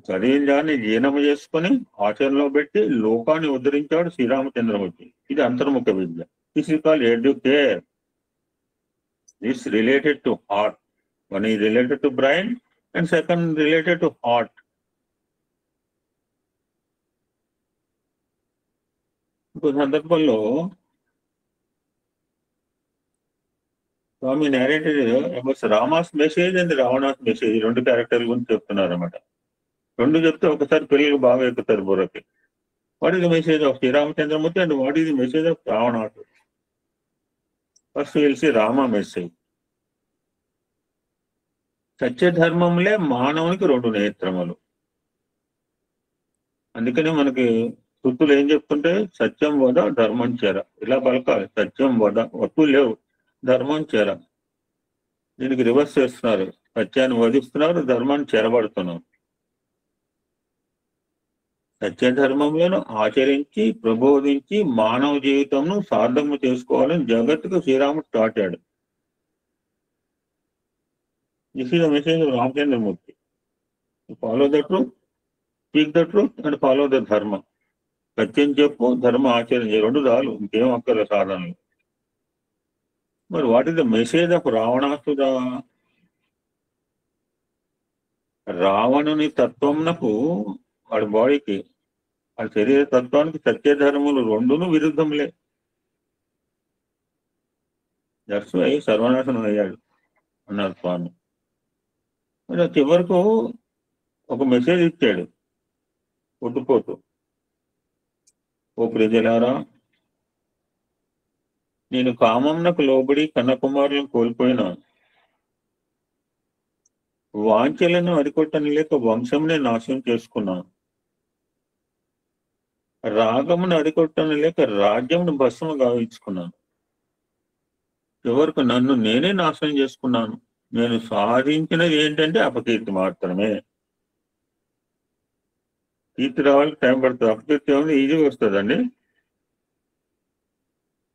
చదివిన దాన్ని జీర్ణము చేసుకొని ఆచరణలో పెట్టి లోకాన్ని ఉద్ధరించాడు శ్రీరామచంద్రమూర్తి. ఇది అంతర్ముఖ విద్య. This is called educare. This related to heart. One is related to brain and second related to heart. ఇంకో సందర్భంలో Swami narrated about Rama's message and Ravana's message, 2 క్యారెక్టర్ల గురించి చెప్తున్నారు అన్నమాట. 2 చెప్తే ఒకసారి పిల్లలు బాగా ఎక్కుతారు బుర్రకి. What is the message of Sriramachandramurthy and what is the message of Ravana's? First తెలిసి రామ మెసేజ్. సత్యధర్మంలే మానవునికి 2 నేత్రములు. అందుకనే మనకి శృతులు ఏం చెప్తుంటే సత్యం వద ధర్మం చెర, ఇలా పలకాలి. సత్యం వద, వస్తువులు లేవు, ధర్మం చెర. దీనికి రివర్స్ చేస్తున్నారు, సత్యాన్ని వధిస్తున్నారు, ధర్మాన్ని చెరబడుతున్నారు. సత్యధర్మములను ఆచరించి ప్రబోధించి మానవ జీవితంను సార్థము చేసుకోవాలని జగత్తుకు శ్రీరాముడు చాటాడు. This is the message of Ramachandramurthy. Follow the truth, speak the truth and follow the dharma. సత్యం చెప్పు, ధర్మ ఆచరించే, 2 చాలు, ఇంకేం అక్కర్ల సాధనలు. మరి what is the message of Ravanasura? రావణుని తత్వంనకు, వాడి బాడీకి, ఆ శరీర తత్వానికి సత్యధర్మములు 2ను విరుద్ధములే. దట్స్ వై సర్వనాశనం అయ్యాడు అన్నారు స్వామి. మరి చివరకు ఒక మెసేజ్ ఇచ్చాడు పొద్దుపోతూ, ఓ ప్రజలారా, నేను కామంనకు లోబడి కన్నకుమారులను కోల్పోయిన, వాంఛలను అరికొట్టని లేక వంశంనే నాశనం చేసుకున్నాను, రాగమును అరికొట్టని లేక రాజ్యమును భస్మము గావించుకున్నాను. చివరకు నన్ను నేనే నాశనం చేసుకున్నాను. నేను సాధించినది ఏంటంటే అపకీర్తి మాత్రమే. కీర్తి రావాలని టైం పడుతుంది, అపకీర్తి ఏమైనా ఈజీగా వస్తుందండి.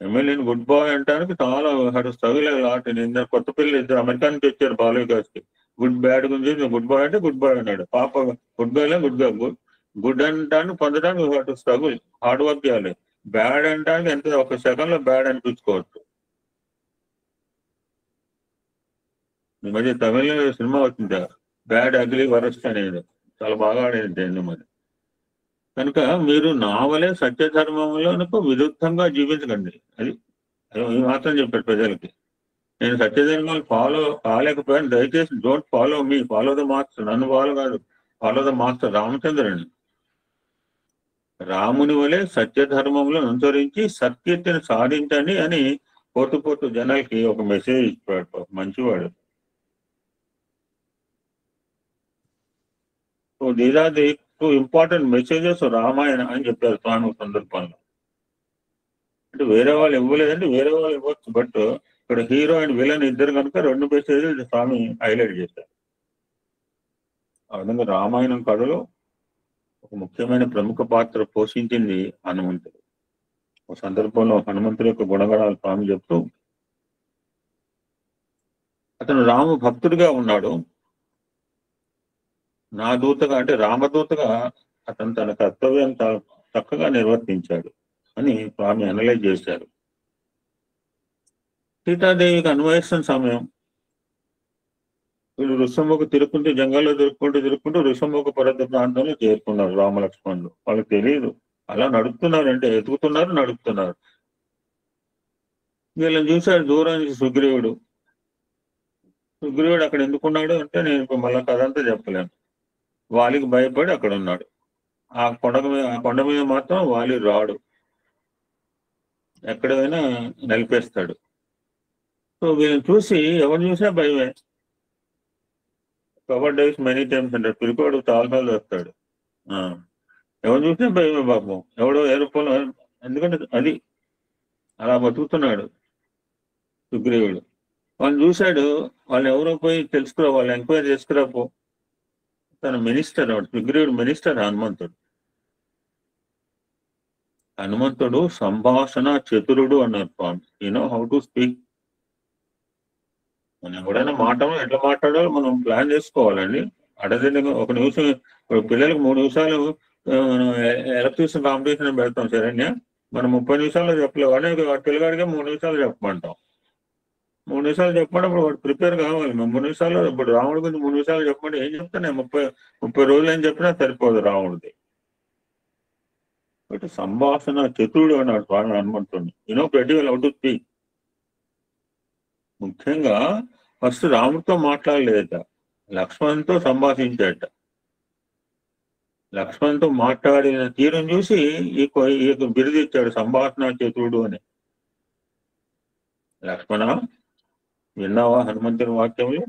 ఎమ్మెల్యేని గుడ్ బాయ్ అంటానికి చాలా స్ట్రగుల్ లాట్. నేను కొత్త పిల్లలు 2 అమెరికా నుంచి వచ్చారు బాలయ్య గారికి. గుడ్ బ్యాడ్ గురించి గుడ్ బాయ్ అంటే గుడ్ బాయ్ అన్నాడు. పాప గుడ్ బాయ్లే గుడ్ గా గుడ్ అంటాను పొందడానికి స్ట్రగుల్, హార్డ్ వర్క్ చేయాలి. బ్యాడ్ అంటానికి ఎంత, 1 సెకండ్ లో బ్యాడ్ అనిపించుకోవచ్చు. ఈ మధ్య తమిళ సినిమా వచ్చింది బ్యాడ్ అగ్లీ వరస్ట్ అనేది, చాలా బాగా ఆడేది. మరి కనుక మీరు నావలే సత్యధర్మములకు విరుద్ధంగా జీవించకండి. అది ఈ మాత్రం చెప్పారు ప్రజలకి. నేను సత్యధర్మాలు ఫాలో కాలేకపోయాను, దయచేసి don't follow me, follow the master. నన్ను ఫాలో కాదు, ఫాలో ద మాస్టర్ రామచంద్రుని. రాముని వలె సత్యధర్మములను అనుసరించి సత్కీర్తిని సాధించండి అని పోతూ జనాలకి ఒక మెసేజ్ ఇచ్చాడు. మంచివాడు. So these are the 2 important messages Ramayana అని చెప్పారు స్వామి సందర్భంలో. అంటే వేరే వాళ్ళు ఇవ్వలేదంటే వేరే వాళ్ళు ఇవ్వచ్చు, బట్ ఇక్కడ హీరో అండ్ విలన్ ఇద్దరు కనుక 2 మెసేజెస్ స్వామి హైలైట్ చేశారు. ఆ విధంగా రామాయణం కథలో ఒక ముఖ్యమైన ప్రముఖ పాత్ర పోషించింది హనుమంతుడు. ఒక సందర్భంలో హనుమంతుడి యొక్క గుణగణాలు స్వామి చెప్తూ, అతను రామ భక్తుడిగా ఉన్నాడు, నా దూతగా అంటే రామదూతగా అతను తన కర్తవ్యాన్ని చక్కగా నిర్వర్తించాడు అని స్వామి అనలైజ్ చేశారు. సీతాదేవికి అన్వయిస్తున్న సమయం, వీళ్ళు ఋషముఖ తిరుక్కుంటూ జంగల్లో తిరుక్కుంటూ ఋషముఖ పర్వత ప్రాంతంలో చేరుకున్నారు రామలక్ష్మణులు. వాళ్ళకి తెలియదు, అలా నడుపుతున్నారంటే ఎదుగుతున్నారు, నడుపుతున్నారు. వీళ్ళని చూశాడు దూరం నుంచి సుగ్రీవుడు. సుగ్రీవుడు అక్కడ ఎందుకున్నాడు అంటే నేను ఇప్పుడు మళ్ళీ కథ అంతా చెప్పలేను. వాలికి భయపడి అక్కడ ఉన్నాడు. ఆ కొండ మీద మాత్రం వాలి రాడు, ఎక్కడైనా నలిపేస్తాడు. సో వీళ్ళని చూసి ఎవరు చూసినా భయమే. కవర్ డైస్ మెనీ టైమ్స్ అంటాడు, పిలిపాడు చాలాసార్లు వస్తాడు. ఎవరు చూసినా భయమే పాపం. ఎవడో ఏరుకోలో, ఎందుకంటే అది అలా బతుకుతున్నాడు సుగ్రీవుడు. వాళ్ళు చూశాడు, వాళ్ళు ఎవరో పోయి తెలుసుకురా, వాళ్ళు ఎంక్వైరీ చేసుకురాపో. తన మినిస్టర్ సుగ్రీవుడు మినిస్టర్ హనుమంతుడు సంభాషణ చతురుడు అన్నారు Swami. You know how to speak. మనం ఎవడైనా ఎట్లా మాట్లాడాలో మనం ప్లాన్ చేసుకోవాలండి. అడగంగా ఒక నిమిషం, పిల్లలకు 3 నిమిషాలు ఎలక్ట్రిషన్ కాంపిటీషన్ పెడతాం శరణ్య, మనం 30 నిమిషాల్లో చెప్పలేవు. అనే పిల్లగాడిగా 3 నిమిషాలు చెప్పమంటాం. 3 నిమిషాలు చెప్పమంటే వాడు ప్రిపేర్ కావాలి. 3 నిమిషాలు ఇప్పుడు రాముడి గురించి 3 నిమిషాలు చెప్పమంటే ఏం చెప్తాను, 30 రోజులు ఏం చెప్పినా సరిపోదు రాముడిది. బట్ సంభాషణ చతురుడు అన్నాడు స్వామి హనుమంతుడిని. You know very well how to speak. ముఖ్యంగా ఫస్ట్ రాముడితో మాట్లాడలేదట, లక్ష్మణ్తో సంభాషించాట. లక్ష్మణ్తో మాట్లాడిన తీరుని చూసి ఈ బిరుదు ఇచ్చాడు సంభాషణ చతురుడు అని. లక్ష్మణ, విన్నావా హనుమంతుని వాక్యములు?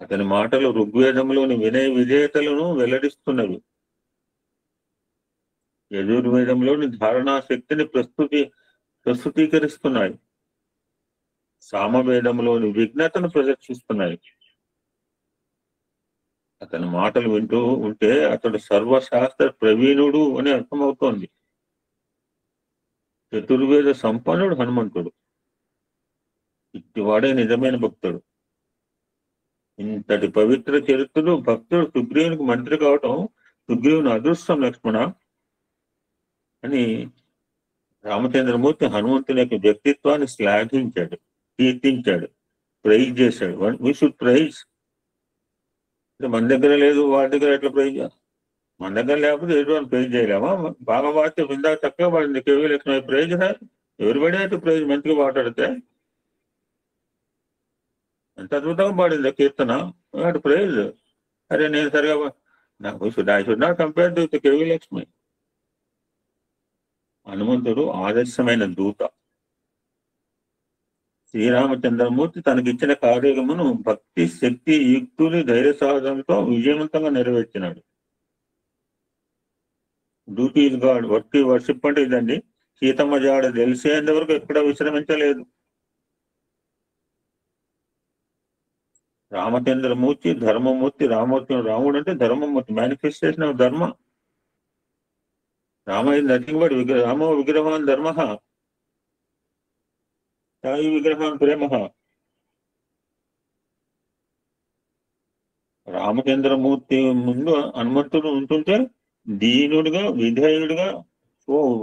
అతని మాటలు ఋగ్వేదంలోని వినయ విధేయతలను వెల్లడిస్తున్నవి. యజుర్వేదంలోని ధారణా శక్తిని ప్రస్తుతీకరిస్తున్నాయి. సామవేదంలోని విఘ్నతను ప్రదర్శిస్తున్నాయి. అతని మాటలు వింటూ ఉంటే అతడు సర్వశాస్త్ర ప్రవీణుడు అని అర్థమవుతోంది. చతుర్వేద సంపన్నుడు హనుమంతుడు. ఇట్టివాడే నిజమైన భక్తుడు. ఇంతటి పవిత్ర చరిత్రలు భక్తుడు సుగ్రీవునికి మంత్రి కావటం సుగ్రీవుని అదృష్టం లక్ష్మణ అని రామచంద్రమూర్తి హనుమంతుని యొక్క వ్యక్తిత్వాన్ని శ్లాఘించాడు, కీర్తించాడు, ప్రైజ్ చేశాడు. We should praise. మన దగ్గర లేదు, వాడి దగ్గర ఎట్లా ప్రైజ్? మన దగ్గర లేకపోతే ఎటువంటి ప్రైజ్ చేయలేమా? బాగా వాడితే విందా చక్కగా వాడింది కేవీ లక్ష్మీ ప్రైజ్ రాదు. ఎవరు పడితే ప్రైజ్ మంచిగా మాట్లాడితే ఎంత అద్భుతంగా పాడింది కీర్తన, వాడు ప్రైజ్. అరే నేను సరిగా నాకు I should not compare with KV Lakshmi. హనుమంతుడు ఆదర్శమైన దూత. శ్రీరామచంద్రమూర్తి తనకిచ్చిన కార్యమును భక్తి, శక్తి, యుక్తులు, ధైర్య సాధనతో విజయవంతంగా నెరవేర్చినాడు. Duty is god, work worship అంటే ఇదండి. సీతమ్మ జాడ తెలిసేంత వరకు ఎక్కడ విశ్రమించలేదు. రామచంద్రమూర్తి ధర్మమూర్తి, రాముడు అంటే ధర్మమూర్తి, మేనిఫెస్టేషన్ ఆఫ్ ధర్మ. రామ ఇస్ నథింగ్ బట్ రామో విగ్రహాన్ ధర్మ, సాయి విగ్రహాన్ ప్రేమ. రామచంద్రమూర్తి ముందు హనుమంతుడు ఉంటుంటే దీనుడుగా, విధేయుడుగా,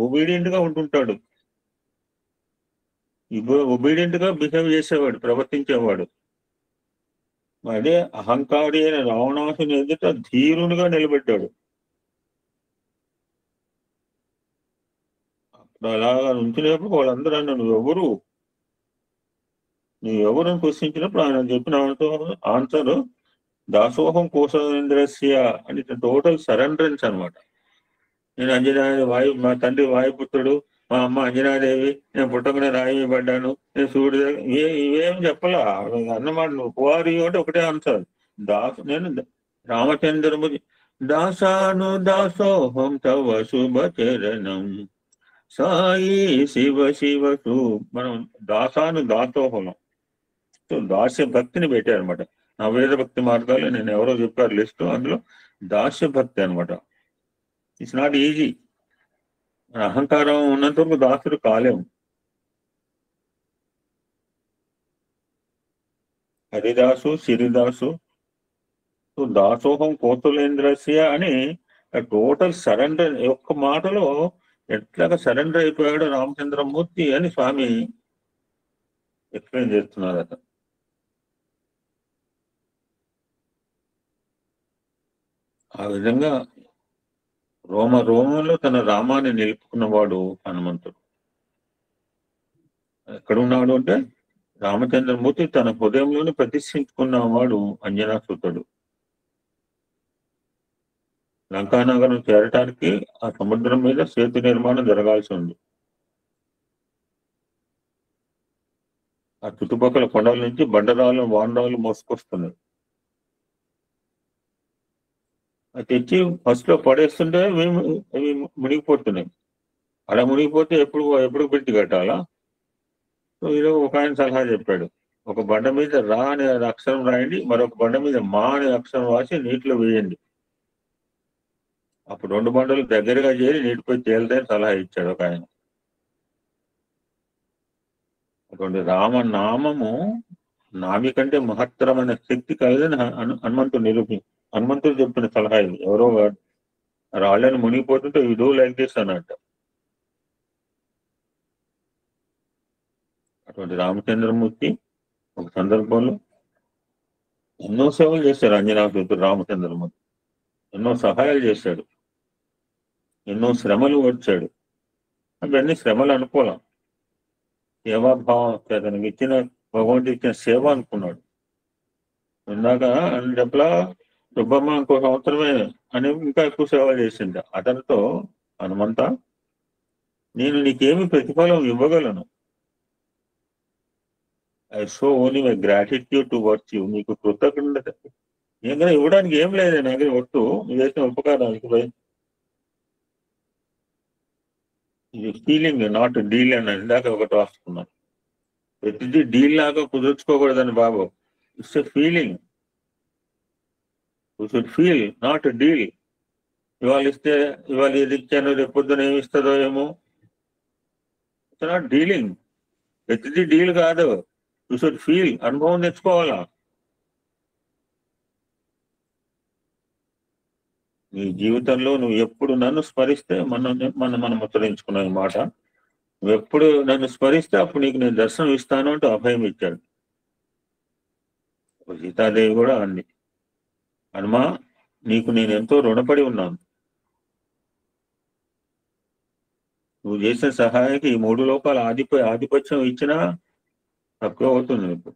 ఒబీడియంట్ గా ఉంటుంటాడు. ఒబీడియంట్ గా బిహేవ్ చేసేవాడు, ప్రవర్తించేవాడు. అదే అహంకారి అయిన రావణాసుని ఎదుట ధీరునిగా నిలబెట్టాడు. అప్పుడు అలాగా ఉంచినప్పుడు వాళ్ళందరూ అన్న నువ్వెవరు అని ప్రశ్నించినప్పుడు ఆయన చెప్పిన ఆన్సర్ దాసోహం కోసంద్రస్య అని టోటల్ సరెండరెన్స్ అనమాట. నేను అంజనాదేవి మా తండ్రి వాయుపుత్రుడు, మా అమ్మ అంజనాదేవి, నేను పుట్టకనే రాయి పడ్డాను, నేను సూర్యుడు, ఇవేం చెప్పలా అన్నమాట. నువ్వు కువారి అంటే ఒకటే ఆన్సర్, నేను రామచంద్రమూర్తి దాసాను దాసోహం తవ శుభ చరణం సాయి శివ శివ మనం దాసాను దాసోహం. సో దాస్య భక్తిని పెట్టారనమాట. నా వేద భక్తి మార్గాలు నేను ఎవరో చెప్పారు లిస్టు, అందులో దాస్య భక్తి అనమాట. It's not easy. అహంకారం ఉన్నంత వరకు దాసుడు కాలేము. హరిదాసు, సిరిదాసు, దాసోహం కోతులేంద్రస్య అని టోటల్ సరెండర్. ఒక్క మాటలో ఎట్లాగా సరెండర్ అయిపోయాడు రామచంద్రమూర్తి అని స్వామి ఎక్స్ప్లెయిన్ చేస్తున్నారు. అతను ఆ విధంగా రోమంలో తన రామాన్ని నిలుపుకున్నవాడు హనుమంతుడు. ఎక్కడున్నాడు అంటే రామచంద్రమూర్తి తన హృదయంలోనే ప్రతిష్ఠించుకున్నవాడు అంజనాసుతుడు. లంకానగరం చేరటానికి ఆ సముద్రం మీద సేతు నిర్మాణం జరగాల్సి ఉంది. ఆ చుట్టుపక్కల కొండల నుంచి బండరాళ్ళు, వానరాళ్ళు మోసుకొస్తున్నాయి. అది తెచ్చి ఫస్ట్ లో పడేస్తుంటే అవి మునిగిపోతున్నాయి. అలా మునిగిపోతే ఎప్పుడు పెట్టి కట్టాలా? సో ఈరోజు ఒక ఆయన సలహా చెప్పాడు, ఒక బండ మీద రా అనే అక్షరం రాయండి, మరొక బండ మీద మా అనే అక్షరం రాసి నీటిలో వేయండి. అప్పుడు 2 బండలు దగ్గరగా చేరి నీటిపై తేలుతాయని సలహా ఇచ్చాడు ఒక ఆయన. అటువంటి రామనామము నామి కంటే మహత్తరమైన శక్తి కలిగిన హనుమంతుడు చెప్పిన సలహా ఇది. ఎవరో రాళ్ళని మునిగిపోతుంటే యు డూ లైక్ దిస్ అన్నట్టు. అటువంటి రామచంద్రమూర్తి ఒక సందర్భంలో ఎన్నో సేవలు చేశాడు. అంజనాసుతుడు రామచంద్రమూర్తి ఎన్నో సహాయాలు చేశాడు, ఎన్నో శ్రమలు వచ్చాడు. అవన్నీ శ్రమలు అనుకోలేం, సేవాభావం తనకి ఇచ్చిన భగవంతుడు ఇచ్చిన సేవ అనుకున్నాడు. ఇందాక చెప్పలా సుబ్బమ్మ ఇంకో సంవత్సరమే అని ఇంకా ఎక్కువ సేవ చేసింది. అతనితో హనుమంత నేను నీకేమి ప్రతిఫలం ఇవ్వగలను, I show only my gratitude towards you. మీకు కృతజ్ఞత ఇంకా ఇవ్వడానికి ఏం లేదు నా దగ్గర ఒట్టు నువ్వు చేసిన ఉపకారానికి పోయి. ఇది ఫీలింగ్ నాట్ డీల్ అని ఇందాక ఒకటి రాసుకున్నాను. ప్రతిదీ డీల్ లాగా కుదుర్చుకోకూడదని బాబు. It's a feeling. You should feel, not deal. ఇవాళ ఇస్తే ఇవాళ ఇది ఇచ్చాను, రేపు పొద్దున ఏమి ఇస్తుందో ఏమో. It's not dealing. ప్రతిదీ డీల్ కాదు. You should feel. అనుభవం తెచ్చుకోవాలా. నీ జీవితంలో నువ్వు ఎప్పుడు నన్ను స్మరిస్తే మనం ఉత్తరించుకున్న మాట, నువ్వు ఎప్పుడు నన్ను స్మరిస్తే అప్పుడు నీకు నేను దర్శనం ఇస్తాను అంటూ అభయం ఇచ్చాడు. సీతాదేవి కూడా అంది, హనుమా నీకు నేను ఎంతో రుణపడి ఉన్నాను. నువ్వు చేసిన సహాయానికి ఈ 3 లోకాల ఆధిపత్యం ఇచ్చినా తక్కువ అవుతుంది నీకు.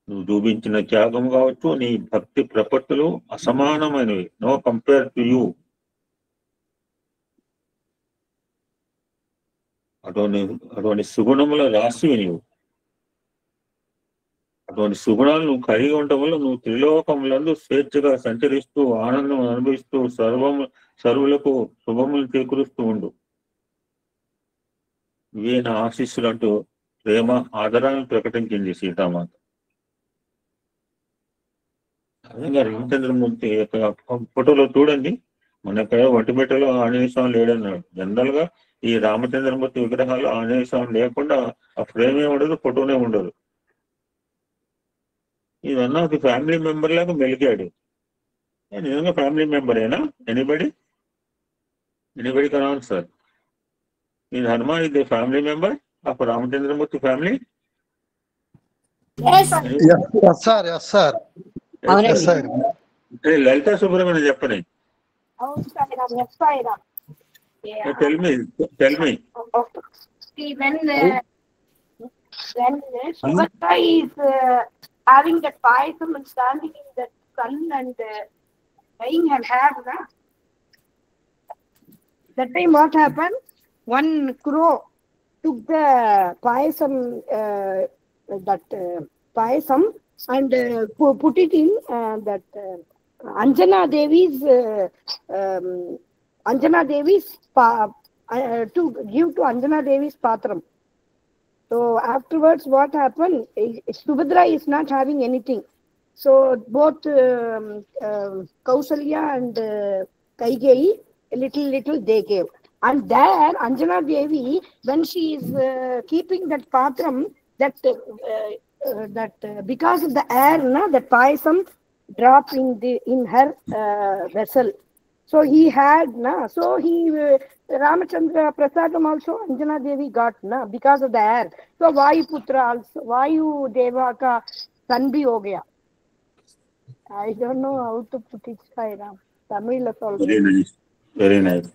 నువ్వు చూపించిన త్యాగం కావచ్చు, నీ భక్తి ప్రపత్తులు అసమానమైనవి. No compare to you. అటువంటి సుగుణముల రాశివి నీవు. అటువంటి సుగుణాలు నువ్వు కలిగి ఉండటం వల్ల నువ్వు త్రిలోకములందు స్వేచ్ఛగా సంచరిస్తూ ఆనందం అనుభవిస్తూ సర్వులకు శుభములు చేకూరుస్తూ ఉండు. ఇవే నా ఆశీస్సులు అంటూ ప్రేమ ఆదరాన్ని ప్రకటించింది సీతామాత. అదేగా రామచంద్రమూర్తి ఫోటోలో చూడండి, మన ఇక్కడ ఒంటిమిట్టలో ఆంజనేయ స్వామి లేడన్నాడు. జనరల్ గా ఈ రామచంద్రమూర్తి విగ్రహాలు ఆంజనేయ స్వామి లేకుండా ఆ ఫ్రేమే ఉండదు, ఫోటోనే ఉండదు. ఇదన్నా ఒక ఫ్యామిలీ మెంబర్ లాగా మెలిగాడు. నిజంగా ఫ్యామిలీ మెంబరేనా? Anybody can answer. ఇది హనుమాన్ ఇది family member of Ramachandramurthy family? Lalitha Subrahmanyam చెప్పని. Tell me. See, when Subhadra is having that payasam and standing in the sun and dyeing her hair, that time what happened? One crow took the payasam, payasam and put it in that Anjana Devi's to give to Anjana Devi's patram. So afterwards what happened? Subhadra is not having anything. So both Kausalya and Kaigeyi little they gave. And there Anjana Devi, when she is keeping that patram, that because of the air, that payasam dropped in her vessel. So he had, so he Ramachandra Prasadam also Anjana Devi got, because of the air. So Vayuputra also, Vayu Deva ka son bhi ho gaya. I don't know how to put it, Ram. Tamil also. Very nice.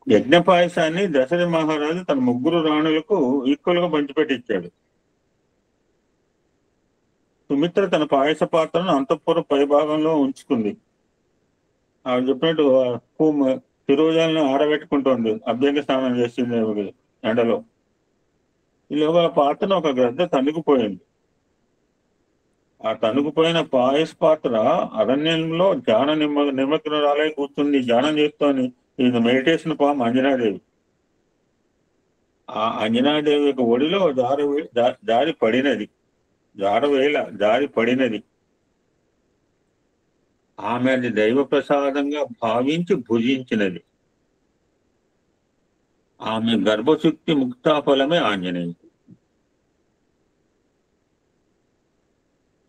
యజ్ఞ పాయసాన్ని దశరథ మహారాజు తన 3 రాణులకు equal గా పంచిపెట్టించాడు. సుమిత్ర తన పాయస పాత్రను అంతఃపుర పైభాగంలో ఉంచుకుంది. ఆవిడ చెప్పినట్టు తిరోజాలను ఆరబెట్టుకుంటోంది. అభ్యంగ స్నానం చేసింది ఎండలో. ఈలోగా పాత్రను ఒక గ్రద్ద తనుకుపోయింది. ఆ తనుకుపోయిన పాయస పాత్ర అరణ్యంలో ధ్యాన నిమగ్నరాలై కూర్చుంది. ధ్యానం చేస్తోంది. ఇది మెడిటేషన్ ఫామ్ అంజనాదేవి. ఆ అంజనాదేవి యొక్క ఒడిలో జారి పడినది. ఆమె అది దైవ ప్రసాదంగా భావించి భుజించినది. ఆమె గర్భశుక్తి ముక్తాఫలమే ఆంజనేయుడు.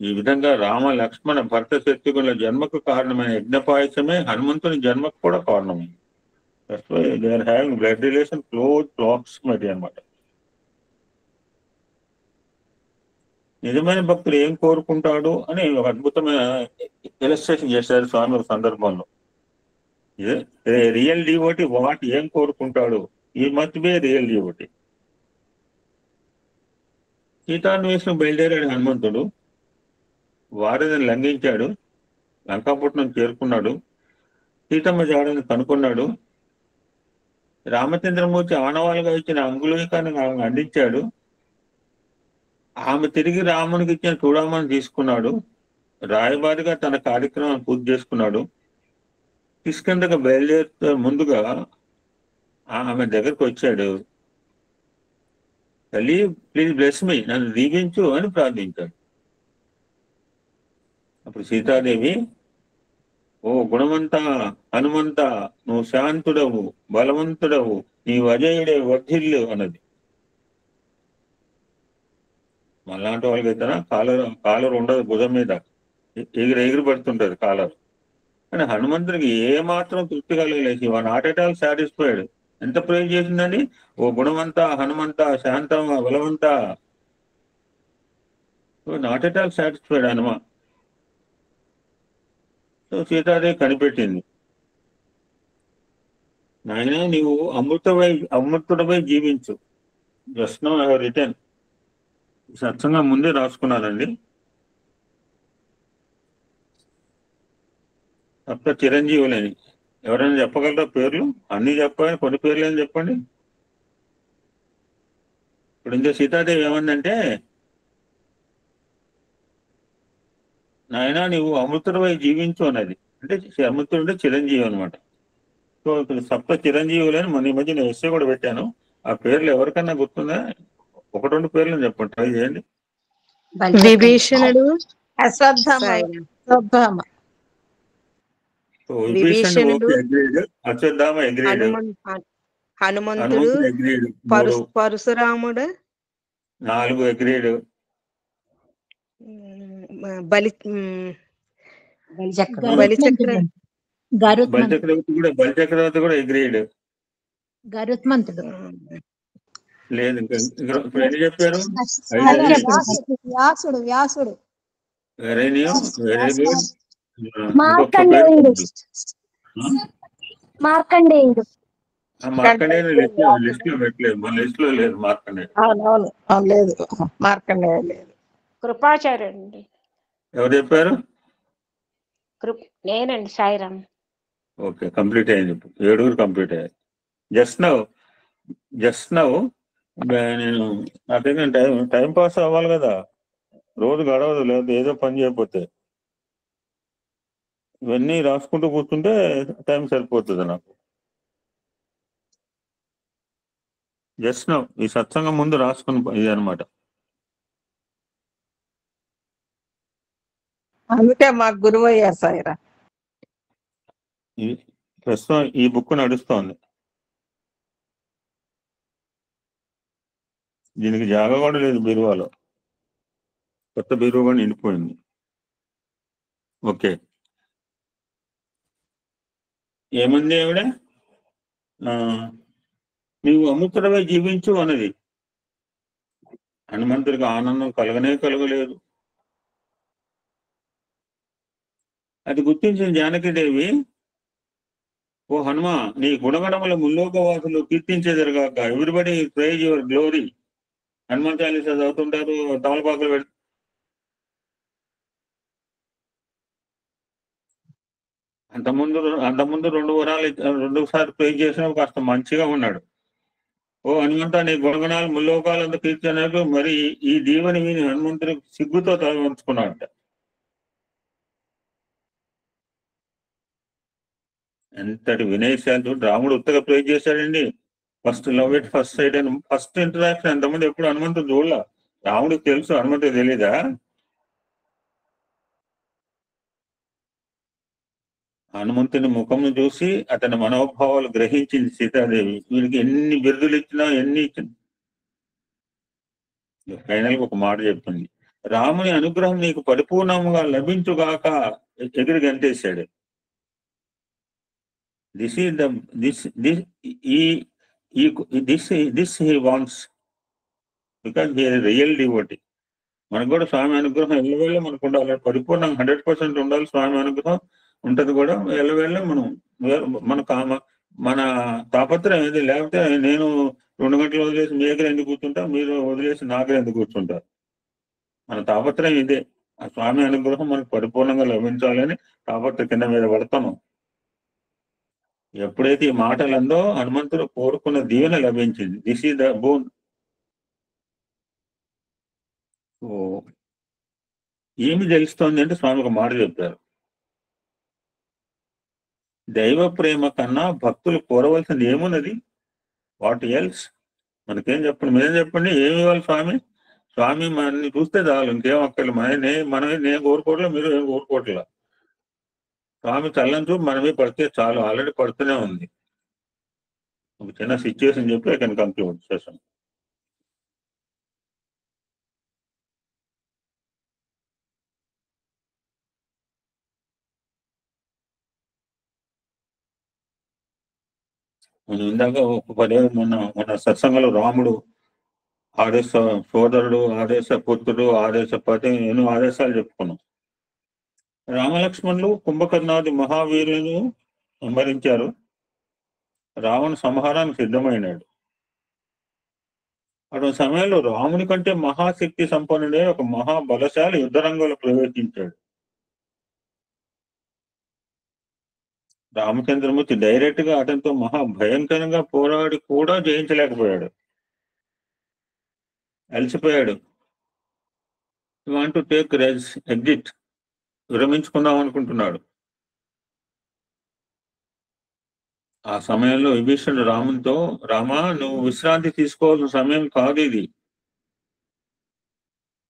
ఈ విధంగా రామ లక్ష్మణ భర్త శత్రుఘ్నుల జన్మకు కారణమైన యజ్ఞపాయసమే హనుమంతుని జన్మకు కూడా కారణమైంది. They are having blood relation, close proximity అన్నమాట. నిజమైన భక్తులు ఏం కోరుకుంటాడు అని ఒక అద్భుతమైన ఇలస్ట్రేషన్ చేశారు స్వామి ఒక సందర్భంలో. రియల్ డివోటీ వాట్ ఏం కోరుకుంటాడు? ఈ మస్ట్ బి రియల్ డివోటీ. సీతాన్వేషణం బయలుదేరాడు హనుమంతుడు. వారిని లంఘించాడు. లంకాపట్నం చేరుకున్నాడు. సీతమ్మ జాడని కనుక్కున్నాడు. రామచంద్రమూర్తి ఆనవాళ్ళుగా ఇచ్చిన అంగుళీకాన్ని ఆమె అందించాడు. ఆమె తిరిగి రామునికి ఇచ్చిన చూడమని తీసుకున్నాడు. రాయబారిగా తన కార్యక్రమం పూర్తి చేసుకున్నాడు. కిష్కింధకు బయలుదేరుతూ ముందుగా ఆమె దగ్గరకు వచ్చాడు. తల్లి ప్లీజ్ బ్లెస్ మీ, నన్ను దీవించు అని ప్రార్థించాడు. అప్పుడు సీతాదేవి, ఓ గుణవంత హనుమంత, నువ్వు శాంతుడవు, బలవంతుడవు, నీవు అజయుడే వర్ధిల్లు అన్నది. మళ్ళాంటి వాళ్ళకైతే కాలర్ ఉండదు, భుజం మీద ఎగిరి పడుతుంటది కాలర్. కానీ హనుమంతుడికి ఏ మాత్రం తృప్తి కలగలేదు. Not at all satisfied. ఎంత ప్రేజ్ చేసిందని, ఓ గుణవంత హనుమంత, శాంతమ బలవంత, not at all satisfied Hanuma. So Seethadevi కనిపెట్టింది, నాయన నీవు అమృతుడపై జీవించు. Just now I have return. సత్సంగా ముందే రాసుకున్నానండి. సప్త చిరంజీవులని ఎవరైనా చెప్పగలరా పేర్లు? అన్ని చెప్పండి, కొన్ని పేర్లు అని చెప్పండి. ఇప్పుడు ఇందులో సీతాదేవి ఏమందంటే, నాయన నీవు అమృతుడిపై జీవించు అన్నది. అంటే అమృతుడు అంటే చిరంజీవి అనమాట. సో ఇప్పుడు సప్త చిరంజీవులని మన ఈ మధ్య నేను ఎస్సే కూడా పెట్టాను. ఆ పేర్లు ఎవరికన్నా గుర్తుందా? ఒకటి రెండు పేర్లు చెప్పండి, ట్రై చేయండి. విభీషణుడు, అశ్వత్థామ. విభీషణుడు అగ్రీడ్, అశ్వత్థామ అగ్రీడ్, హనుమంతుడు, అగ్రీడ్, పరశురాముడు, 4 అగ్రీడ్, బలిచక్రవర్తి కూడా అగ్రీడ్. గరుత్మంతుడు లేదు, ఇంకా ఇప్పుడు ఎన్ని చెప్పారు? వ్యాసుడు వెరీ గుడ్. మార్కండేయుడు మార్కండేయుడు లిస్ట్ లో పెట్టలేదు, మన లిస్ట్ లో లేదు మార్కండేయుడు. అవునవును లేదు, మార్కండేయుడు లేదు. కృపాచార్యుడు. ఎవరు చెప్పారు? నేనండి, సాయిరామ్. ఓకే, కంప్లీట్ అయ్యింది. 7 కంప్లీట్ అయ్యాయి. జస్ట్ నౌ నేను నాకైతే టైం పాస్ అవ్వాలి కదా, రోజు గడవదు, లేదు ఏదో పని చేయకపోతే. ఇవన్నీ రాసుకుంటూ కూర్చుంటే టైం సరిపోతుంది నాకు. జస్ట్ నౌ ఈ సత్సంగం ముందు రాసుకుని ఇది అనమాట. అందుకే మాకు గురువు అయ్యారు సాయిరా. ప్రస్తుతం ఈ బుక్ నడుస్తోంది. దీనికి జాగా కూడా లేదు బీరువాలో, కొత్త బీరువా కూడా నిండిపోయింది. ఓకే, ఏమంది ఆవిడ? నీవు అమృతుడపై జీవించు అన్నది. హనుమంతుడికి ఆనందం కలగలేదు. అది గుర్తించిన జానకీదేవి, ఓ హనుమ, నీ గుణగణముల ముల్లోకవాసులు కీర్తించేదరుగాక. Everybody praise your glory. Hanuman Chalisa చదువుతుంటారు, తమలపాకులు పెడతారు. అంతకుముందు 2 వరాలు 2 ప్రైజ్ చేసిన కాస్త మంచిగా ఉన్నాడు. ఓ హనుమంత, నీ గుణగణాలు ముల్లోకాలంతా కీర్తినట్టు. మరి ఈ దీవెని విని హనుమంతుడు సిగ్గుతో తల వంచుకున్నాడట. ఎంతటి వినయశాలు! రాముడు ఉత్తగా ప్రైజ్ చేశాడండి. First love at first sight అని ఫస్ట్ ఇంటరాక్షన్. అంతకుముందు ఎప్పుడు హనుమంతుడు చూడలా. రాముడికి తెలుసు, హనుమంతుడు తెలీదా? హనుమంతుని ముఖంను చూసి అతని మనోభావాలు గ్రహించింది సీతాదేవి. వీరికి ఎన్ని బిరుదులు ఇచ్చినా ఎన్ని ఇచ్చిన ఫైనల్ గా ఒక మాట చెప్పింది, రాముని అనుగ్రహం నీకు పరిపూర్ణంగా లభించుగాక. ఎగిరి గంటేశాడు. This he wants, because he real devotee. మనకు కూడా స్వామి అనుగ్రహం ఎల్లవేళ మనకు ఉండాలి, పరిపూర్ణంగా 100% ఉండాలి. స్వామి అనుగ్రహం ఉంటది కూడా ఎల్లవేళ. మన తాపత్రయం ఏది, లేకపోతే నేను 2 గంటలు వదిలేసి మీ దగ్గర ఎందుకు కూర్చుంటా, మీరు వదిలేసి నా దగ్గర ఎందుకు కూర్చుంటారు? మన తాపత్రయం ఇదే. ఆ స్వామి అనుగ్రహం మనకు పరిపూర్ణంగా లభించాలని తాపత్ర కింద మీద పడతాము. ఎప్పుడైతే ఈ మాటలందో హనుమంతుడు కోరుకున్న దీవెన లభించింది. This is the bone. So ఏమి తెలుస్తోంది అంటే స్వామి ఒక మాట చెప్పారు, దైవ ప్రేమ కన్నా భక్తులు కోరవలసింది ఏమున్నది? What else? మనకేం చెప్పండి, మీరేం చెప్పండి, ఏమి ఇవ్వాలి స్వామి? స్వామి మనల్ని చూస్తే చాలు, ఇంకేం అక్కర్లేదు. మనమే నేను కోరుకోవట్లే, మీరు ఏం కోరుకోవట్లా. స్వామి చల్లని చూపు మనమే పడితే చాలు, ఆల్రెడీ పడుతూనే ఉంది. ఒక చిన్న సిచ్యువేషన్ చెప్పి ఐ కెన్ కంక్లూడ్ సెషన్. మనం ఇందాక ఒక పదే మన సత్సంగంలో రాముడు ఆదేశ సోదరుడు, ఆదేశ పుత్రుడు, ఆదేశ పతి, ఎన్నో ఆదేశాలు చెప్పుకున్నాం. రామలక్ష్మణులు కుంభకర్ణాది మహావీరులను సంహరించారు. రావణ సంహారానికి సిద్ధమైనాడు. అటువంటి సమయంలో రాముని కంటే మహాశక్తి సంపన్నుడే ఒక మహాబలశాలి యుద్ధరంగంలో ప్రవేశించాడు. రామచంద్రమూర్తి డైరెక్ట్ గా అతనితో మహాభయంకరంగా పోరాడి కూడా జయించలేకపోయాడు, అలసిపోయాడు. వాంట్ టు టేక్ ఎగ్జిట్, విరమించుకుందాం అనుకుంటున్నాడు. ఆ సమయంలో విభీషణుడు రామునితో, రామా, నువ్వు విశ్రాంతి తీసుకోవాల్సిన సమయం కాదు ఇది.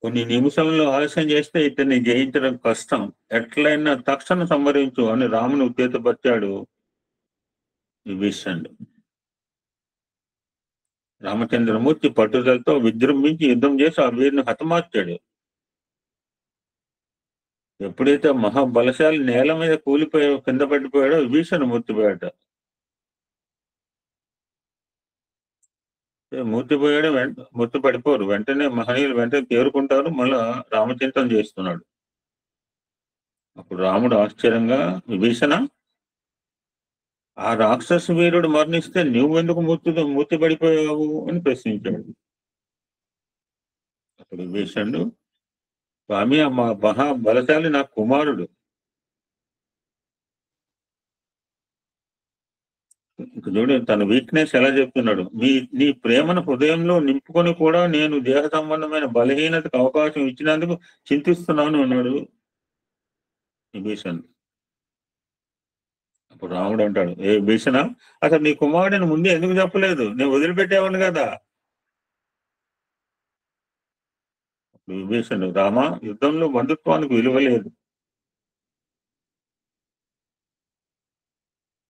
కొన్ని నిమిషంలో ఆలస్యం చేస్తే ఇతన్ని జయించడం కష్టం. ఎట్లయినా తక్షణం సంహరించు అని రాముని ఉత్తేజపరిచాడు విభీషణుడు. రామచంద్రమూర్తి పట్టుదలతో విజృంభించి యుద్ధం చేసి ఆ వీరిని హతమార్చాడు. ఎప్పుడైతే మహాబలశాలి నేల మీద కూలిపోయాడో, కింద పడిపోయాడో విభీషణుడు మూర్తిపోయాడు. మూర్తిపోయాడు, మూర్తి పడిపోరు. వెంటనే మహనీయులు వెంటనే తేరుకుంటారు. మళ్ళా రామచింతనం చేస్తున్నాడు. అప్పుడు రాముడు ఆశ్చర్యంగా, విభీషణ, ఆ రాక్షస వీరుడు మరణిస్తే నువ్వెందుకు మూర్తి పడిపోయావు అని ప్రశ్నించాడు. అప్పుడు విభీషణుడు, స్వామి, మా మహాబలశాలి నా కుమారుడు. చూడు తన వీక్నెస్ ఎలా చెప్తున్నాడు. నీ ప్రేమను హృదయంలో నింపుకొని కూడా నేను దేహ సంబంధమైన బలహీనతకు అవకాశం ఇచ్చినందుకు చింతిస్తున్నాను అన్నాడు విభీషణుడు. అప్పుడు రాముడు అంటాడు, ఏ విభీషణ, అసలు నీ కుమారుడిని ముందే ఎందుకు చెప్పలేదు? నేను వదిలిపెట్టేవాడిని కదా. అప్పుడు విభీషణుడు, రామా, యుద్ధంలో బంధుత్వానికి విలువ లేదు.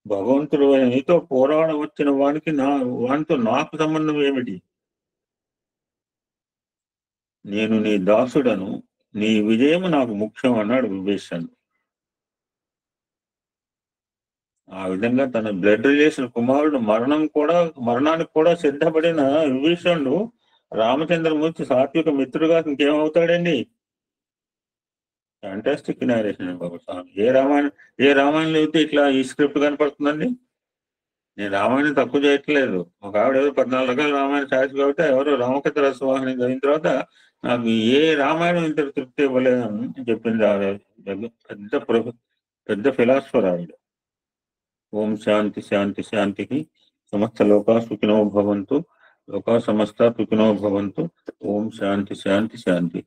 భగవంతుడు నీతో పోరాడ వచ్చిన వానితో నాకు సంబంధం ఏమిటి? నేను నీ దాసుడను, నీ విజయము నాకు ముఖ్యం అన్నాడు విభీషణుడు. ఆ విధంగా తన బ్లడ్ రిలేషన్ కుమారుడు మరణానికి కూడా సిద్ధపడిన విభీషణుడు రామచంద్రమూర్తి సాత్విక మిత్రుడుగా ఇంకేమవుతాడండి? ఫ్యాంటాస్టిక్ నారేషన్ బాబు స్వామి. ఏ రామాయణం అయితే ఇట్లా ఈ స్క్రిప్ట్ కనపడుతుందండి? నేను రామాయణం తక్కువ చేయట్లేదు. ఒక ఆవిడ ఎవరు 14 రకాల రామాయణ సాక్షి కాబట్టి ఎవరు రామకథ రసవాహిని అయిన తర్వాత నాకు ఏ రామాయణం ఇంత తృప్తి ఇవ్వలేదని చెప్పింది ఆవిడ. పెద్ద ఫిలాసఫర్ ఆవిడ. ఓం శాంతి శాంతి శాంతికి. సమస్త లోకా సుఖినో భవంతు. లోకా సమస్త సుఖినో భవంతు. ఓం శాంతి శాంతి శాంతి.